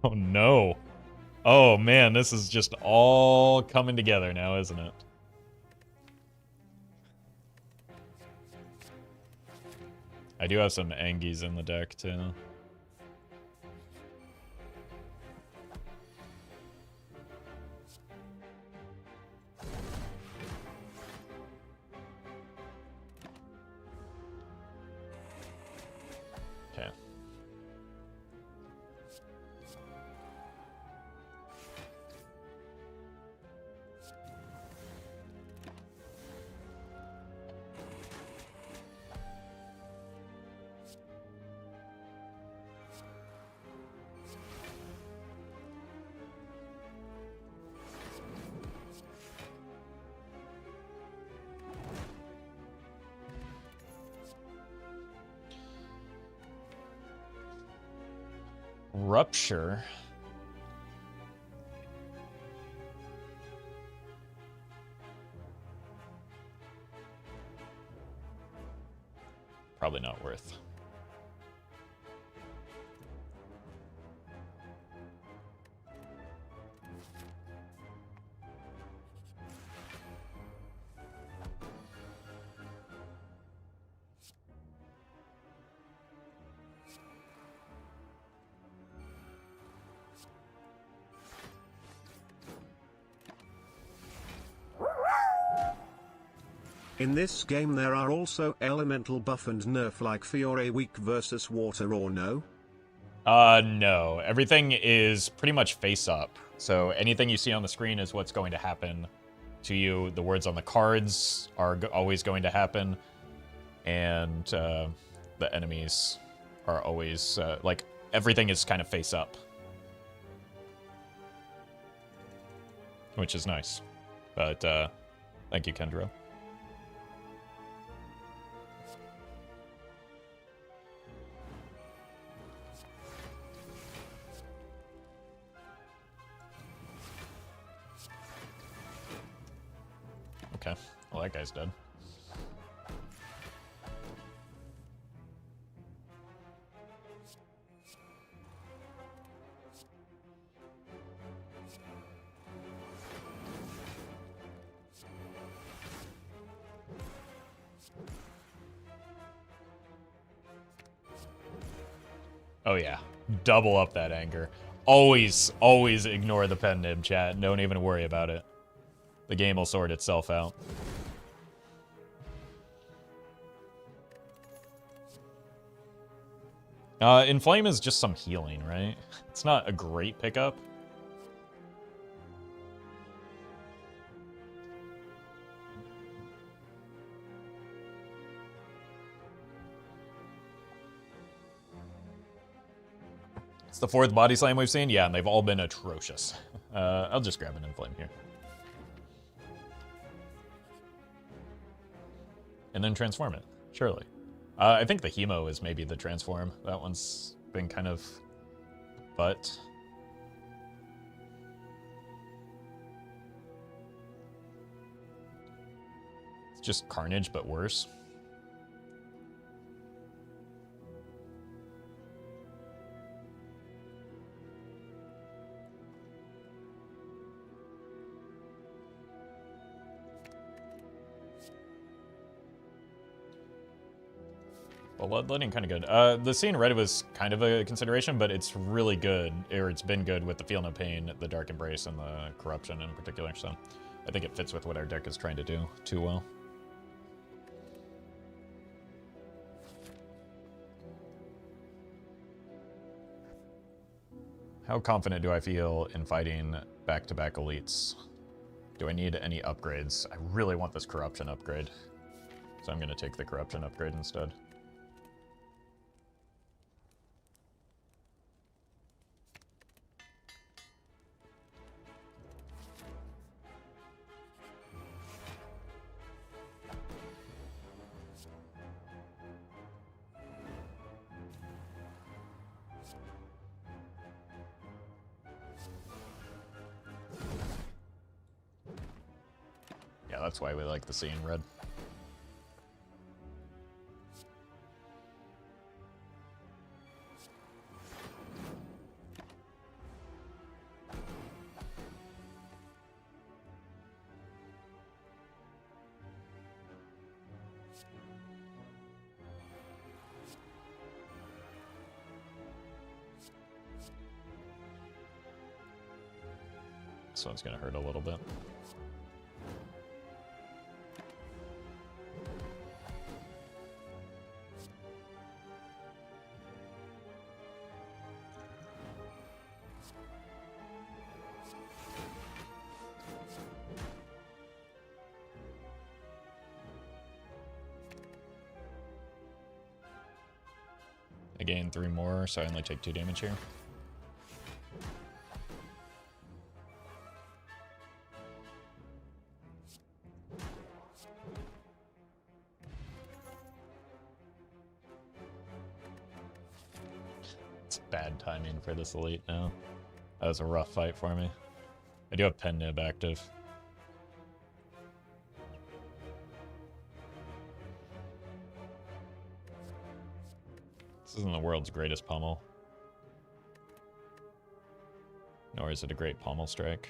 Oh no. Oh man, this is just all coming together now, isn't it? I do have some Angies in the deck too. Okay. Rupture. Probably not worth. In this game there are also elemental buff and nerf like Fiore weak versus water or no? No. Everything is pretty much face up. So anything you see on the screen is what's going to happen to you. The words on the cards are always going to happen. And the enemies are always, like, everything is kind of face up. Which is nice. But, thank you, Kendra. Okay, well that guy's dead. Oh yeah, double up that anger. Always ignore the pen nib, chat. Don't even worry about it. The game will sort itself out. Inflame is just some healing, right? It's not a great pickup. It's the 4th body slam we've seen? Yeah, and they've all been atrocious. I'll just grab an Inflame here. And then transform it, surely. I think the Hemo is maybe the transform. That one's been kind of butt. It's just Carnage, but worse. Bloodletting kind of good. The Seeing Red was kind of a consideration, but it's really good, or it's been good with the Feel No Pain, the Dark Embrace, and the Corruption in particular, so I think it fits with what our deck is trying to do too well. How confident do I feel in fighting back-to-back elites? Do I need any upgrades? I really want this Corruption upgrade, so I'm going to take the Corruption upgrade instead. Yeah, that's why we like the Seeing Red. This one's gonna hurt a little bit. I gain 3 more, so I only take 2 damage here. It's bad timing for this elite now. That was a rough fight for me. I do have Pen Nib active. This isn't the world's greatest pummel. Nor is it a great pummel strike.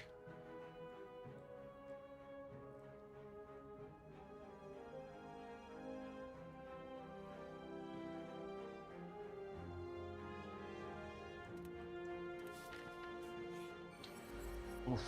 Oof.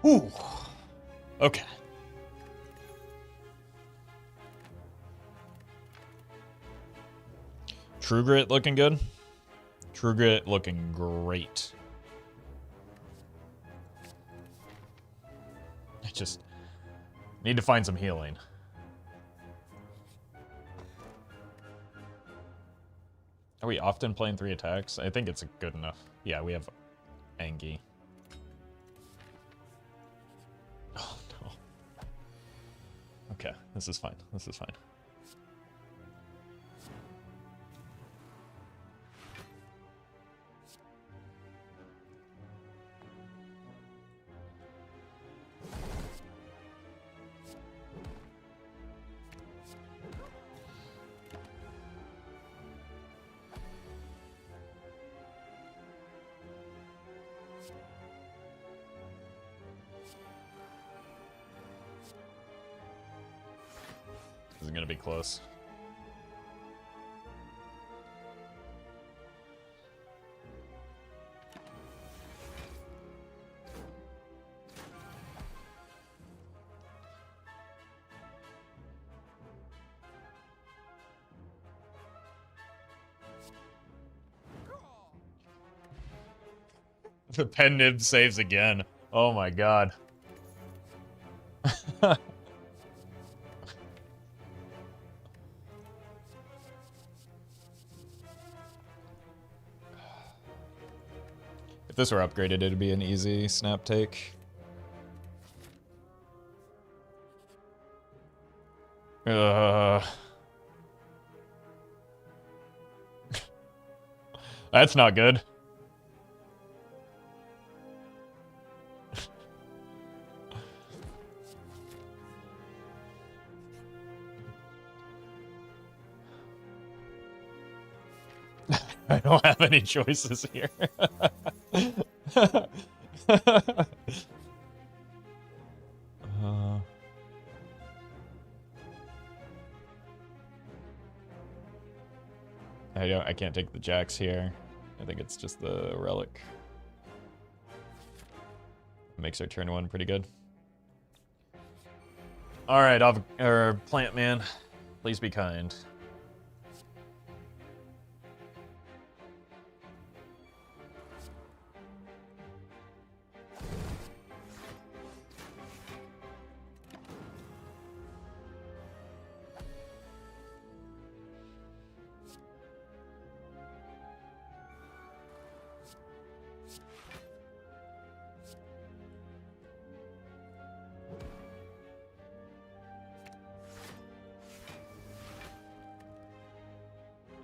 Ooh. Okay. True Grit looking good. True Grit looking great. I just need to find some healing. Are we often playing 3 attacks? I think it's good enough. Yeah, we have Angie. Oh no. Okay, this is fine. This is fine. This is gonna be close. The pen nib saves again. Oh my god. If this were upgraded, it'd be an easy snap take. That's not good. I don't have any choices here. I can't take the jacks here. I think it's just the relic. Makes our turn one pretty good. All right, plant man, please be kind.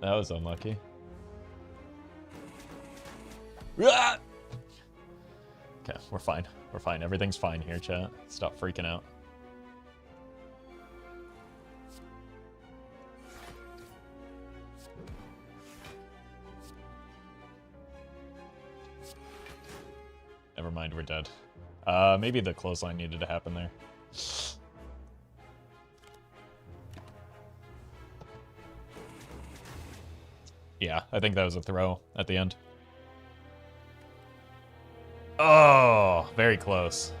That was unlucky. Okay, we're fine. We're fine. Everything's fine here, chat. Stop freaking out. Never mind, we're dead. Maybe the clothesline needed to happen there. Yeah, I think that was a throw at the end. Oh, very close.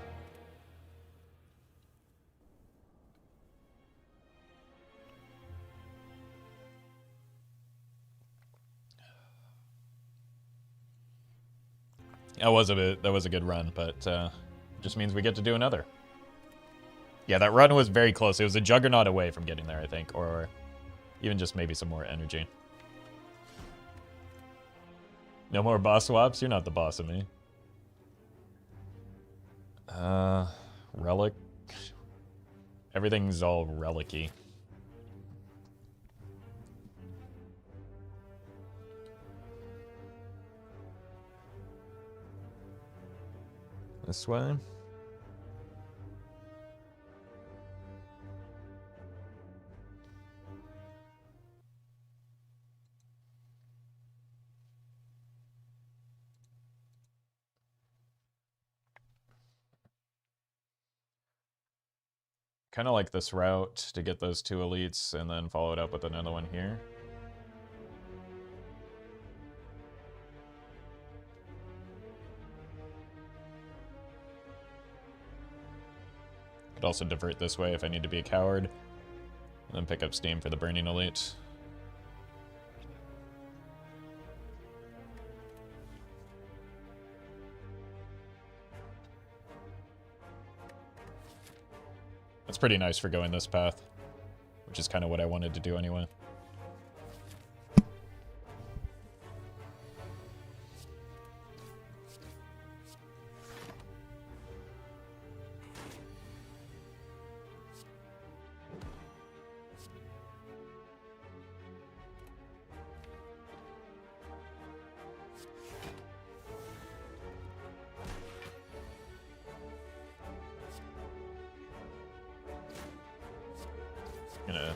That was a good run, but just means we get to do another. Yeah, that run was very close. It was a juggernaut away from getting there, I think, or even just maybe some more energy. No more boss swaps? You're not the boss of me. Relic. Everything's all relic-y. This way. Kind of like this route to get those two elites and then follow it up with another one here. Could also divert this way if I need to be a coward. And then pick up steam for the burning elite. That's pretty nice for going this path, which is kind of what I wanted to do anyway. Gonna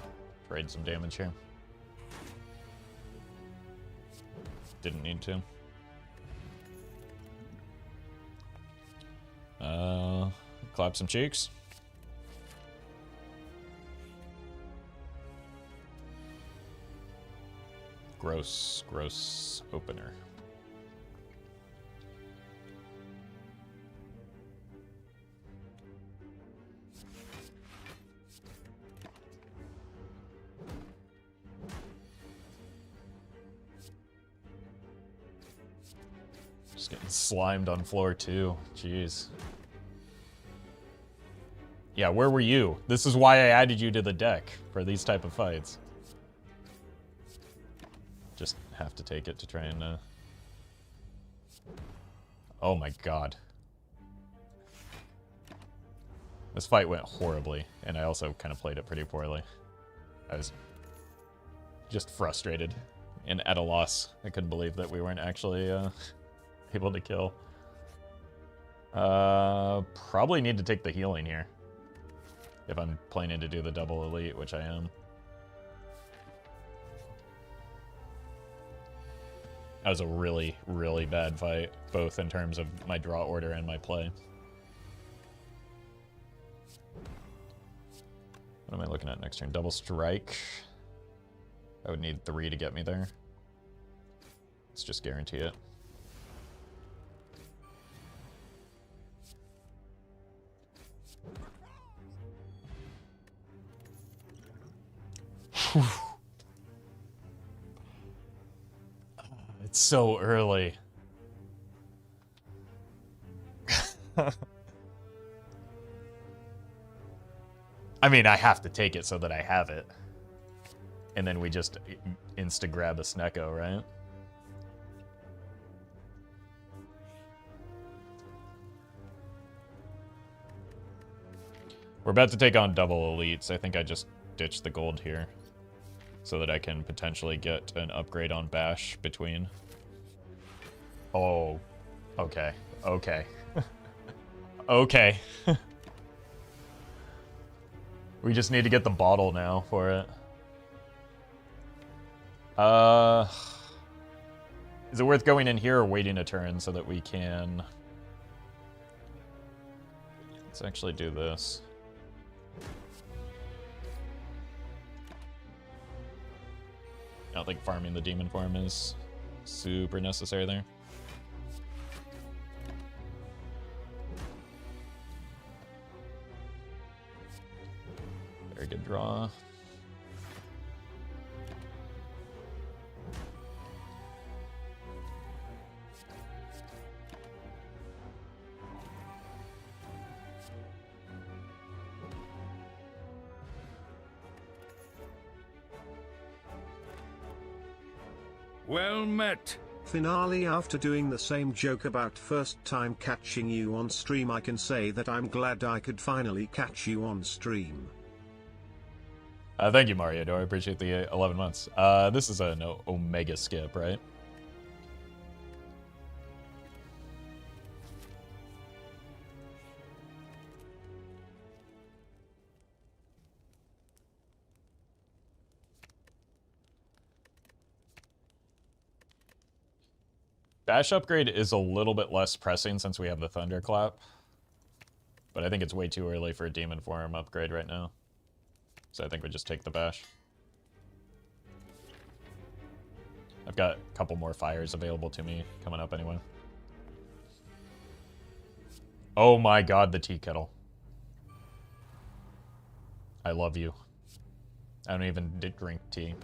trade some damage here. Didn't need to. Clap some cheeks. Gross opener. Just getting slimed on floor 2. Jeez. Yeah, where were you? This is why I added you to the deck for these type of fights. Just have to take it to try and... Oh my god. This fight went horribly, and I also kind of played it pretty poorly. I was just frustrated and at a loss. I couldn't believe that we weren't actually able to kill. Probably need to take the healing here. If I'm planning to do the double elite, which I am. That was a really, really bad fight, both in terms of my draw order and my play. What am I looking at next turn? Double strike. I would need 3 to get me there. Let's just guarantee it. It's so early. I mean, I have to take it so that I have it. And then we just insta-grab a Snecko, right? We're about to take on double elites. I think I just ditched the gold here so that I can potentially get an upgrade on Bash between. Oh, okay, okay. Okay. We just need to get the bottle now for it. Is it worth going in here or waiting a turn so that we can... Let's actually do this. I don't think farming the demon form is super necessary there. Very good draw. Well met. Finale. After doing the same joke about first time catching you on stream, I can say that I'm glad I could finally catch you on stream. Thank you, Mario. I appreciate the 11 months. This is an Omega skip, right? Bash upgrade is a little bit less pressing since we have the Thunderclap. But I think it's way too early for a Demon Form upgrade right now. So I think we just take the Bash. I've got a couple more fires available to me coming up anyway. Oh my god, the tea kettle. I love you. I don't even drink tea.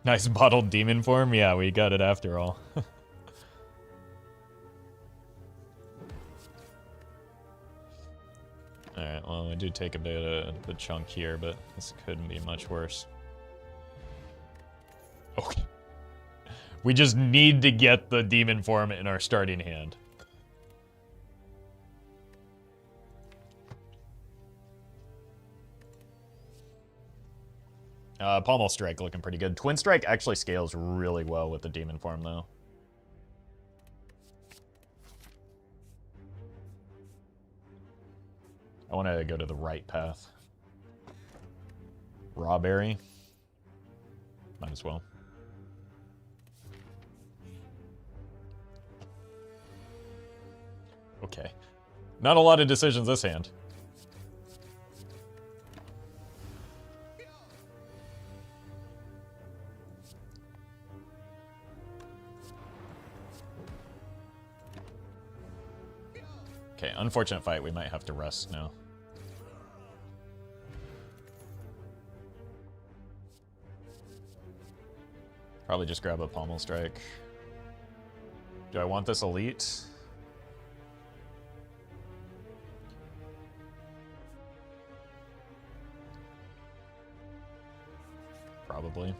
Nice bottled demon form? Yeah, we got it after all. Alright, well, we do take a bit of the chunk here, but this couldn't be much worse. Okay. We just need to get the demon form in our starting hand. Pommel Strike looking pretty good. Twin Strike actually scales really well with the demon form, though. I want to go to the right path. Raw berry. Might as well. Okay. Not a lot of decisions this hand. Okay, unfortunate fight. We might have to rest now. Probably just grab a Pommel Strike. Do I want this elite? Probably.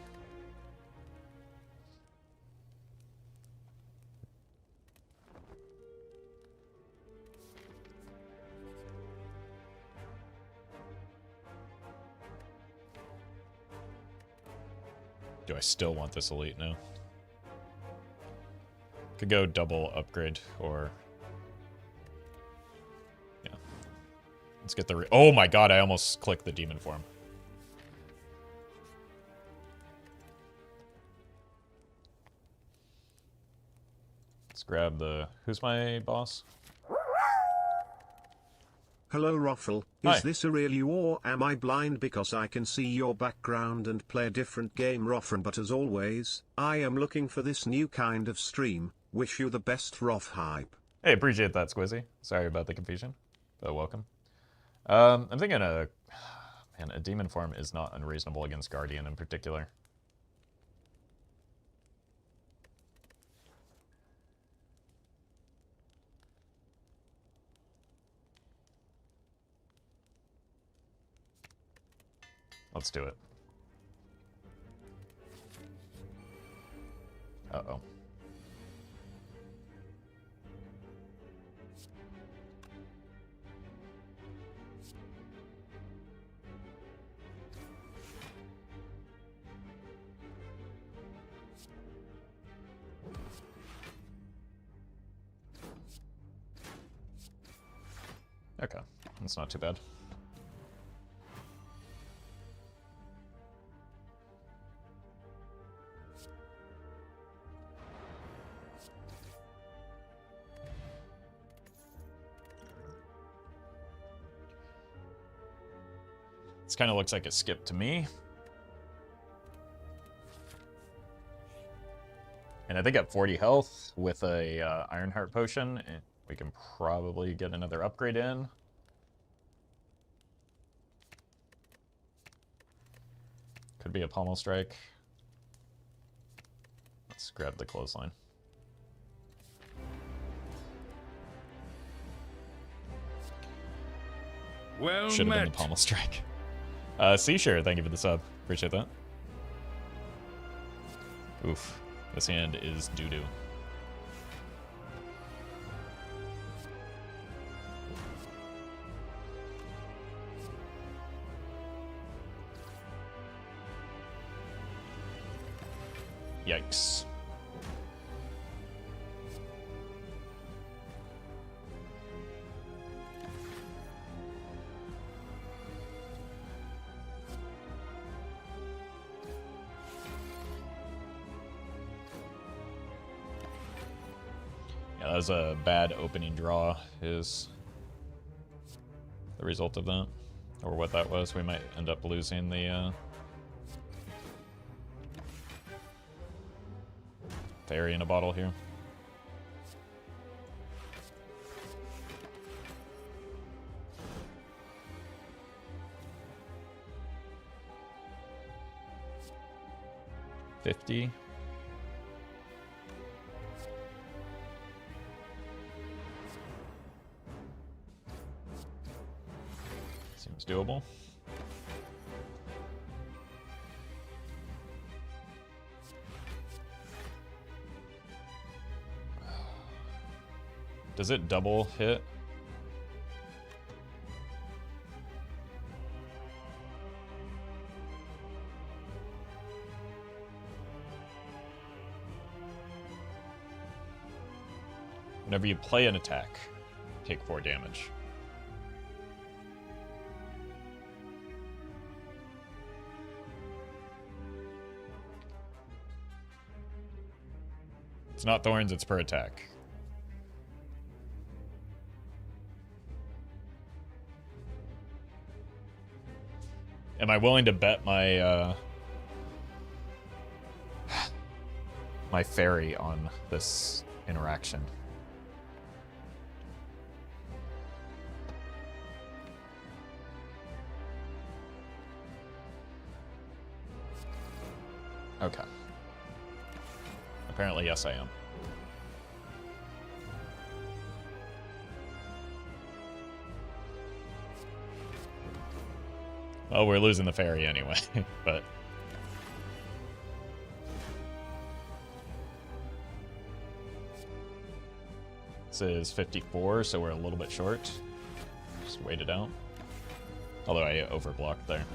Do I still want this elite now? Could go double upgrade or... Yeah. Let's get the... Oh my god, I almost clicked the demon form. Let's grab the... Who's my boss? Hello Ruffle, Hi. is this a real you or am I blind because I can see your background and play a different game Ruffle, but as always, I am looking for this new kind of stream. Wish you the best Ruff hype. Hey, appreciate that, Squizzy. Sorry about the confusion, but welcome. I'm thinking man, a demon form is not unreasonable against Guardian in particular. Let's do it. Uh-oh. Okay, that's not too bad. This kind of looks like a skip to me. And I think at 40 health with a Ironheart potion, we can probably get another upgrade in. Could be a Pommel Strike. Let's grab the clothesline. Well Should have been the met. Pommel Strike. Seashare, thank you for the sub. Appreciate that. Oof. This hand is doo-doo. Yikes. Yeah, that was a bad opening draw, is the result of that. Or what that was. We might end up losing the fairy in a bottle here. $50. Seems doable. Does it double hit? Whenever you play an attack, take 4 damage. It's not thorns, it's per attack. Am I willing to bet my my fairy on this interaction? Okay. Apparently, yes, I am. Well, we're losing the ferry anyway, but... This is 54, so we're a little bit short. Just wait it out. Although I overblocked there.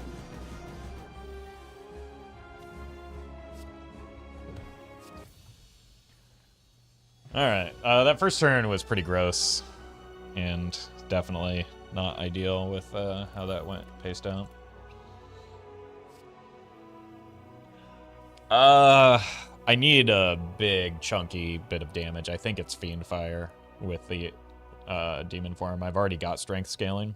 Alright, that first turn was pretty gross. And definitely not ideal with how that went paced out. I need a big, chunky bit of damage. I think it's Fiend Fire with the Demon form. I've already got Strength scaling.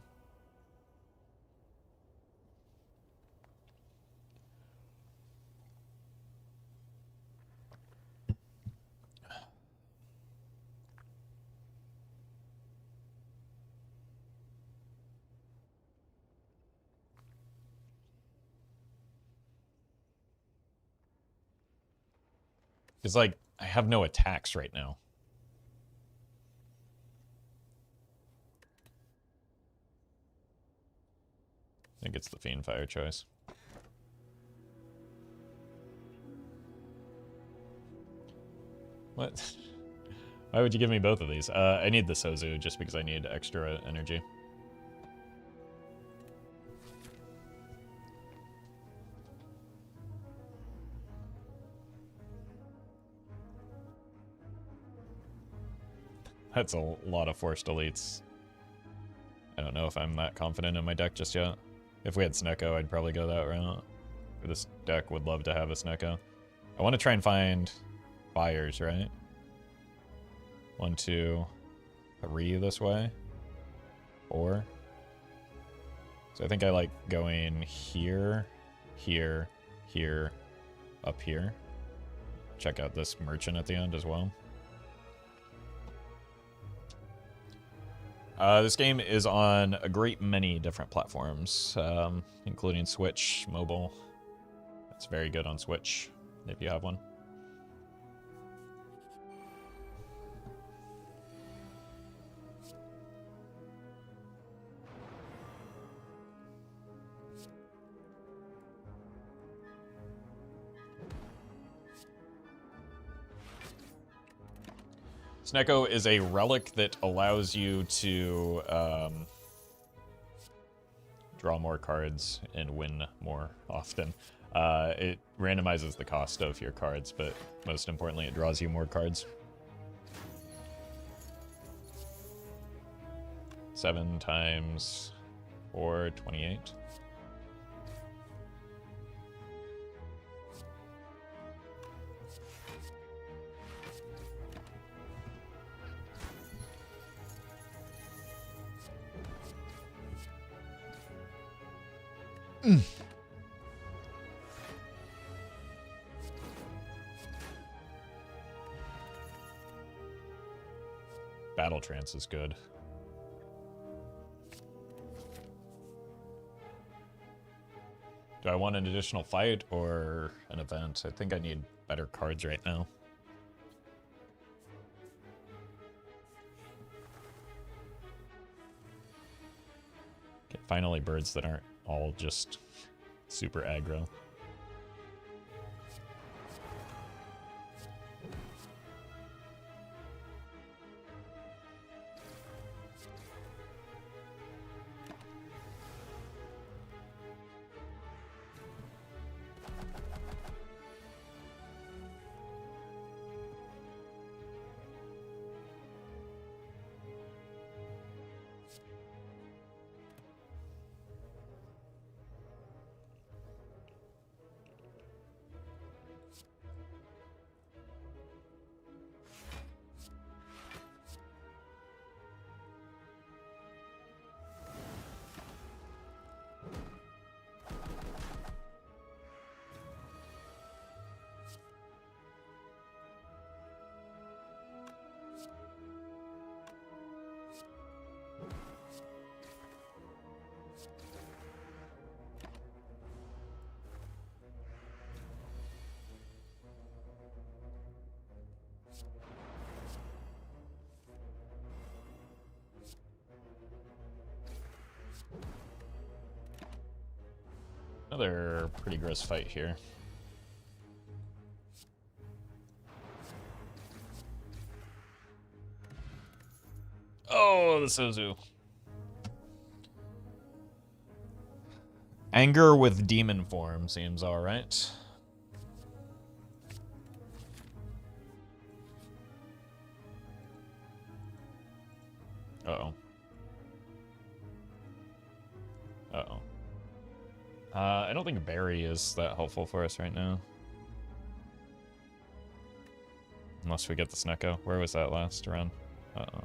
It's like, I have no attacks right now. I think it's the Fiend Fire choice. What? Why would you give me both of these? I need the Sozu just because I need extra energy. That's a lot of forced elites. I don't know if I'm that confident in my deck just yet. If we had Snecko, I'd probably go that route. This deck would love to have a Snecko. I want to try and find fires, right? 1, 2, 3 this way. 4. So I think I like going here, here, here, up here. Check out this merchant at the end as well. This game is on a great many different platforms, including Switch, mobile. It's very good on Switch, if you have one. Snecko is a relic that allows you to draw more cards and win more often. It randomizes the cost of your cards, but most importantly, it draws you more cards. 7 times 4, 28. Battle Trance is good. Do I want an additional fight or an event? I think I need better cards right now. Okay, finally birds that aren't all just super aggro. Another pretty gross fight here. Oh, the Sozu. Anger with demon form seems alright. Uh-oh. Uh-oh. I don't think Barry is that helpful for us right now. Unless we get the Snecko. Where was that last round? Uh-oh.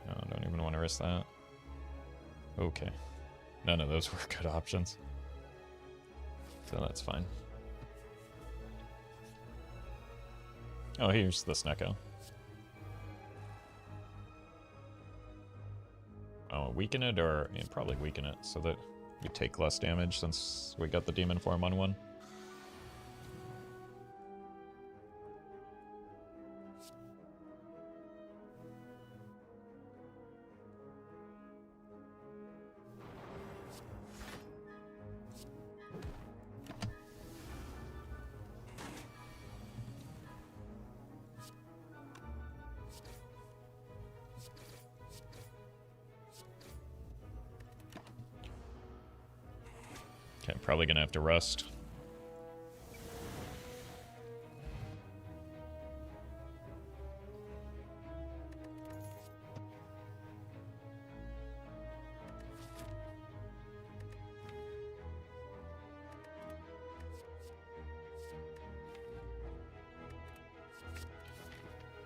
No, I don't even want to risk that. Okay. None of those were good options. So that's fine. Oh, here's the Snecko. Oh, weaken it, or yeah, probably weaken it so that we take less damage since we got the demon form on one. Okay, probably gonna have to rust.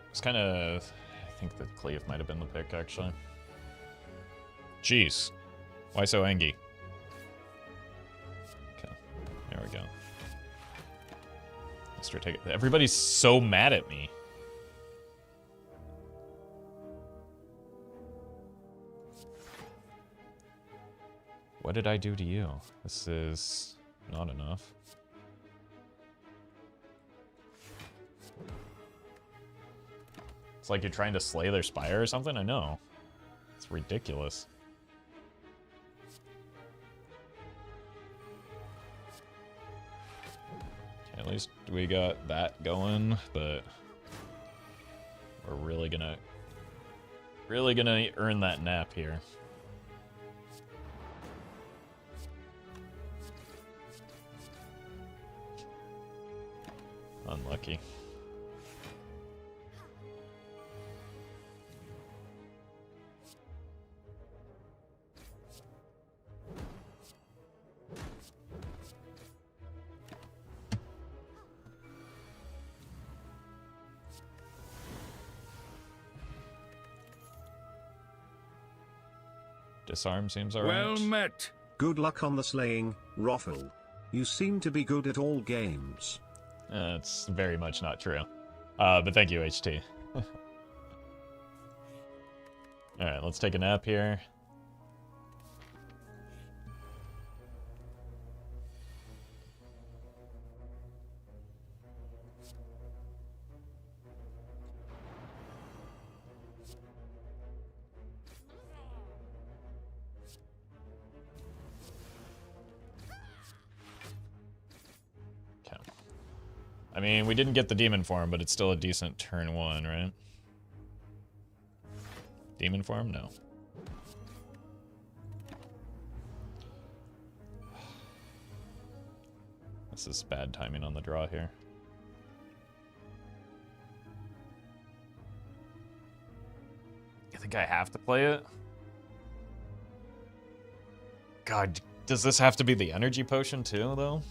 It's kind of... I think that Cleave might have been the pick, actually. Jeez. Why so angry? There we go. Everybody's so mad at me. What did I do to you? This is not enough. It's like you're trying to slay their Spire or something? I know. It's ridiculous. At least we got that going, but we're really gonna earn that nap here. Unlucky. Disarm seems alright. Well met. Good luck on the slaying, Roffle. You seem to be good at all games. That's very much not true. But thank you, HT. Alright, let's take a nap here. I mean, we didn't get the demon form, but it's still a decent turn one, right? Demon form? No. This is bad timing on the draw here. You think I have to play it? God, does this have to be the energy potion too, though?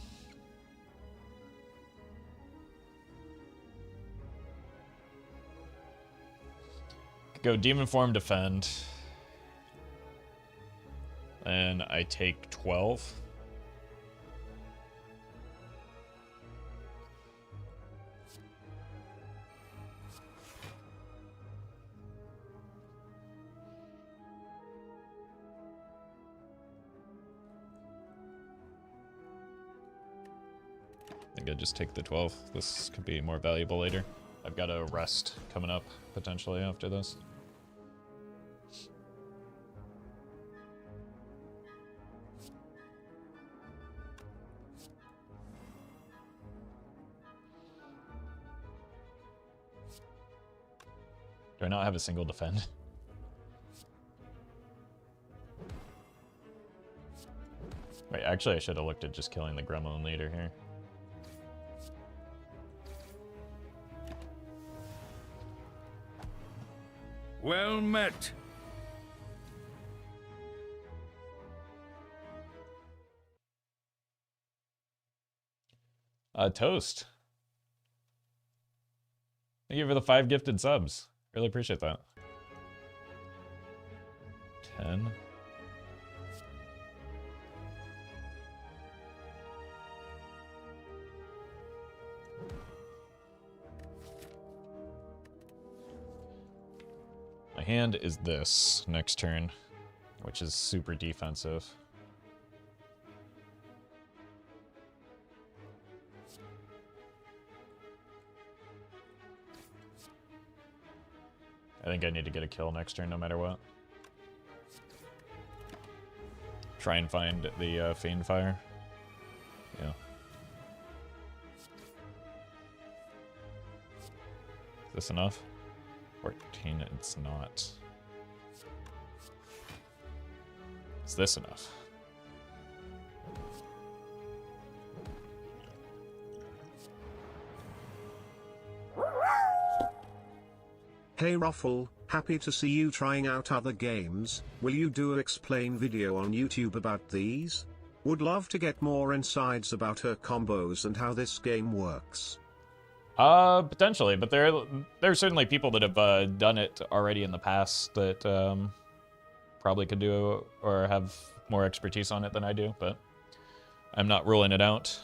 Go demon form, defend, and I take 12. I think I just take the 12. This could be more valuable later. I've got a rest coming up potentially after this. Do I not have a single defend? Wait, actually I should have looked at just killing the Gremlin leader here. Well met. Toast. Thank you for the 5 gifted subs. Really appreciate that. 10. My hand is this next turn, which is super defensive. I think I need to get a kill next turn no matter what. Try and find the Fiend Fire. Yeah. Is this enough? 14, it's not. Is this enough? Hey Ruffle, happy to see you trying out other games. Will you do a explain video on YouTube about these? Would love to get more insights about her combos and how this game works. Potentially, but there's certainly people that have done it already in the past that probably could do or have more expertise on it than I do, but I'm not ruling it out.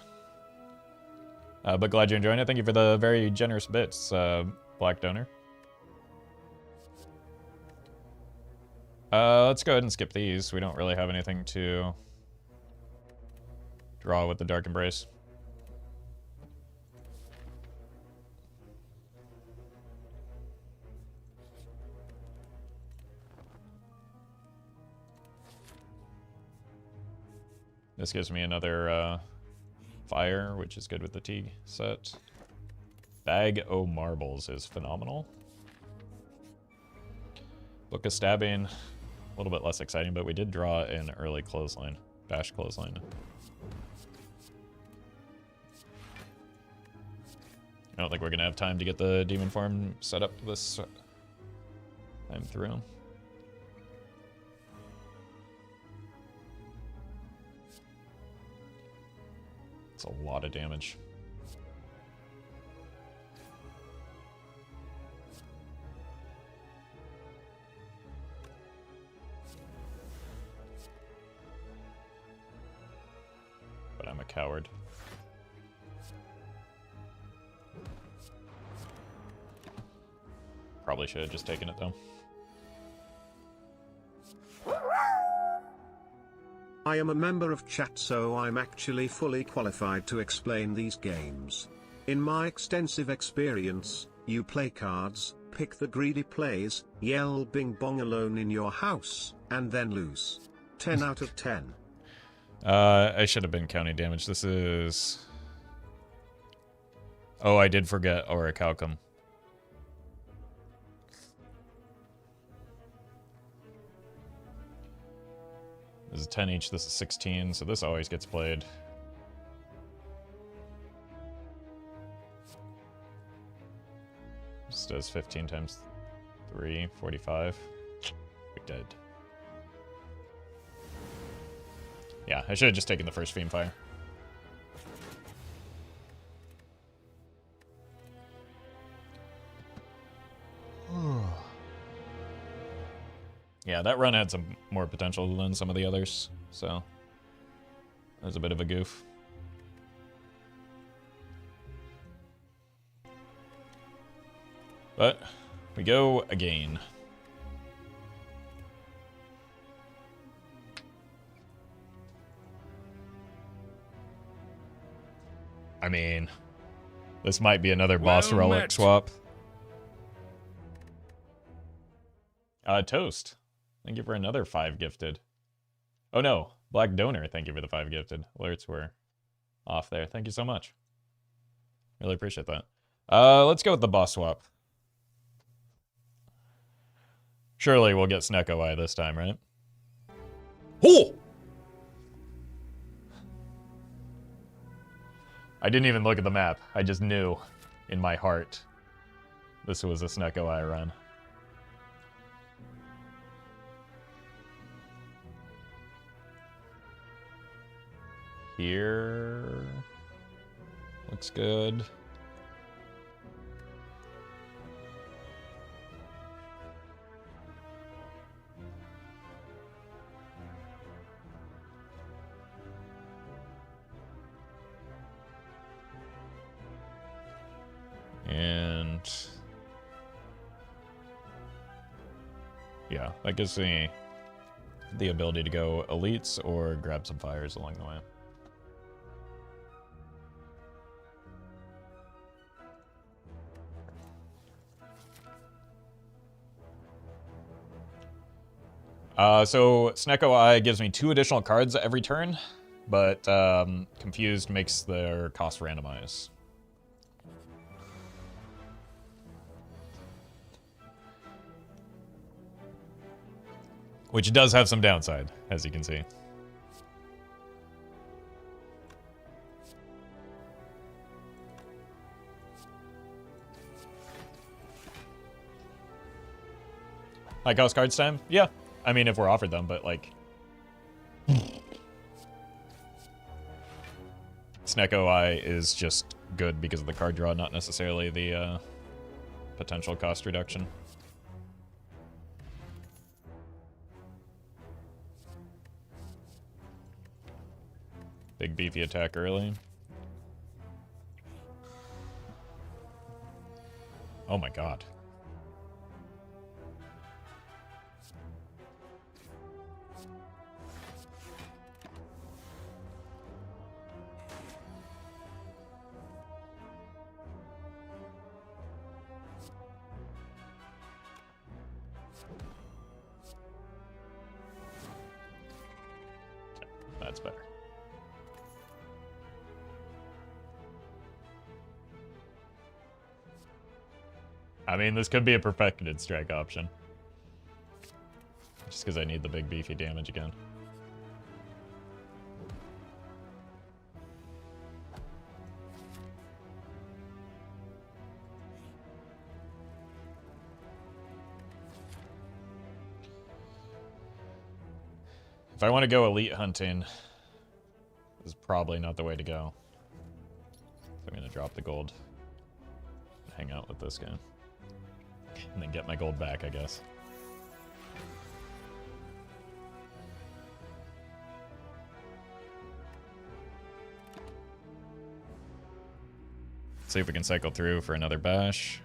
But glad you're enjoying it. Thank you for the very generous bits, Black Donor. Let's go ahead and skip these. We don't really have anything to draw with the Dark Embrace. This gives me another fire, which is good with the T set. Bag o' Marbles is phenomenal. Book of Stabbing, a little bit less exciting, but we did draw an early clothesline, bash clothesline. I don't think we're gonna have time to get the demon form set up this time through. It's a lot of damage. But I'm a coward. Probably should have just taken it though. I am a member of chat, so I'm actually fully qualified to explain these games. In my extensive experience, you play cards, pick the greedy plays, yell bing bong alone in your house, and then lose. 10 out of 10. I should have been counting damage. This is... Oh, I did forget Orichalcum. This is 10 each, this is 16, so this always gets played. This does 15 times 3, 45. We're dead. Yeah, I should have just taken the first Fiend Fire. Yeah, that run had some more potential than some of the others, so that was a bit of a goof. But we go again. I mean, this might be another boss relic swap. Toast. Thank you for another 5 gifted. Oh no, Black Donor, thank you for the 5 gifted. Alerts were off there. Thank you so much. Really appreciate that. Let's go with the boss swap. Surely we'll get Snecko Eye this time, right? Oh! I didn't even look at the map. I just knew in my heart this was a Snecko Eye run. Here looks good. And yeah, that gives me the ability to go elites or grab some fires along the way. So Snecko Eye gives me 2 additional cards every turn, but Confused makes their cost randomize. Which does have some downside, as you can see. High cost cards time? Yeah. I mean, if we're offered them, but like... Snecko Eye is just good because of the card draw, not necessarily the potential cost reduction. Big beefy attack early. Oh my god. That's better. I mean, this could be a perfected strike option. Just because I need the big beefy damage again. If I want to go elite hunting, this is probably not the way to go. So I'm going to drop the gold. Hang out with this guy. And then get my gold back, I guess. See if we can cycle through for another bash.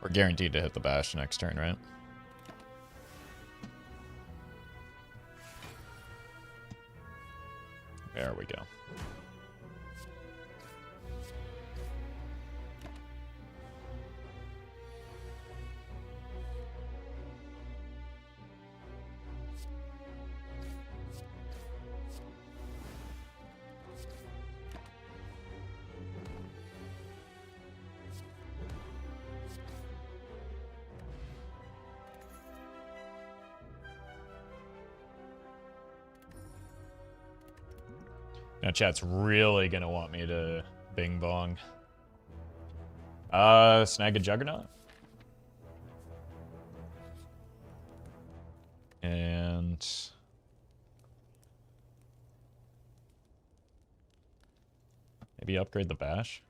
We're guaranteed to hit the bash next turn, right? There we go. Now chat's really gonna want me to bing bong. Snag a Juggernaut. And maybe upgrade the bash.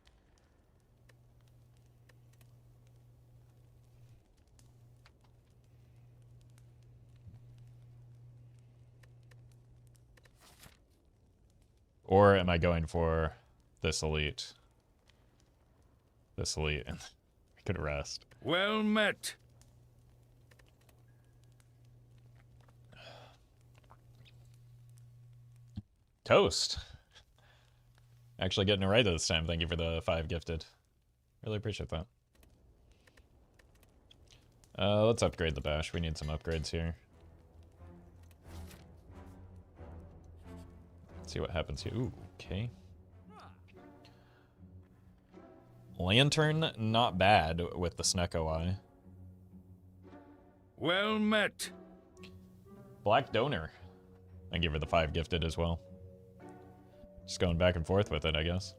Or am I going for this elite? This elite, and we could rest. Well met. Toast. Actually getting it right this time. Thank you for the 5 gifted. Really appreciate that. Let's upgrade the bash. We need some upgrades here. See what happens here. Ooh, okay. Lantern, not bad with the Snecko Eye. Well met. Black Donor. I give her the 5 gifted as well. Just going back and forth with it, I guess.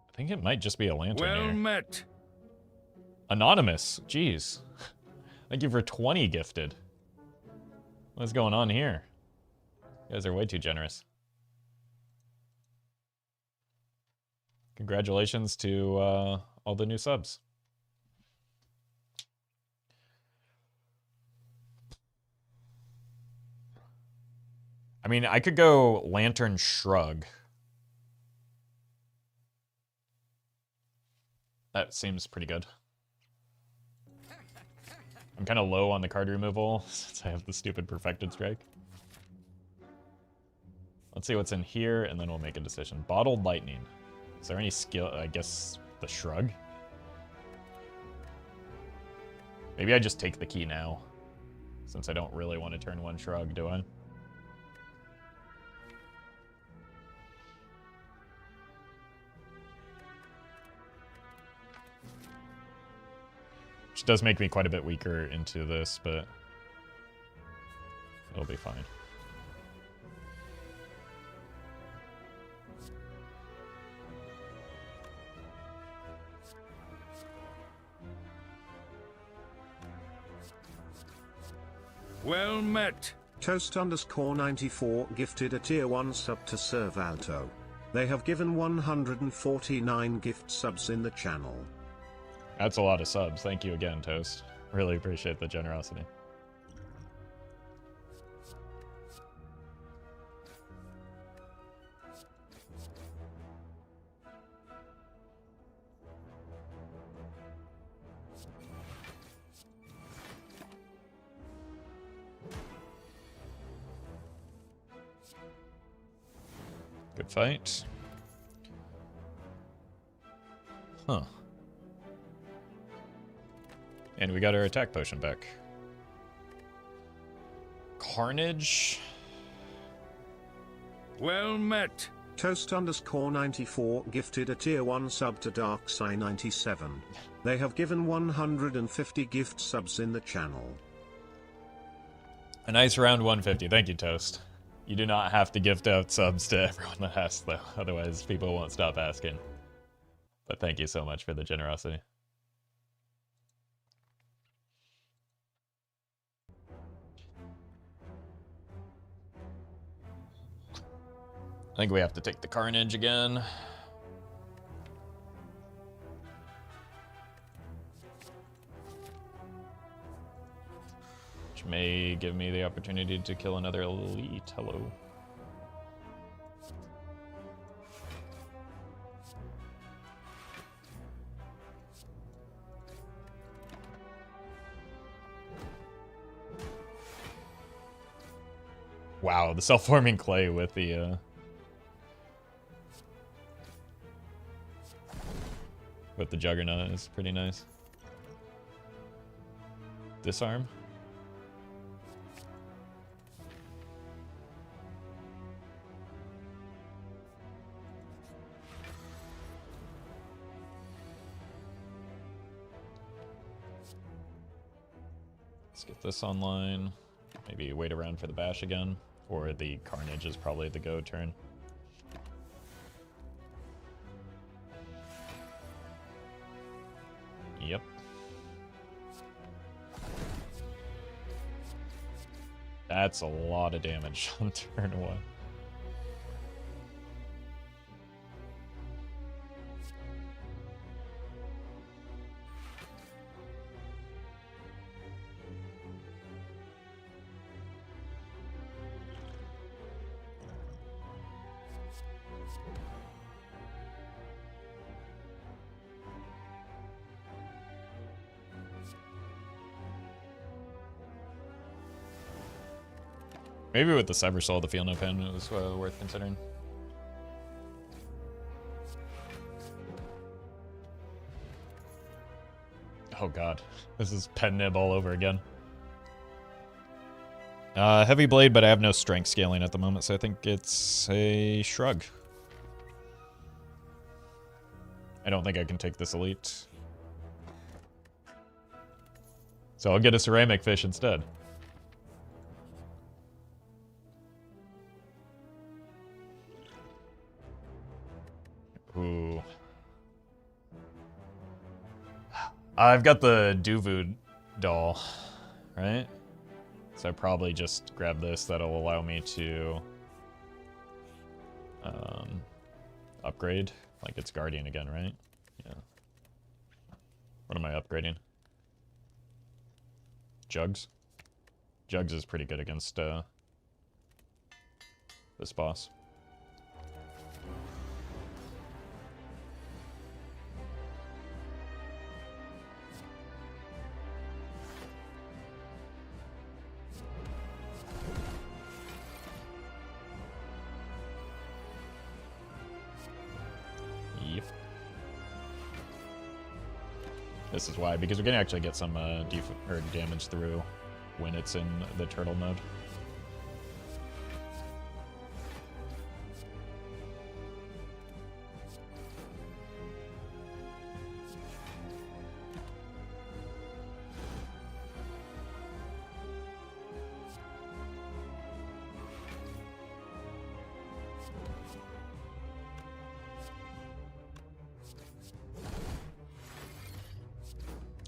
I think it might just be a lantern Well here. met. Anonymous. Jeez. Thank you for 20 gifted. What's going on here? You guys are way too generous. Congratulations to all the new subs. I mean, I could go Lantern Shrug. That seems pretty good. I'm kind of low on the card removal since I have the stupid Perfected Strike. Let's see what's in here, and then we'll make a decision. Bottled Lightning. Is there any skill? I guess the Shrug? Maybe I just take the key now, since I don't really want to turn 1 Shrug, do I? Which does make me quite a bit weaker into this, but it'll be fine. Well met. Toast_94 gifted a tier 1 sub to Serve Alto. They have given 149 gift subs in the channel. That's a lot of subs. Thank you again, Toast. Really appreciate the generosity. Good fight. Huh. And we got our attack potion back. Carnage. Well met. Toast_94 gifted a tier 1 sub to Darkside97. They have given 150 gift subs in the channel. A nice round 150. Thank you, Toast. You do not have to gift out subs to everyone that asks, though. Otherwise, people won't stop asking. But thank you so much for the generosity. I think we have to take the Carnage again. Which may give me the opportunity to kill another elite. Hello. Wow, the self-forming clay with the Juggernaut is pretty nice. Disarm. Let's get this online. Maybe wait around for the bash again. Or the Carnage is probably the go turn. Yep. That's a lot of damage on turn 1. Maybe with the Cyber Soul, the Feel No Pain was worth considering. Oh god, this is Pen Nib all over again. Heavy blade, but I have no strength scaling at the moment, so I think it's a shrug. I don't think I can take this elite. So I'll get a ceramic fish instead. Ooh. I've got the Duvu doll, right? So I probably just grab this. That'll allow me to upgrade. Like it's Guardian again, right? Yeah. What am I upgrading? Jugs? Jugs is pretty good against this boss. Yep. This is why, because we can actually get some damage through when it's in the turtle mode.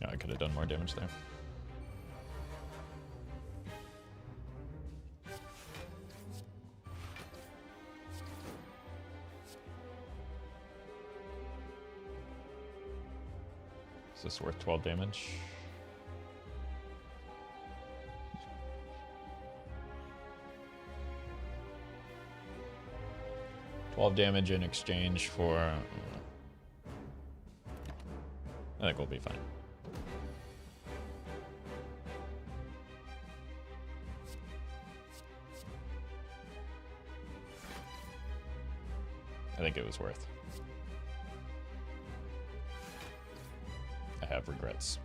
Oh, I could have done more damage there. Is this worth 12 damage? $12 damage in exchange for... I think we'll be fine. I think it was worth. I have regrets.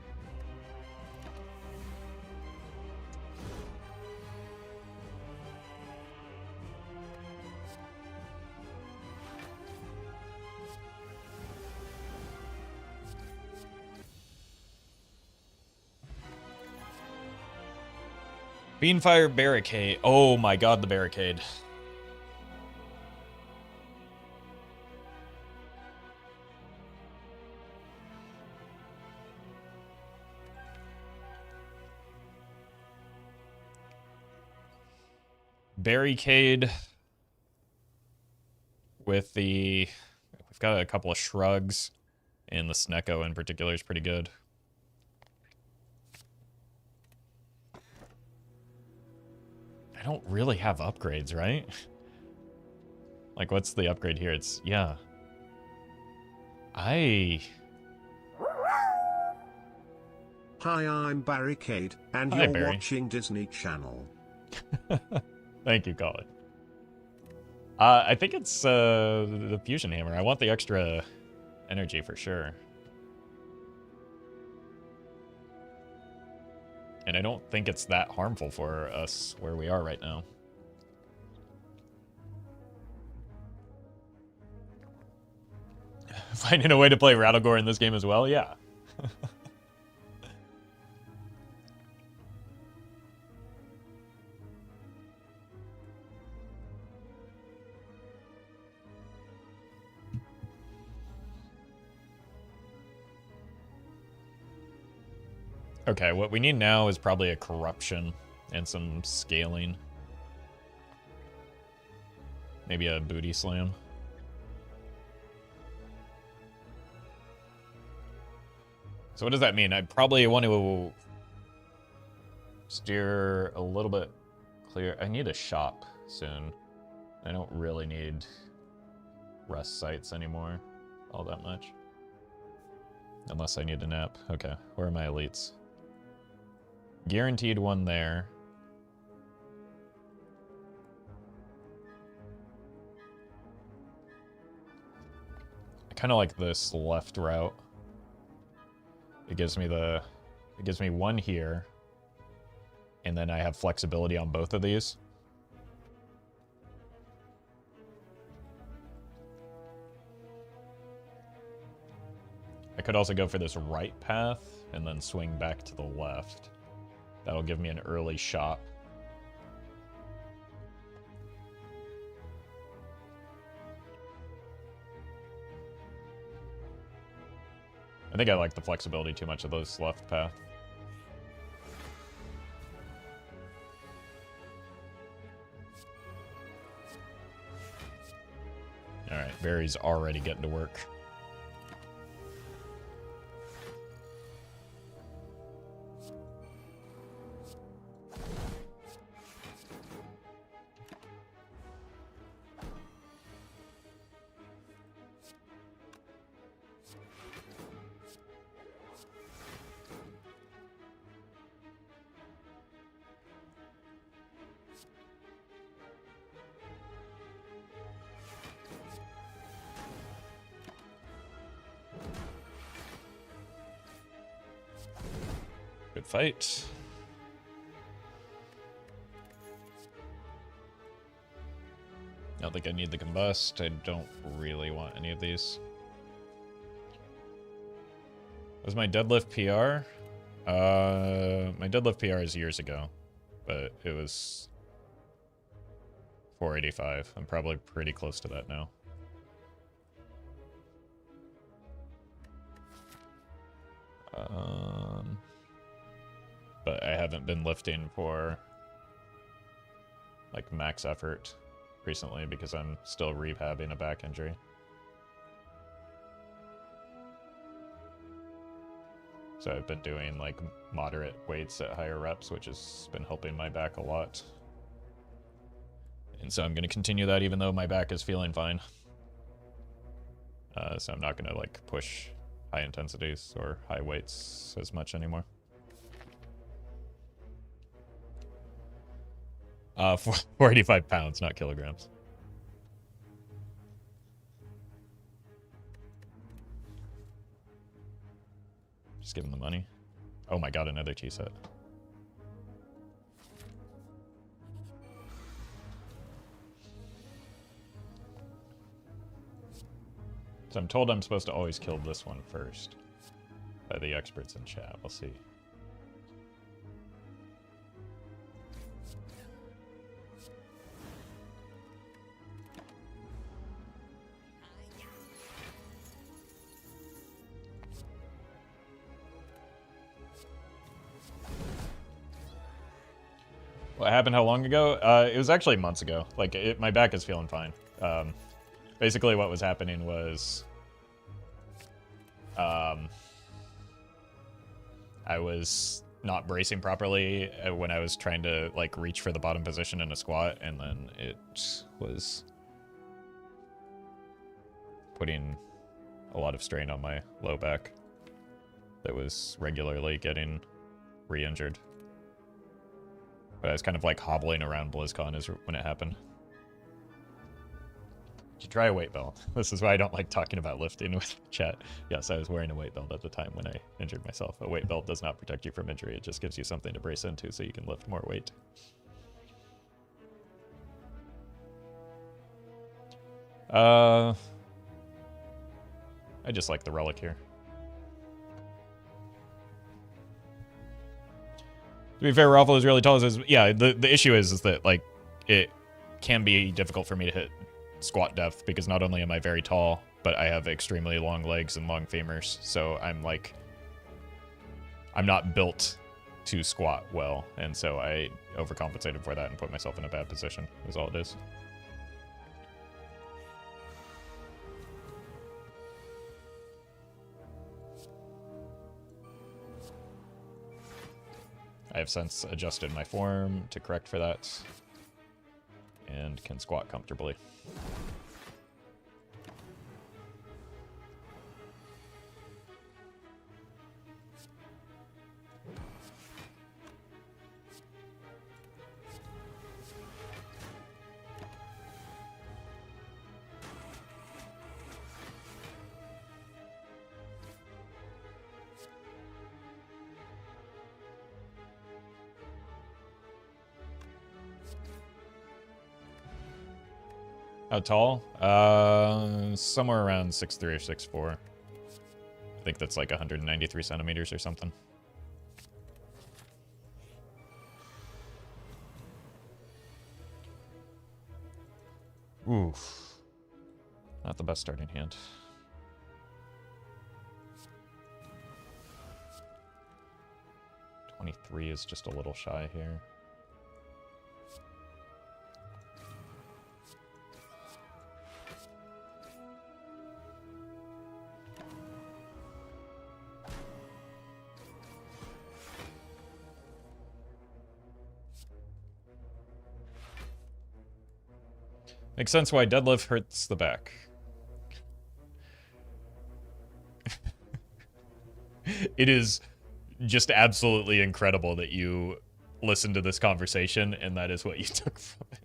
Beanfire barricade. Oh my god, the barricade. Barricade with the... We've got a couple of shrugs, and the Snecko in particular is pretty good. I don't really have upgrades, right? Like, what's the upgrade here? It's... yeah. Hi, I'm Barricade, and Hi, you're Barry. watching Disney Channel. Thank you, Colin. I think it's the fusion hammer. I want the extra energy for sure. And I don't think it's that harmful for us where we are right now. Finding a way to play Rattlegore in this game as well? Yeah. Okay, what we need now is probably a corruption and some scaling. Maybe a booty slam. So what does that mean? I probably want to steer a little bit clear. I need a shop soon. I don't really need rest sites anymore all that much. Unless I need a nap. Okay, where are my elites? Guaranteed one there. I kind of like this left route. It gives me one here and then I have flexibility on both of these. I could also go for this right path and then swing back to the left. That'll give me an early shot. I think I like the flexibility too much of this left path. Alright, Barry's already getting to work. Good fight. I don't think I need the combust. I don't really want any of these. Was my deadlift PR? My deadlift PR is years ago, but it was 485. I'm probably pretty close to that now. But I haven't been lifting for like max effort recently because I'm still rehabbing a back injury. So I've been doing like moderate weights at higher reps, which has been helping my back a lot. And so I'm going to continue that even though my back is feeling fine. So I'm not going to like push high intensities or high weights as much anymore. 485 pounds, not kilograms. Just give him the money. Oh my god, another tea set. So I'm told I'm supposed to always kill this one first. By the experts in chat, we'll see. What happened how long ago? It was actually months ago. Like, my back is feeling fine. Basically what was happening was... I was not bracing properly when I was trying to, like, reach for the bottom position in a squat, and then it was putting a lot of strain on my low back that was regularly getting re-injured. But I was kind of like hobbling around BlizzCon is when it happened. Did you try a weight belt? This is why I don't like talking about lifting with chat. Yes, I was wearing a weight belt at the time when I injured myself. A weight belt does not protect you from injury. It just gives you something to brace into so you can lift more weight. I just like the relic here. To be fair, Raffle is really tall. Yeah, the issue is that, like, it can be difficult for me to hit squat depth because not only am I very tall, but I have extremely long legs and long femurs. So I'm not built to squat well. And so I overcompensated for that and put myself in a bad position, is all it is. I have since adjusted my form to correct for that and can squat comfortably. How tall? Somewhere around 6'3 or 6'4. I think that's like 193 centimeters or something. Oof. Not the best starting hand. '23 is just a little shy here. Makes sense why deadlift hurts the back. It is just absolutely incredible that you listened to this conversation and that is what you took from it.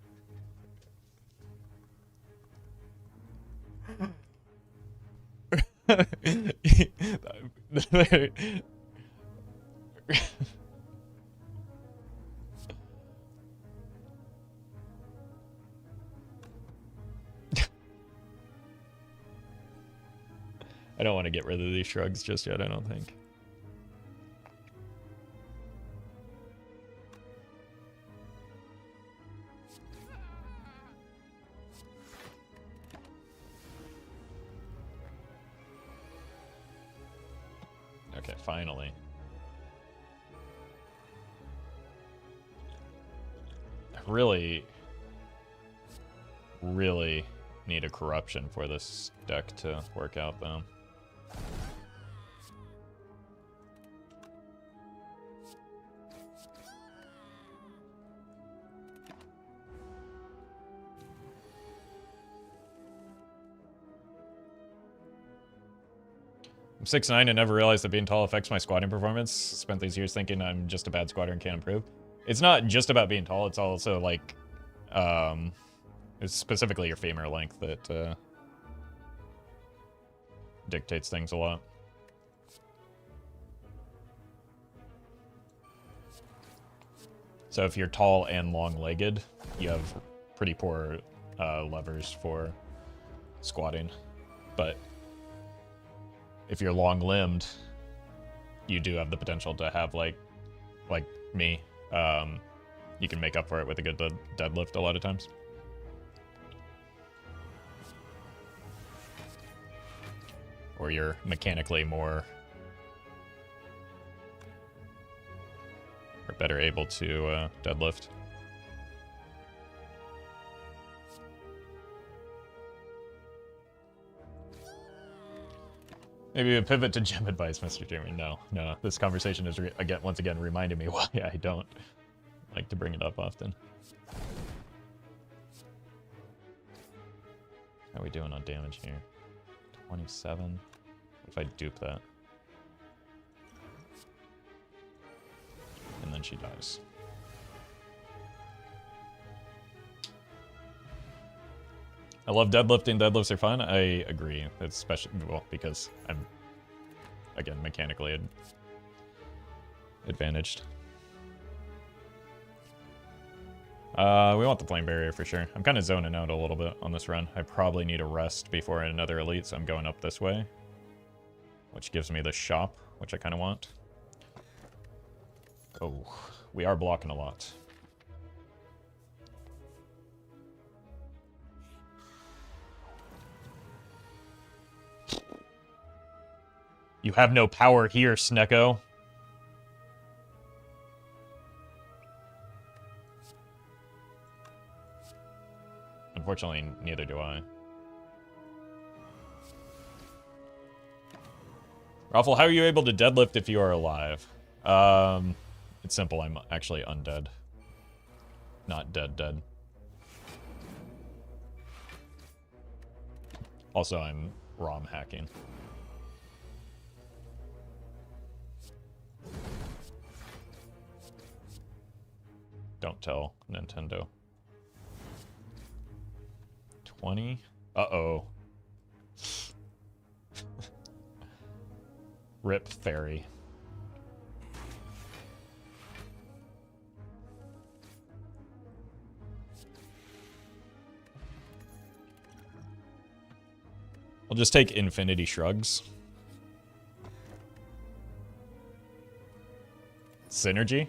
I don't want to get rid of these shrugs just yet, I don't think. Okay, finally. I really need a corruption for this deck to work out, though. I'm 6'9" and never realized that being tall affects my squatting performance. Spent these years thinking I'm just a bad squatter and can't improve. It's not just about being tall, it's also like, it's specifically your femur length that dictates things a lot. So if you're tall and long-legged, you have pretty poor levers for squatting. But if you're long-limbed, you do have the potential to have, like me, you can make up for it with a good deadlift a lot of times. Or you're mechanically more or better able to deadlift. Maybe a pivot to gym advice, Mr. Jeremy. No. This conversation is once again reminding me why I don't like to bring it up often. How are we doing on damage here? 27. What if I dupe that? And then she dies. I love deadlifting. Deadlifts are fun. I agree. Especially, well, because I'm, again, mechanically advantaged. We want the flame barrier for sure. I'm kind of zoning out a little bit on this run. I probably need a rest before another elite, so I'm going up this way. Which gives me the shop, which I kind of want. Oh, we are blocking a lot. You have no power here, Snecko. Unfortunately, neither do I. Raffle, how are you able to deadlift if you are alive? It's simple. I'm actually undead. Not dead. Also, I'm ROM hacking. Don't tell Nintendo. 20? Uh-oh. Rip Fairy. I'll just take Infinity Shrugs. Synergy.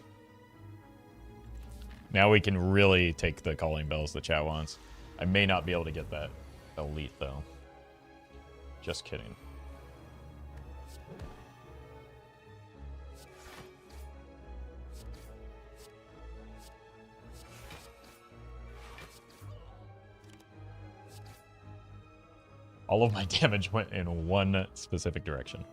Now we can really take the Calling Bells the chat wants. I may not be able to get that elite, though. Just kidding. All of my damage went in one specific direction.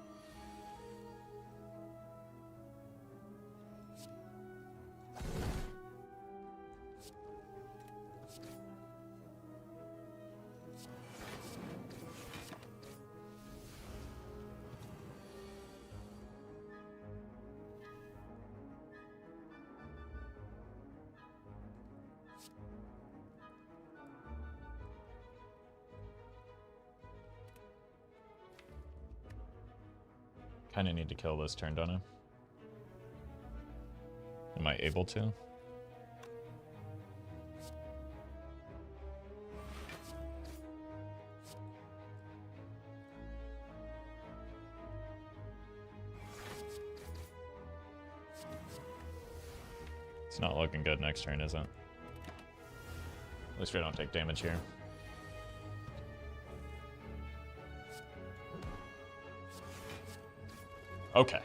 Kind of need to kill this turn, don't I? Am I able to? It's not looking good next turn, is it? At least we don't take damage here. Okay.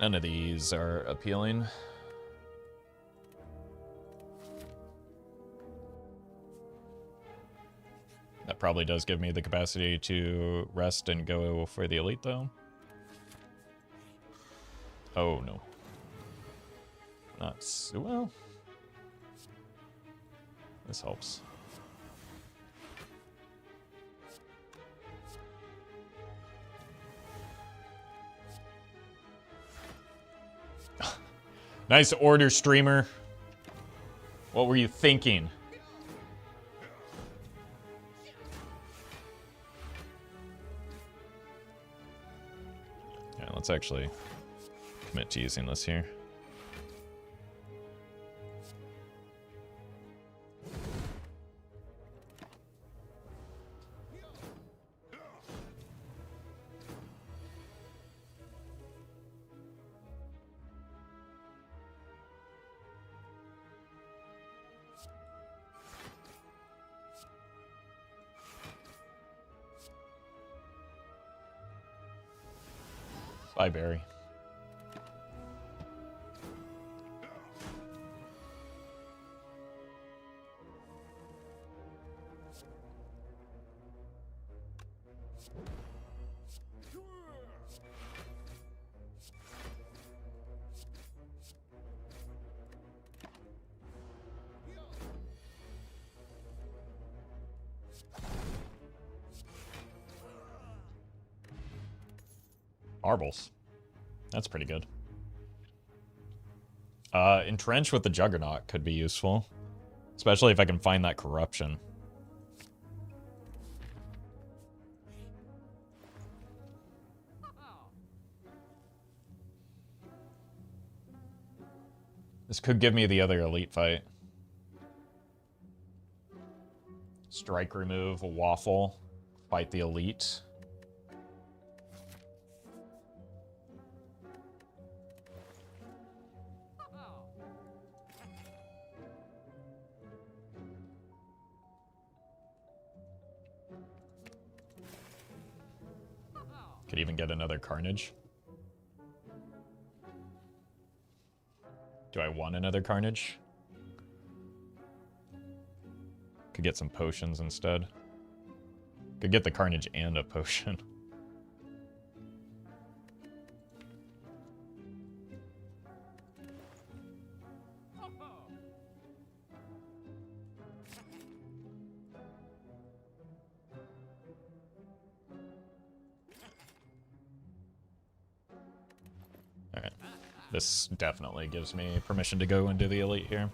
None of these are appealing. That probably does give me the capacity to rest and go for the elite, though. Oh, no. Not so well. This helps. Nice order, streamer. What were you thinking? Yeah, let's actually commit to using this here. Bye, Barry. Marbles. That's pretty good. Entrench with the Juggernaut could be useful. Especially if I can find that corruption. This could give me the other elite fight. Strike remove, a waffle, fight the elite. Could even get another Carnage. Do I want another Carnage? Could get some potions instead. Could get the Carnage and a potion. Alright. This definitely gives me permission to go into the elite here.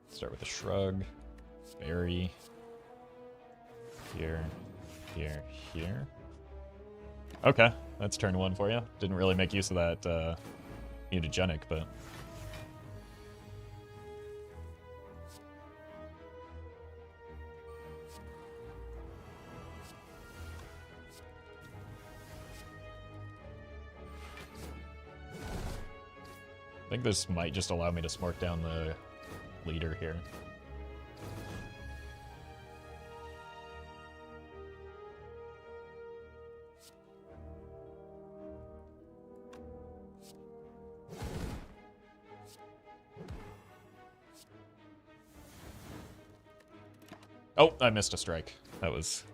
Start with a shrug. Berry. Here. Here. Here. Okay. That's turn one for you. Didn't really make use of that mutagenic, but think this might just allow me to smork down the leader here. Oh, I missed a strike. That was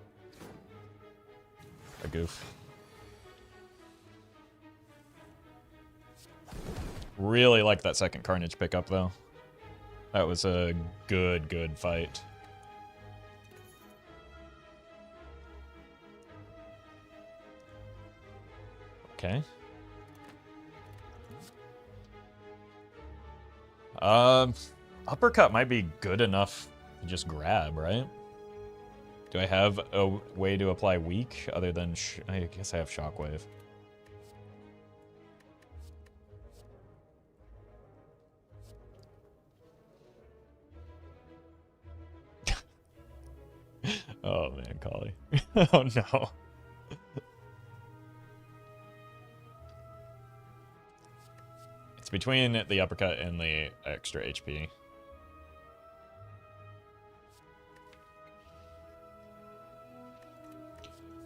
a goof. Really like that second Carnage pickup, though. That was a good fight. Okay. Uppercut might be good enough to just grab, right? Do I have a way to apply weak other than... I guess I have Shockwave. Oh man, Collie. Oh no. It's between the uppercut and the extra HP.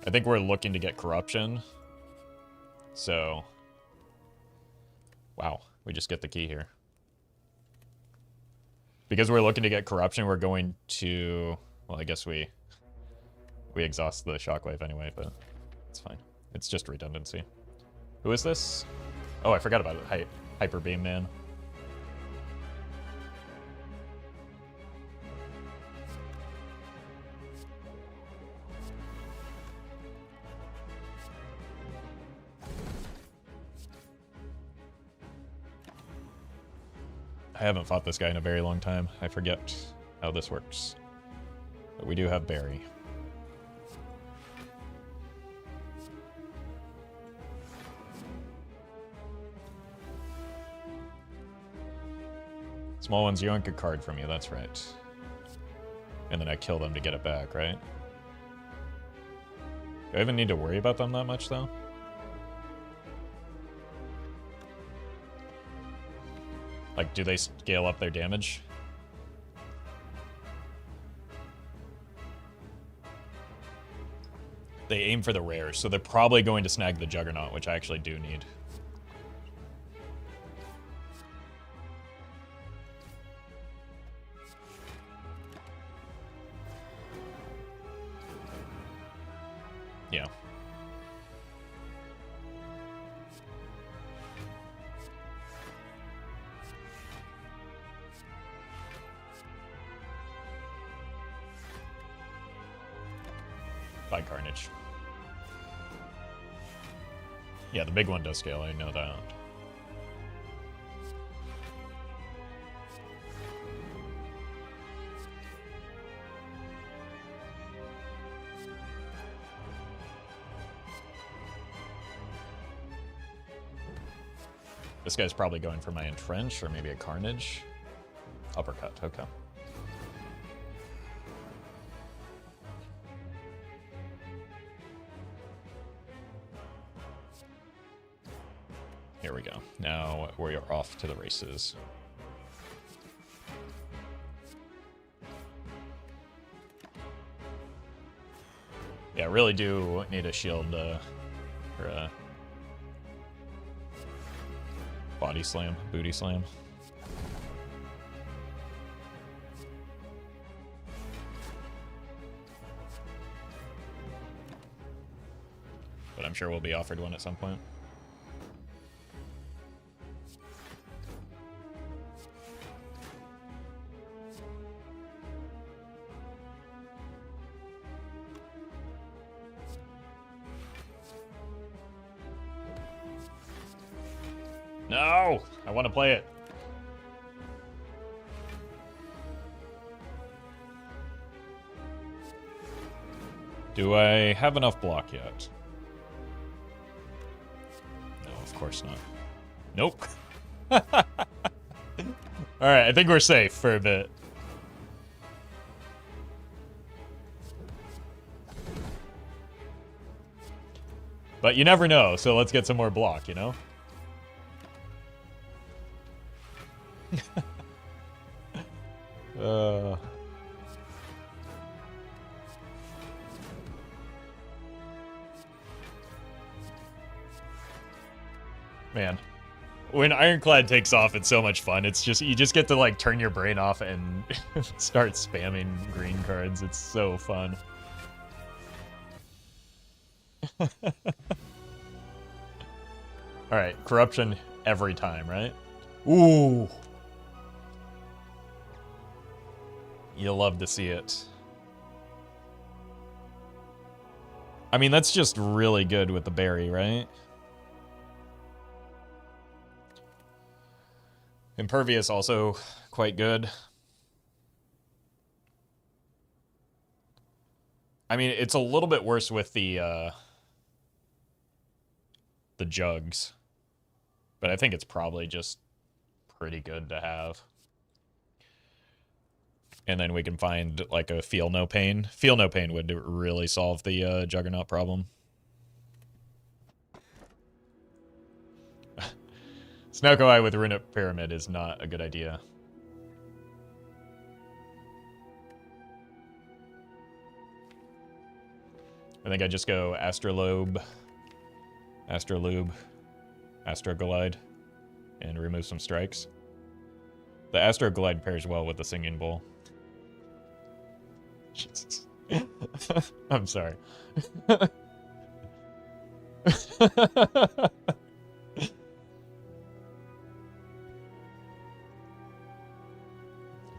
I think we're looking to get corruption. So, wow, we just get the key here. Because we're looking to get corruption, we're going to, well, I guess we exhaust the shockwave anyway, but it's fine. It's just redundancy. Who is this? Oh, I forgot about it. Hyper Beam Man. I haven't fought this guy in a very long time. I forget how this works. But we do have Barry. Small ones yoink a card from you, that's right. And then I kill them to get it back, right? Do I even need to worry about them that much, though? Like, do they scale up their damage? They aim for the rares, so they're probably going to snag the Juggernaut, which I actually do need. Yeah. By Carnage. Yeah, the big one does scale, I know that. This guy's probably going for my Entrench or maybe a Carnage. Uppercut, okay. Here we go. Now we are off to the races. Yeah, I really do need a shield or a body slam, booty slam. But I'm sure we'll be offered one at some point. No! I want to play it. Do I have enough block yet? No, of course not. Nope. Alright, I think we're safe for a bit. But you never know, so let's get some more block, you know? Man, when Ironclad takes off, it's so much fun. It's just, you just get to like turn your brain off and start spamming green cards. It's so fun. Alright, corruption every time, right? Ooh. You'll love to see it. I mean, that's just really good with the berry, right? Impervious also quite good. I mean, it's a little bit worse with the jugs. But I think it's probably just pretty good to have. And then we can find, like, a Feel No Pain. Feel No Pain would really solve the Juggernaut problem. Snowco Eye with Runic Pyramid is not a good idea. I think I just go Astrolabe, Astrolube, Astroglide, and remove some strikes. The Astroglide pairs well with the Singing Bowl. Jesus. I'm sorry.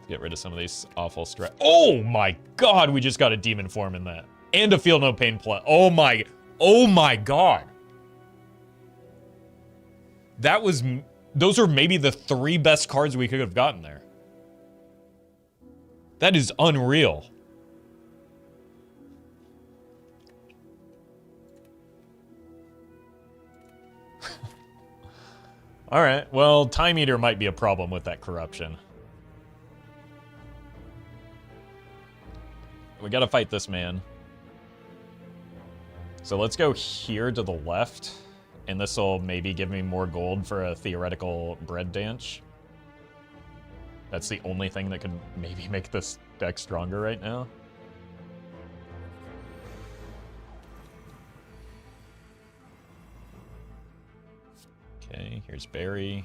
Get rid of some of these awful stress. Oh my god, we just got a Demon Form in that. And a Feel No Pain plus. Oh my god. That was, those are maybe the 3 best cards we could have gotten there. That is unreal. Alright, well, Time Eater might be a problem with that corruption. We gotta fight this man. So let's go here to the left, and this will maybe give me more gold for a theoretical bread dance. That's the only thing that could maybe make this deck stronger right now. Okay, here's Barry.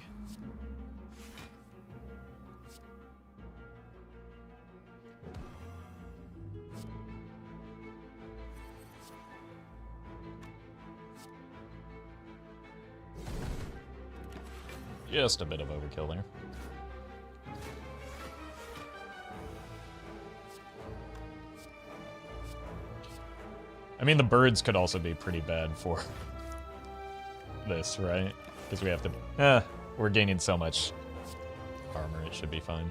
Just a bit of overkill there. I mean, the birds could also be pretty bad for this, right? Because we have to... we're gaining so much armor, it should be fine.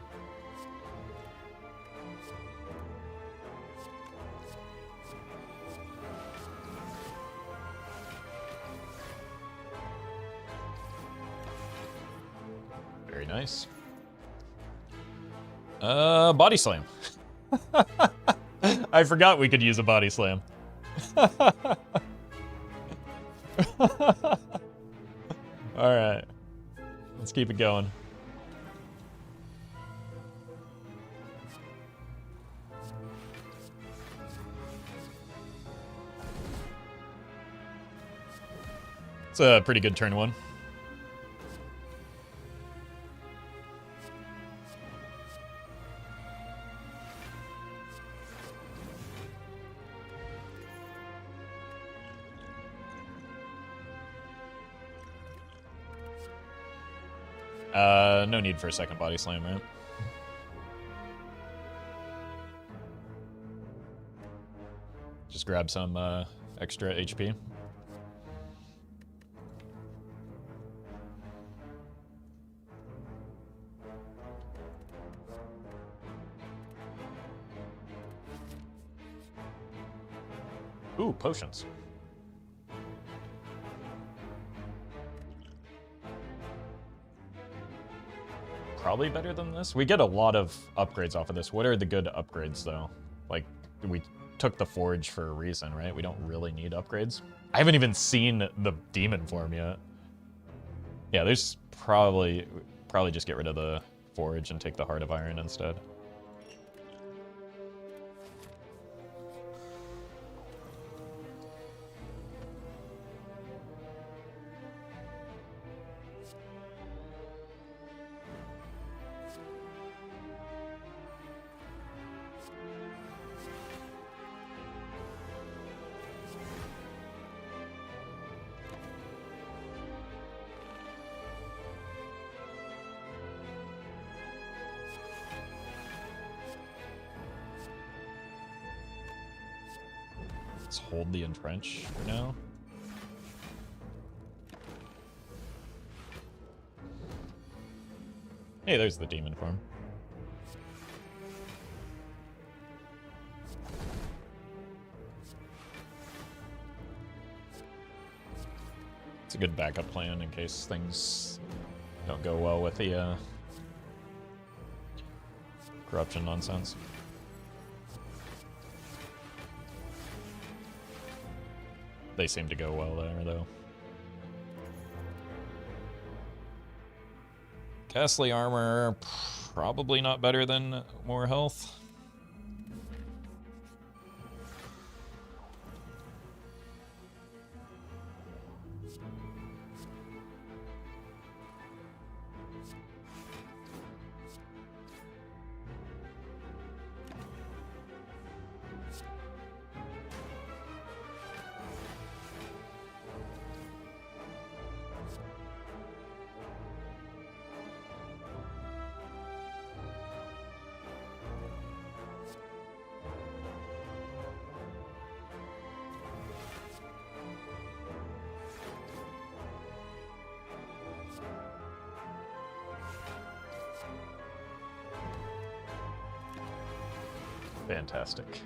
Very nice. Body slam. I forgot we could use a body slam. Alright. Let's keep it going. It's a pretty good turn 1. No need for a second body slam, right? Just grab some extra HP. Ooh, potions. Probably better than this. We get a lot of upgrades off of this. What are the good upgrades, though? Like, we took the Forge for a reason, right? We don't really need upgrades. I haven't even seen the Demon Form yet. Yeah, there's probably just get rid of the Forge and take the Heart of Iron instead. Let's hold the entrench for now. Hey, there's the demon form. It's a good backup plan in case things don't go well with the corruption nonsense. They seem to go well there, though. Ghastly armor, probably not better than more health. Fantastic.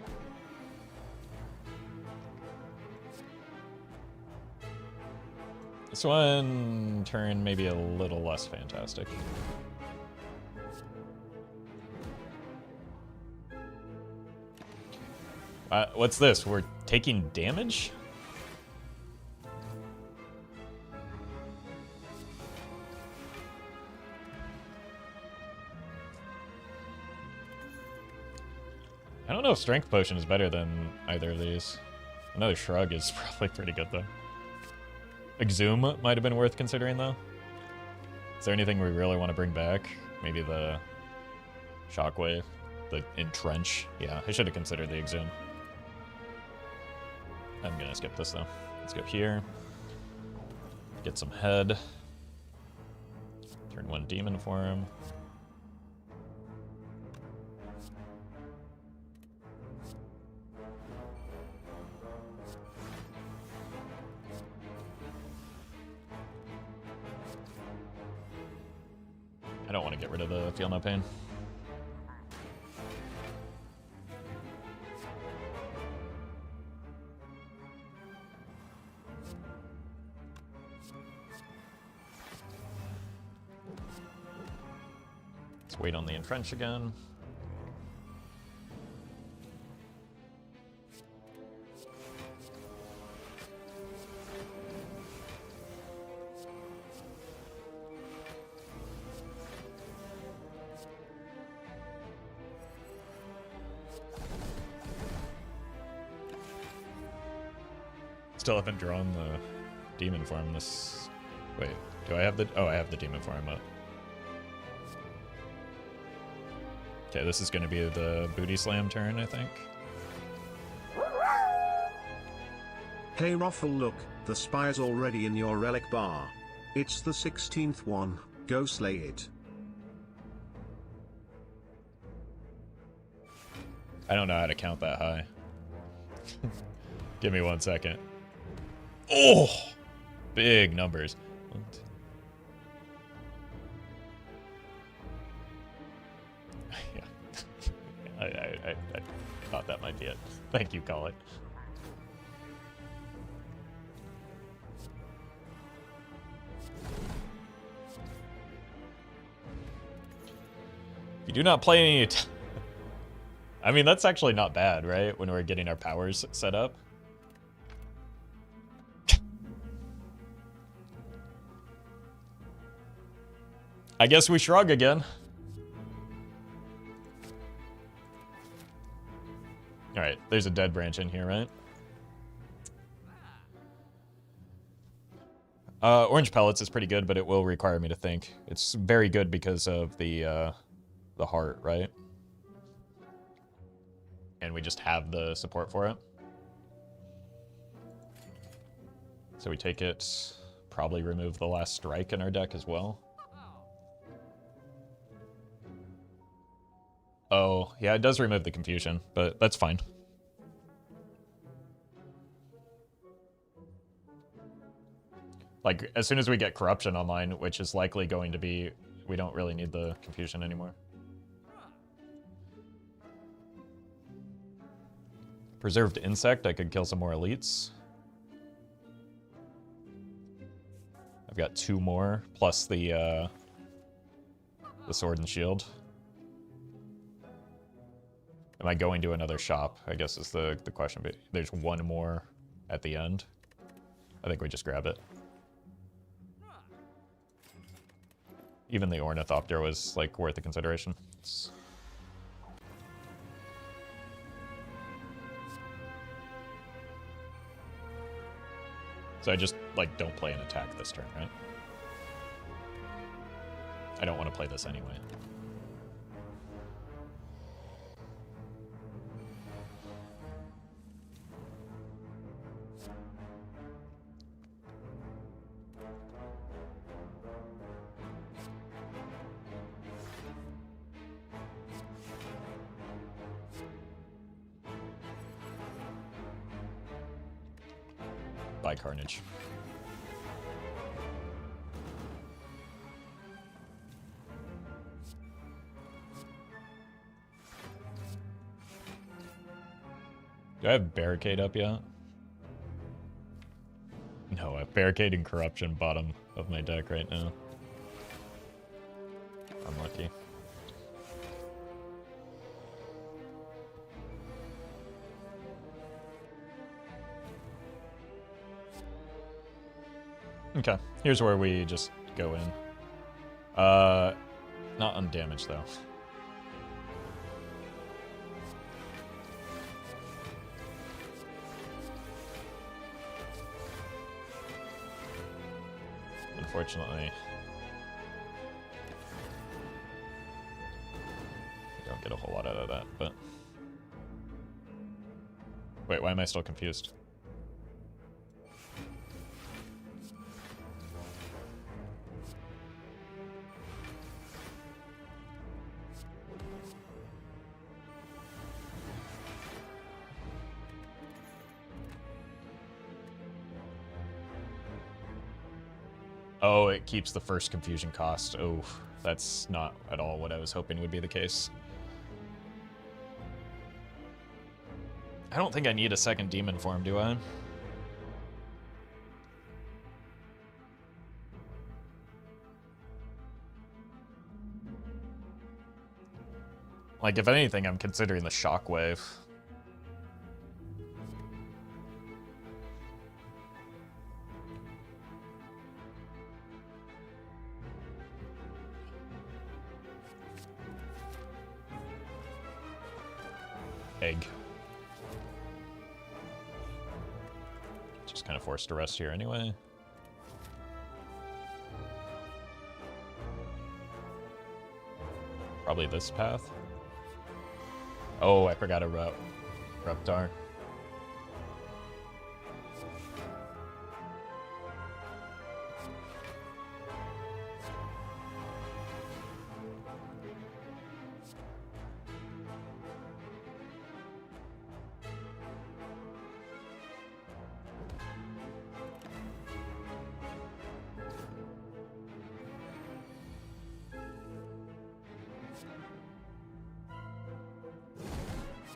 This one turn maybe a little less fantastic. What's this? We're taking damage? I don't know if Strength Potion is better than either of these. Another Shrug is probably pretty good, though. Exhume might have been worth considering, though. Is there anything we really want to bring back? Maybe the Shockwave, the Entrench. Yeah, I should have considered the Exhume. I'm gonna skip this, though. Let's go here. Get some head. Turn one demon for him. I don't want to get rid of the Feel No Pain. Let's wait on the Entrench again. Still haven't drawn the demon form this... Wait, do I have the... Oh, I have the demon form up. Okay, this is going to be the booty slam turn, I think. Hey Ruffle, look, the Spire's already in your relic bar. It's the 16th one, go slay it. I don't know how to count that high. Give me 1 second. Oh! Big numbers. One, two. Yeah. I thought that might be it. Thank you, Colin. You do not play any... I mean, that's actually not bad, right? When we're getting our powers set up. I guess we shrug again. Alright, there's a dead branch in here, right? Orange pellets is pretty good, but it will require me to think. It's very good because of the heart, right? And we just have the support for it. So we take it, probably remove the last strike in our deck as well. Oh, yeah, it does remove the confusion, but that's fine. Like, as soon as we get corruption online, which is likely going to be, we don't really need the confusion anymore. Preserved insect, I could kill some more elites. I've got 2 more, plus the sword and shield. Am I going to another shop, I guess is the question. But there's 1 more at the end. I think we just grab it. Even the Ornithopter was, like, worth the consideration. So I just, like, don't play an attack this turn, right? I don't want to play this anyway. By Carnage. Do I have Barricade up yet? No, I have Barricade and Corruption bottom of my deck right now. Unlucky. Okay, here's where we just go in. Not undamaged though. Unfortunately, I don't get a whole lot out of that, but... Wait, why am I still confused? Oh, it keeps the first confusion cost. Oh, that's not at all what I was hoping would be the case. I don't think I need a second demon form, do I? Like, if anything, I'm considering the shockwave. Egg. Just kind of forced to rest here anyway. Probably this path. Oh, I forgot a Reptar.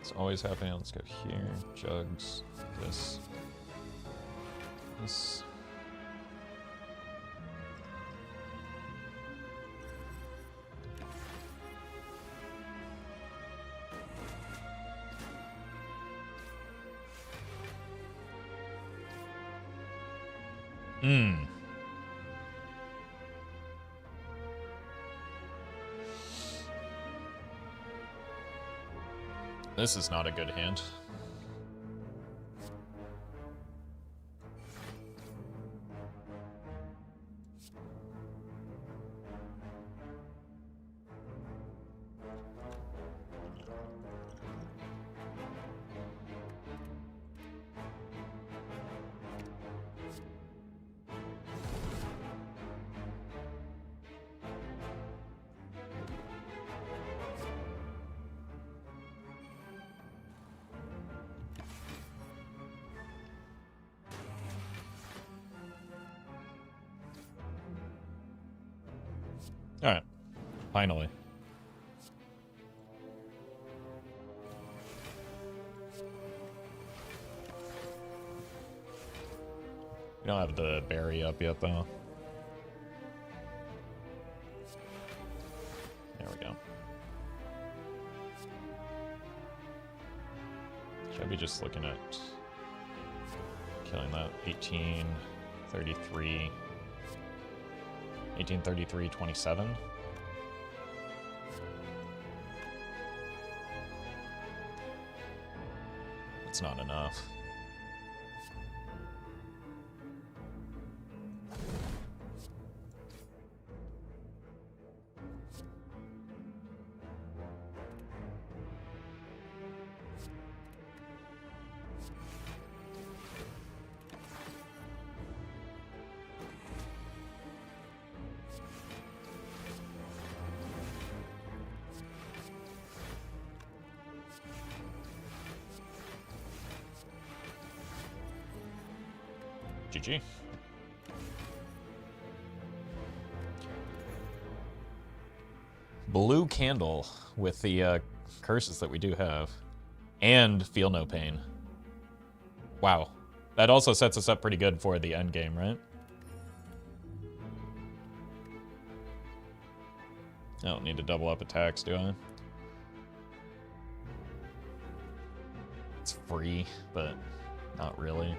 It's always happening. Let's go here. Jugs. This. This. This is not a good hand. Alright. Finally. We don't have the berry up yet, though. There we go. Should I be just looking at killing that? 1833... 1833, 27. It's not enough. GG. Blue candle with the curses that we do have. And feel no pain. Wow. That also sets us up pretty good for the end game, right? I don't need to double up attacks, do I? It's free, but not really.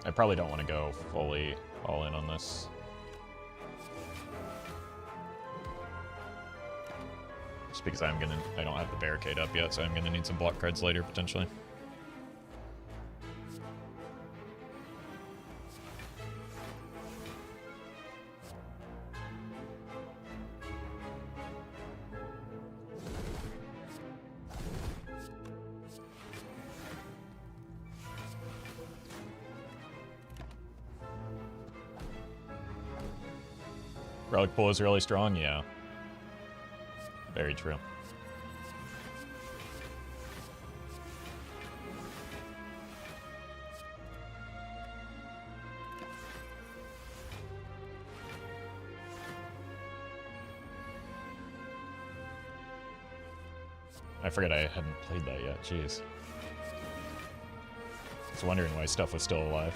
I probably don't want to go fully all in on this. Just because I don't have the barricade up yet, so I'm gonna need some block cards later potentially. Relic pool is really strong, yeah. Very true. I forget I hadn't played that yet, jeez. I was wondering why stuff was still alive.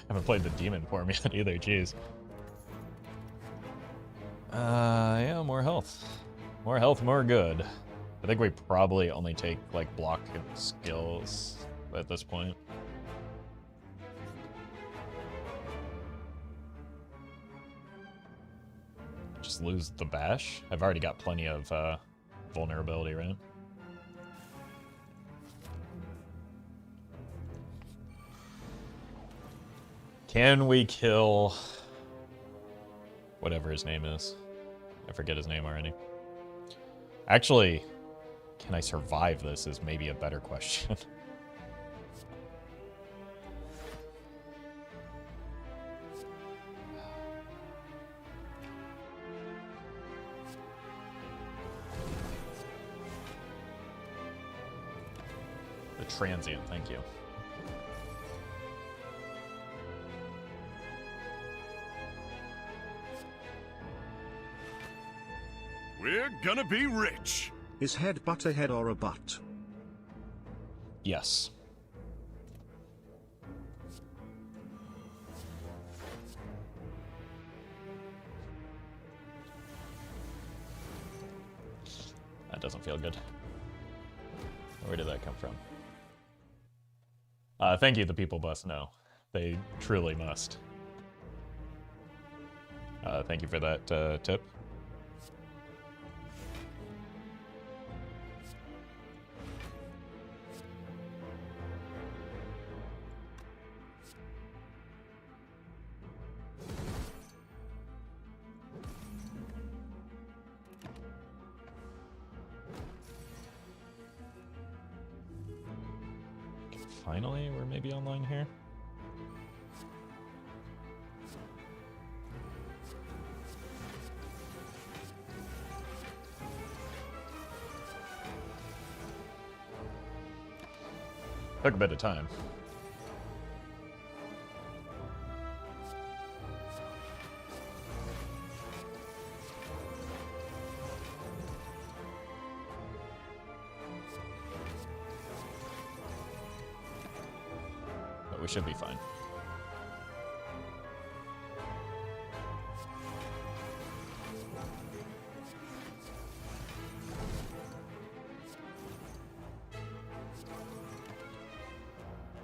Haven't played the demon form yet either, jeez. Yeah, more health. More health, more good. I think we probably only take, like, block skills at this point. Just lose the bash? I've already got plenty of, vulnerability, right? Can we kill whatever his name is? I forget his name already. Actually, can I survive this is maybe a better question. The transient, thank you. We're gonna be rich. Is headbutt a head or a butt? Yes. doesn't feel good. Where did that come from? Thank you, the people must know. They truly must. Thank you for that tip. Finally, we're maybe online here. Took a bit of time. But we should be fine.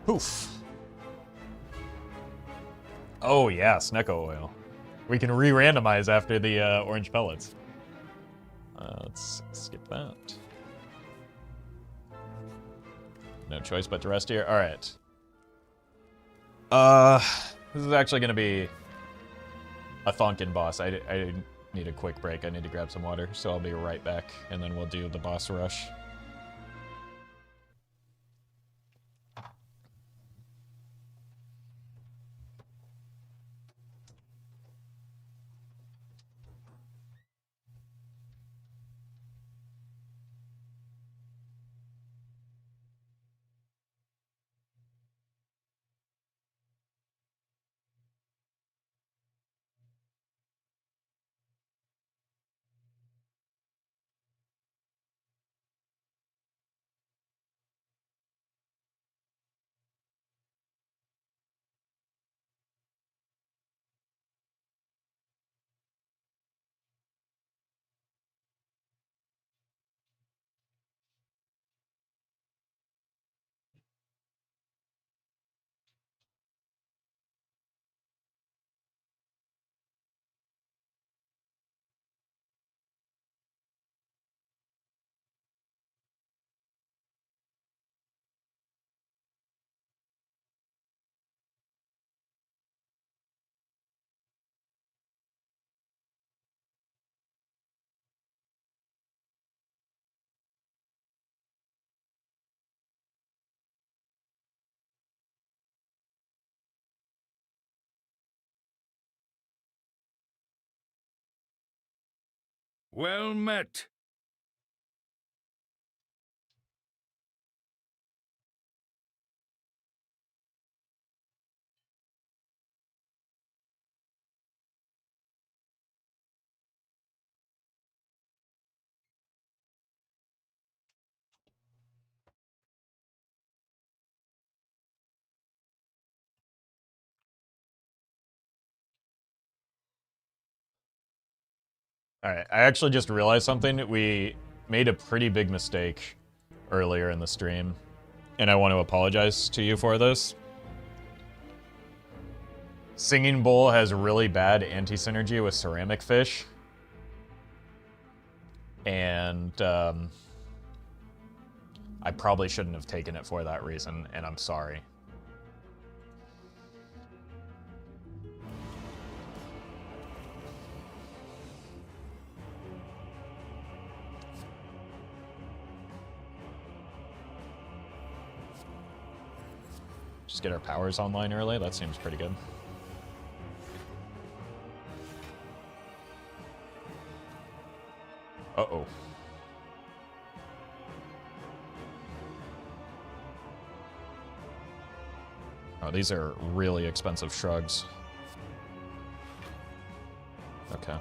Poof. Oh yeah, Snecko oil. We can re-randomize after the orange pellets. Let's skip that. No choice but to rest here. All right. This is actually gonna be a Thonkin boss. I need a quick break. I need to grab some water, so I'll be right back, and then we'll do the boss rush. Well met. Alright, I actually just realized something. We made a pretty big mistake earlier in the stream, and I want to apologize to you for this. Singing Bowl has really bad anti-synergy with Ceramic Fish, and I probably shouldn't have taken it for that reason, and I'm sorry. Just get our powers online early. That seems pretty good. Uh-oh. Oh, these are really expensive shrugs. Okay.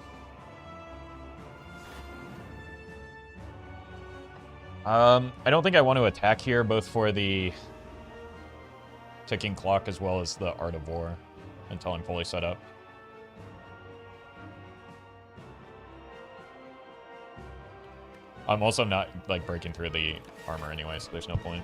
I don't think I want to attack here, both for the ticking clock as well as the Art of War, until I'm fully set up. I'm also not, like, breaking through the armor anyway, so there's no point.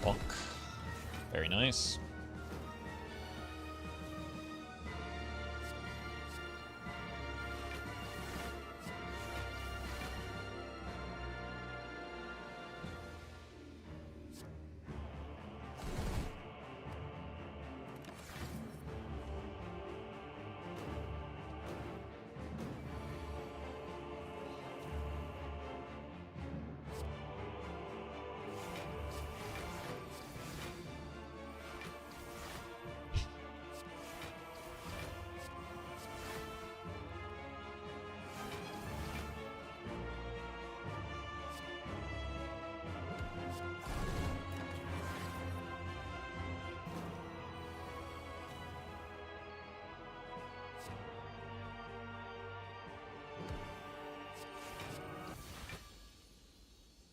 Bonk. Very nice.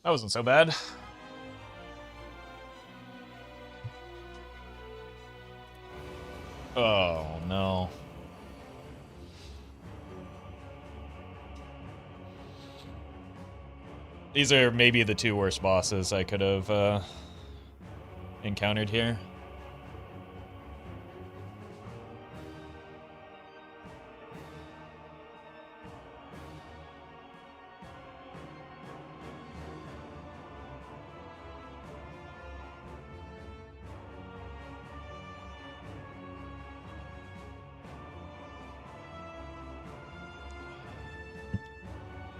That wasn't so bad. Oh, no. These are maybe the two worst bosses I could have encountered here.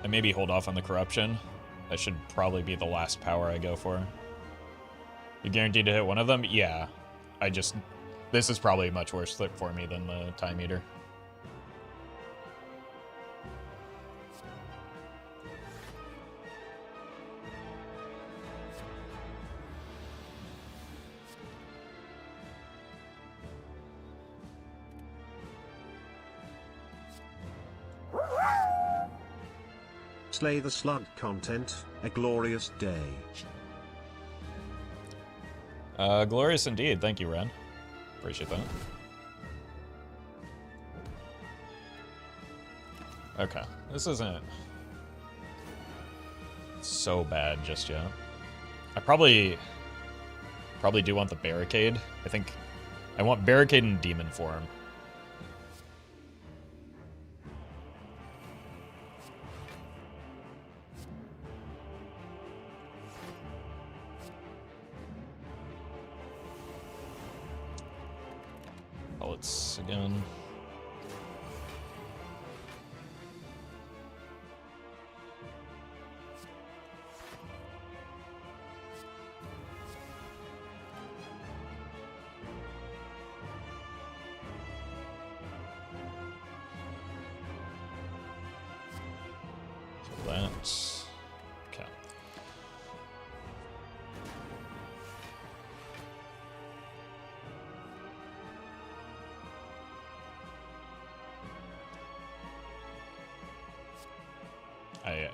And maybe hold off on the corruption. That should probably be the last power I go for. You guaranteed to hit one of them? Yeah. This is probably a much worse slip for me than the Time Eater. Slay the slug content, a glorious day. Glorious indeed. Thank you, Ren. Appreciate that. Okay. This isn't so bad just yet. I probably do want the barricade. I think I want barricade in demon form. Bullets again. Okay.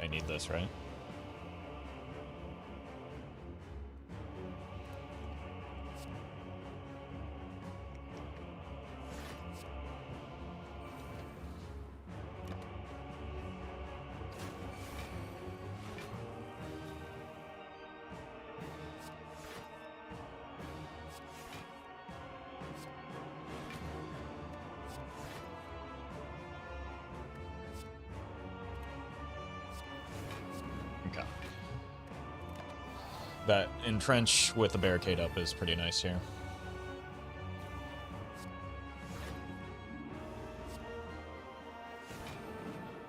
I need this, right? Okay. That entrench with the barricade up is pretty nice here.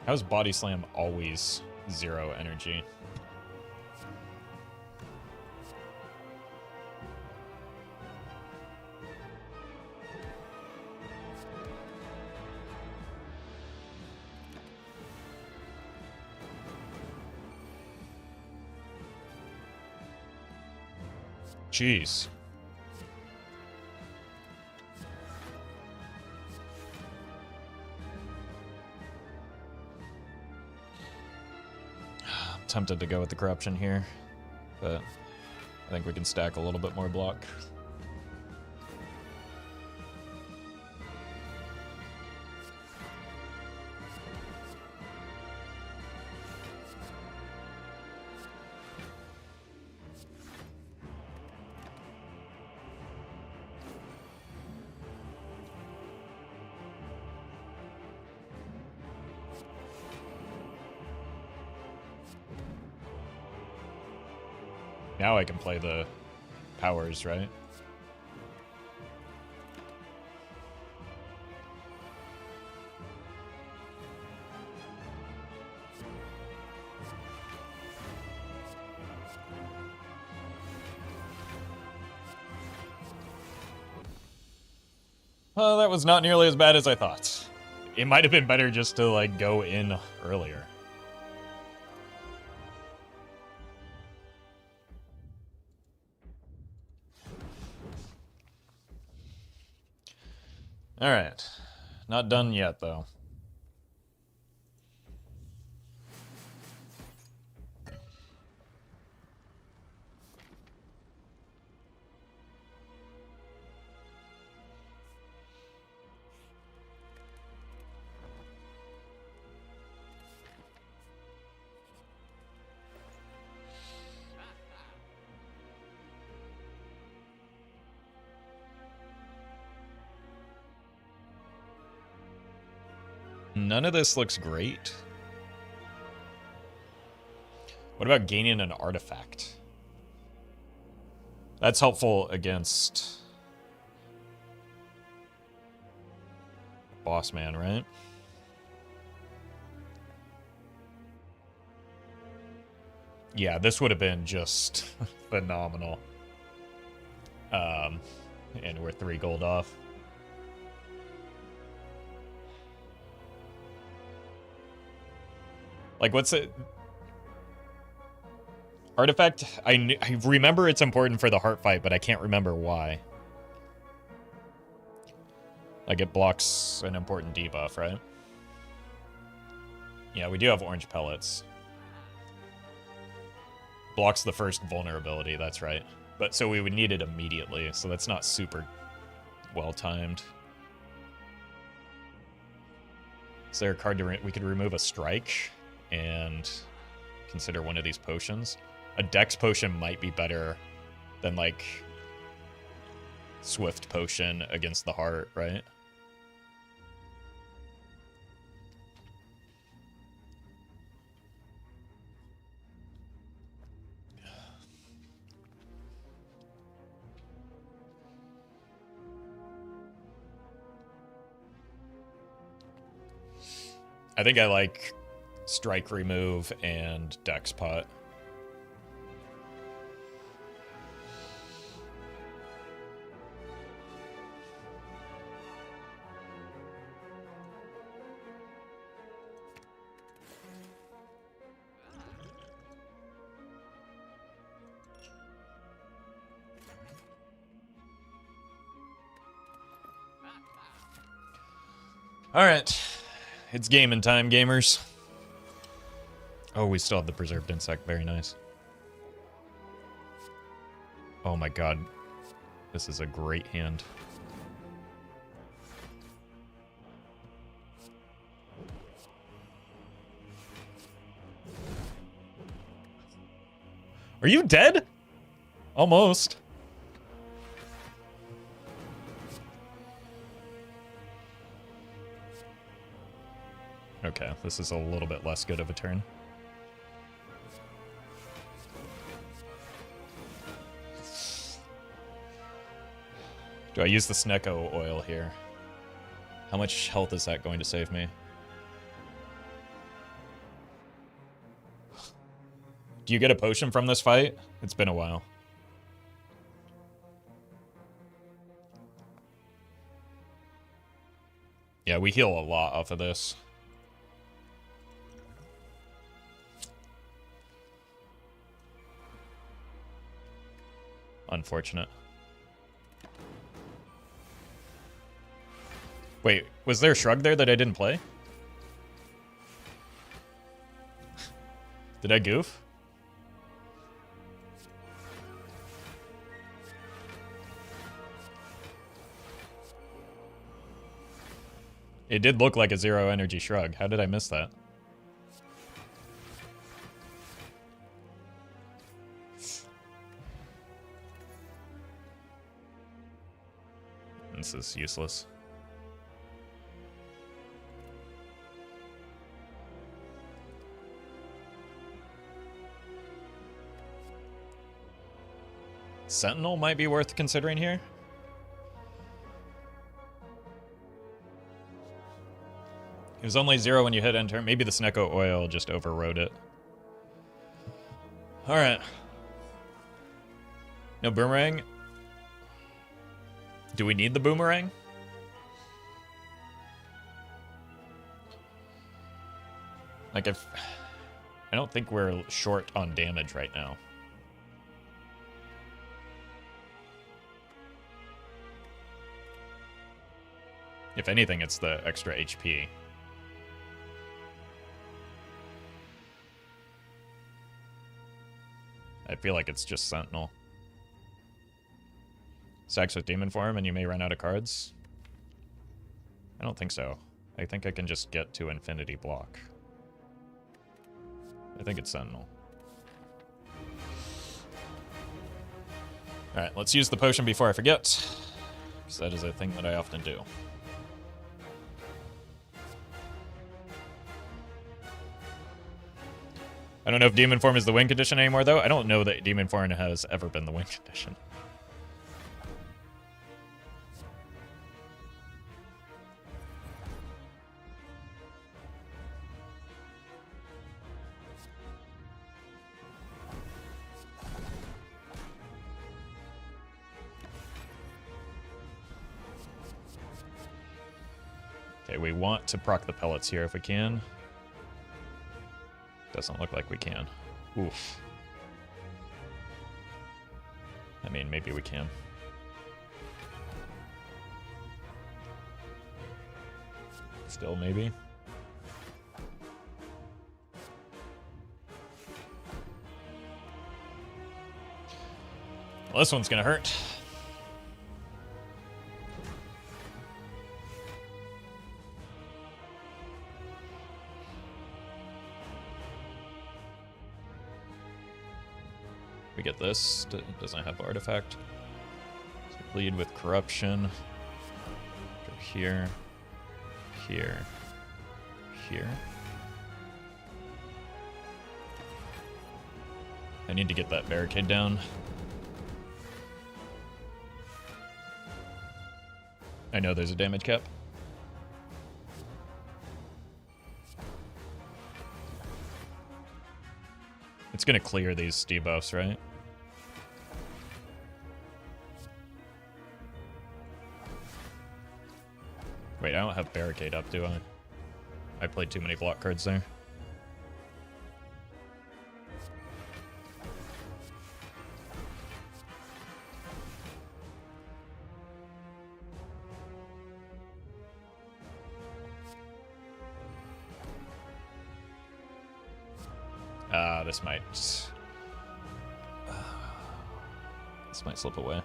How's Body Slam always 0 energy? Jeez. tempted to go with the corruption here, but I think we can stack a little bit more block. Now I can play the powers, right? Well, that was not nearly as bad as I thought. It might have been better just to, like, go in earlier. Alright. Not done yet, though. None of this looks great. What about gaining an artifact? That's helpful against boss man, right? Yeah, this would have been just phenomenal. And we're 3 gold off. Like, what's it? Artifact? I remember it's important for the heart fight, but I can't remember why. Like, it blocks an important debuff, right? Yeah, we do have orange pellets. Blocks the first vulnerability, that's right. But so we would need it immediately, so that's not super well timed. Is there a card to we could remove a strike and consider one of these potions? A dex potion might be better than, like, swift potion against the heart, right? I think I like strike remove and dex pot. All right. It's gaming time, gamers. Oh, we still have the preserved insect. Very nice. Oh my god. This is a great hand. Are you dead? Almost. Okay, this is a little bit less good of a turn. Do I use the Snecko oil here? How much health is that going to save me? Do you get a potion from this fight? It's been a while. Yeah, we heal a lot off of this. Unfortunate. Wait, was there a shrug there that I didn't play? Did I goof? It did look like a 0 energy shrug. How did I miss that? This is useless. Sentinel might be worth considering here. It was only 0 when you hit enter. Maybe the Snecko oil just overrode it. Alright. No boomerang. Do we need the boomerang? Like, if... I don't think we're short on damage right now. If anything, it's the extra HP. I feel like it's just Sentinel. Stacks with Demon Form and you may run out of cards? I don't think so. I think I can just get to Infinity Block. I think it's Sentinel. Alright, let's use the potion before I forget. Because that is a thing that I often do. I don't know if Demon Form is the win condition anymore, though. I don't know that Demon Form has ever been the win condition. Okay, we want to proc the pellets here if we can. Doesn't look like we can. Oof. I mean, maybe we can. Still, maybe. Well, this one's gonna hurt. We get this. Doesn't have artifact. So bleed with corruption. Go here. Here. Here. I need to get that barricade down. I know there's a damage cap. It's gonna clear these debuffs, right? Wait, I don't have barricade up, do I? I played too many block cards there. This might slip away.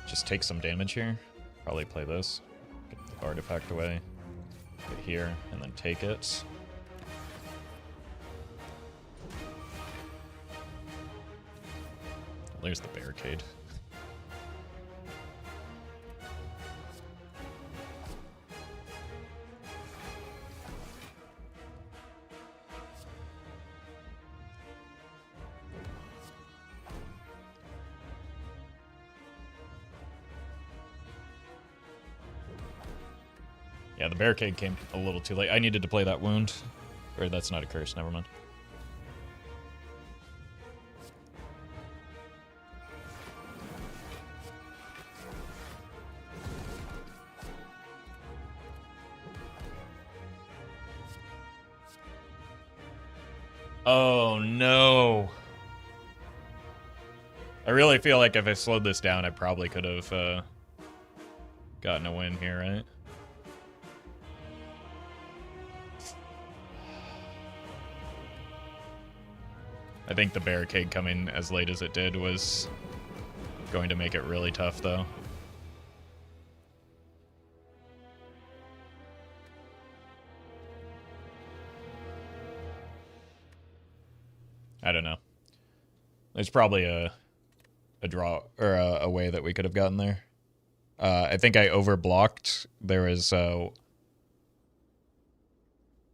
Just take some damage here. Probably play this. Get the artifact away. Get here, and then take it. There's the barricade. Yeah, the barricade came a little too late. I needed to play that wound. Or that's not a curse, never mind. Oh, no. I really feel like if I slowed this down, I probably could have gotten a win here, right? I think the barricade coming as late as it did was going to make it really tough, though. I don't know. There's probably a draw or a way that we could have gotten there. I think I overblocked. There was a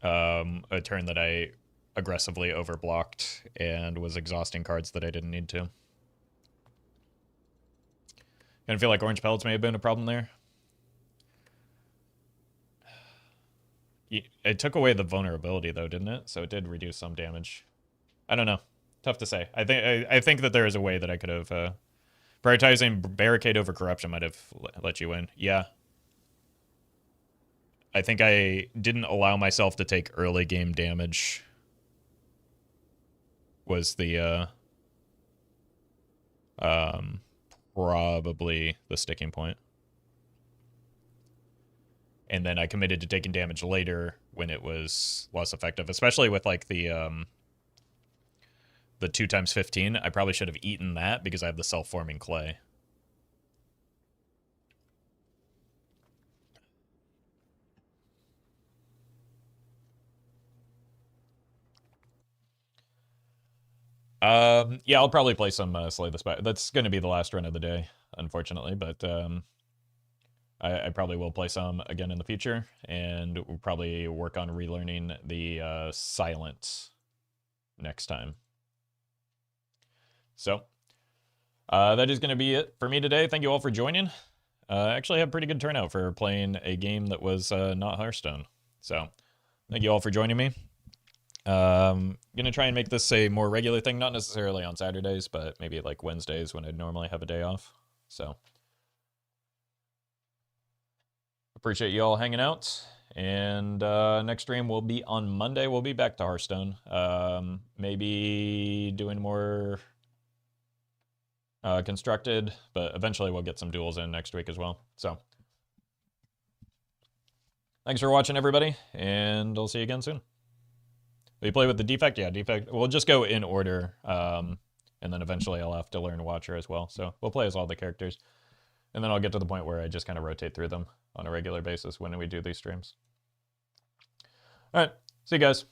turn that I aggressively overblocked and was exhausting cards that I didn't need to. Kind of feel like orange pellets may have been a problem there. It took away the vulnerability though, didn't it? So it did reduce some damage. I don't know. Tough to say. I think that there is a way that I could have prioritizing barricade over corruption might have let you win. Yeah. I think I didn't allow myself to take early game damage. Was the probably the sticking point. And then I committed to taking damage later when it was less effective, especially with like the 2 times 15. I probably should have eaten that because I have the self-forming clay. Yeah, I'll probably play some Slay the Spire. That's going to be the last run of the day, unfortunately, but I probably will play some again in the future, and we'll probably work on relearning the Silent next time. So, that is going to be it for me today. Thank you all for joining. I actually had pretty good turnout for playing a game that was not Hearthstone. So, thank you all for joining me. Gonna try and make this a more regular thing, not necessarily on Saturdays, but maybe like Wednesdays when I'd normally have a day off. So, appreciate you all hanging out. And next stream will be on Monday. We'll be back to Hearthstone. Maybe doing more constructed, but eventually we'll get some duels in next week as well. So, thanks for watching, everybody, and I'll see you again soon. We play with the defect? Yeah, defect. We'll just go in order, and then eventually I'll have to learn Watcher as well. So we'll play as all the characters, and then I'll get to the point where I just kind of rotate through them on a regular basis when we do these streams. All right, see you guys.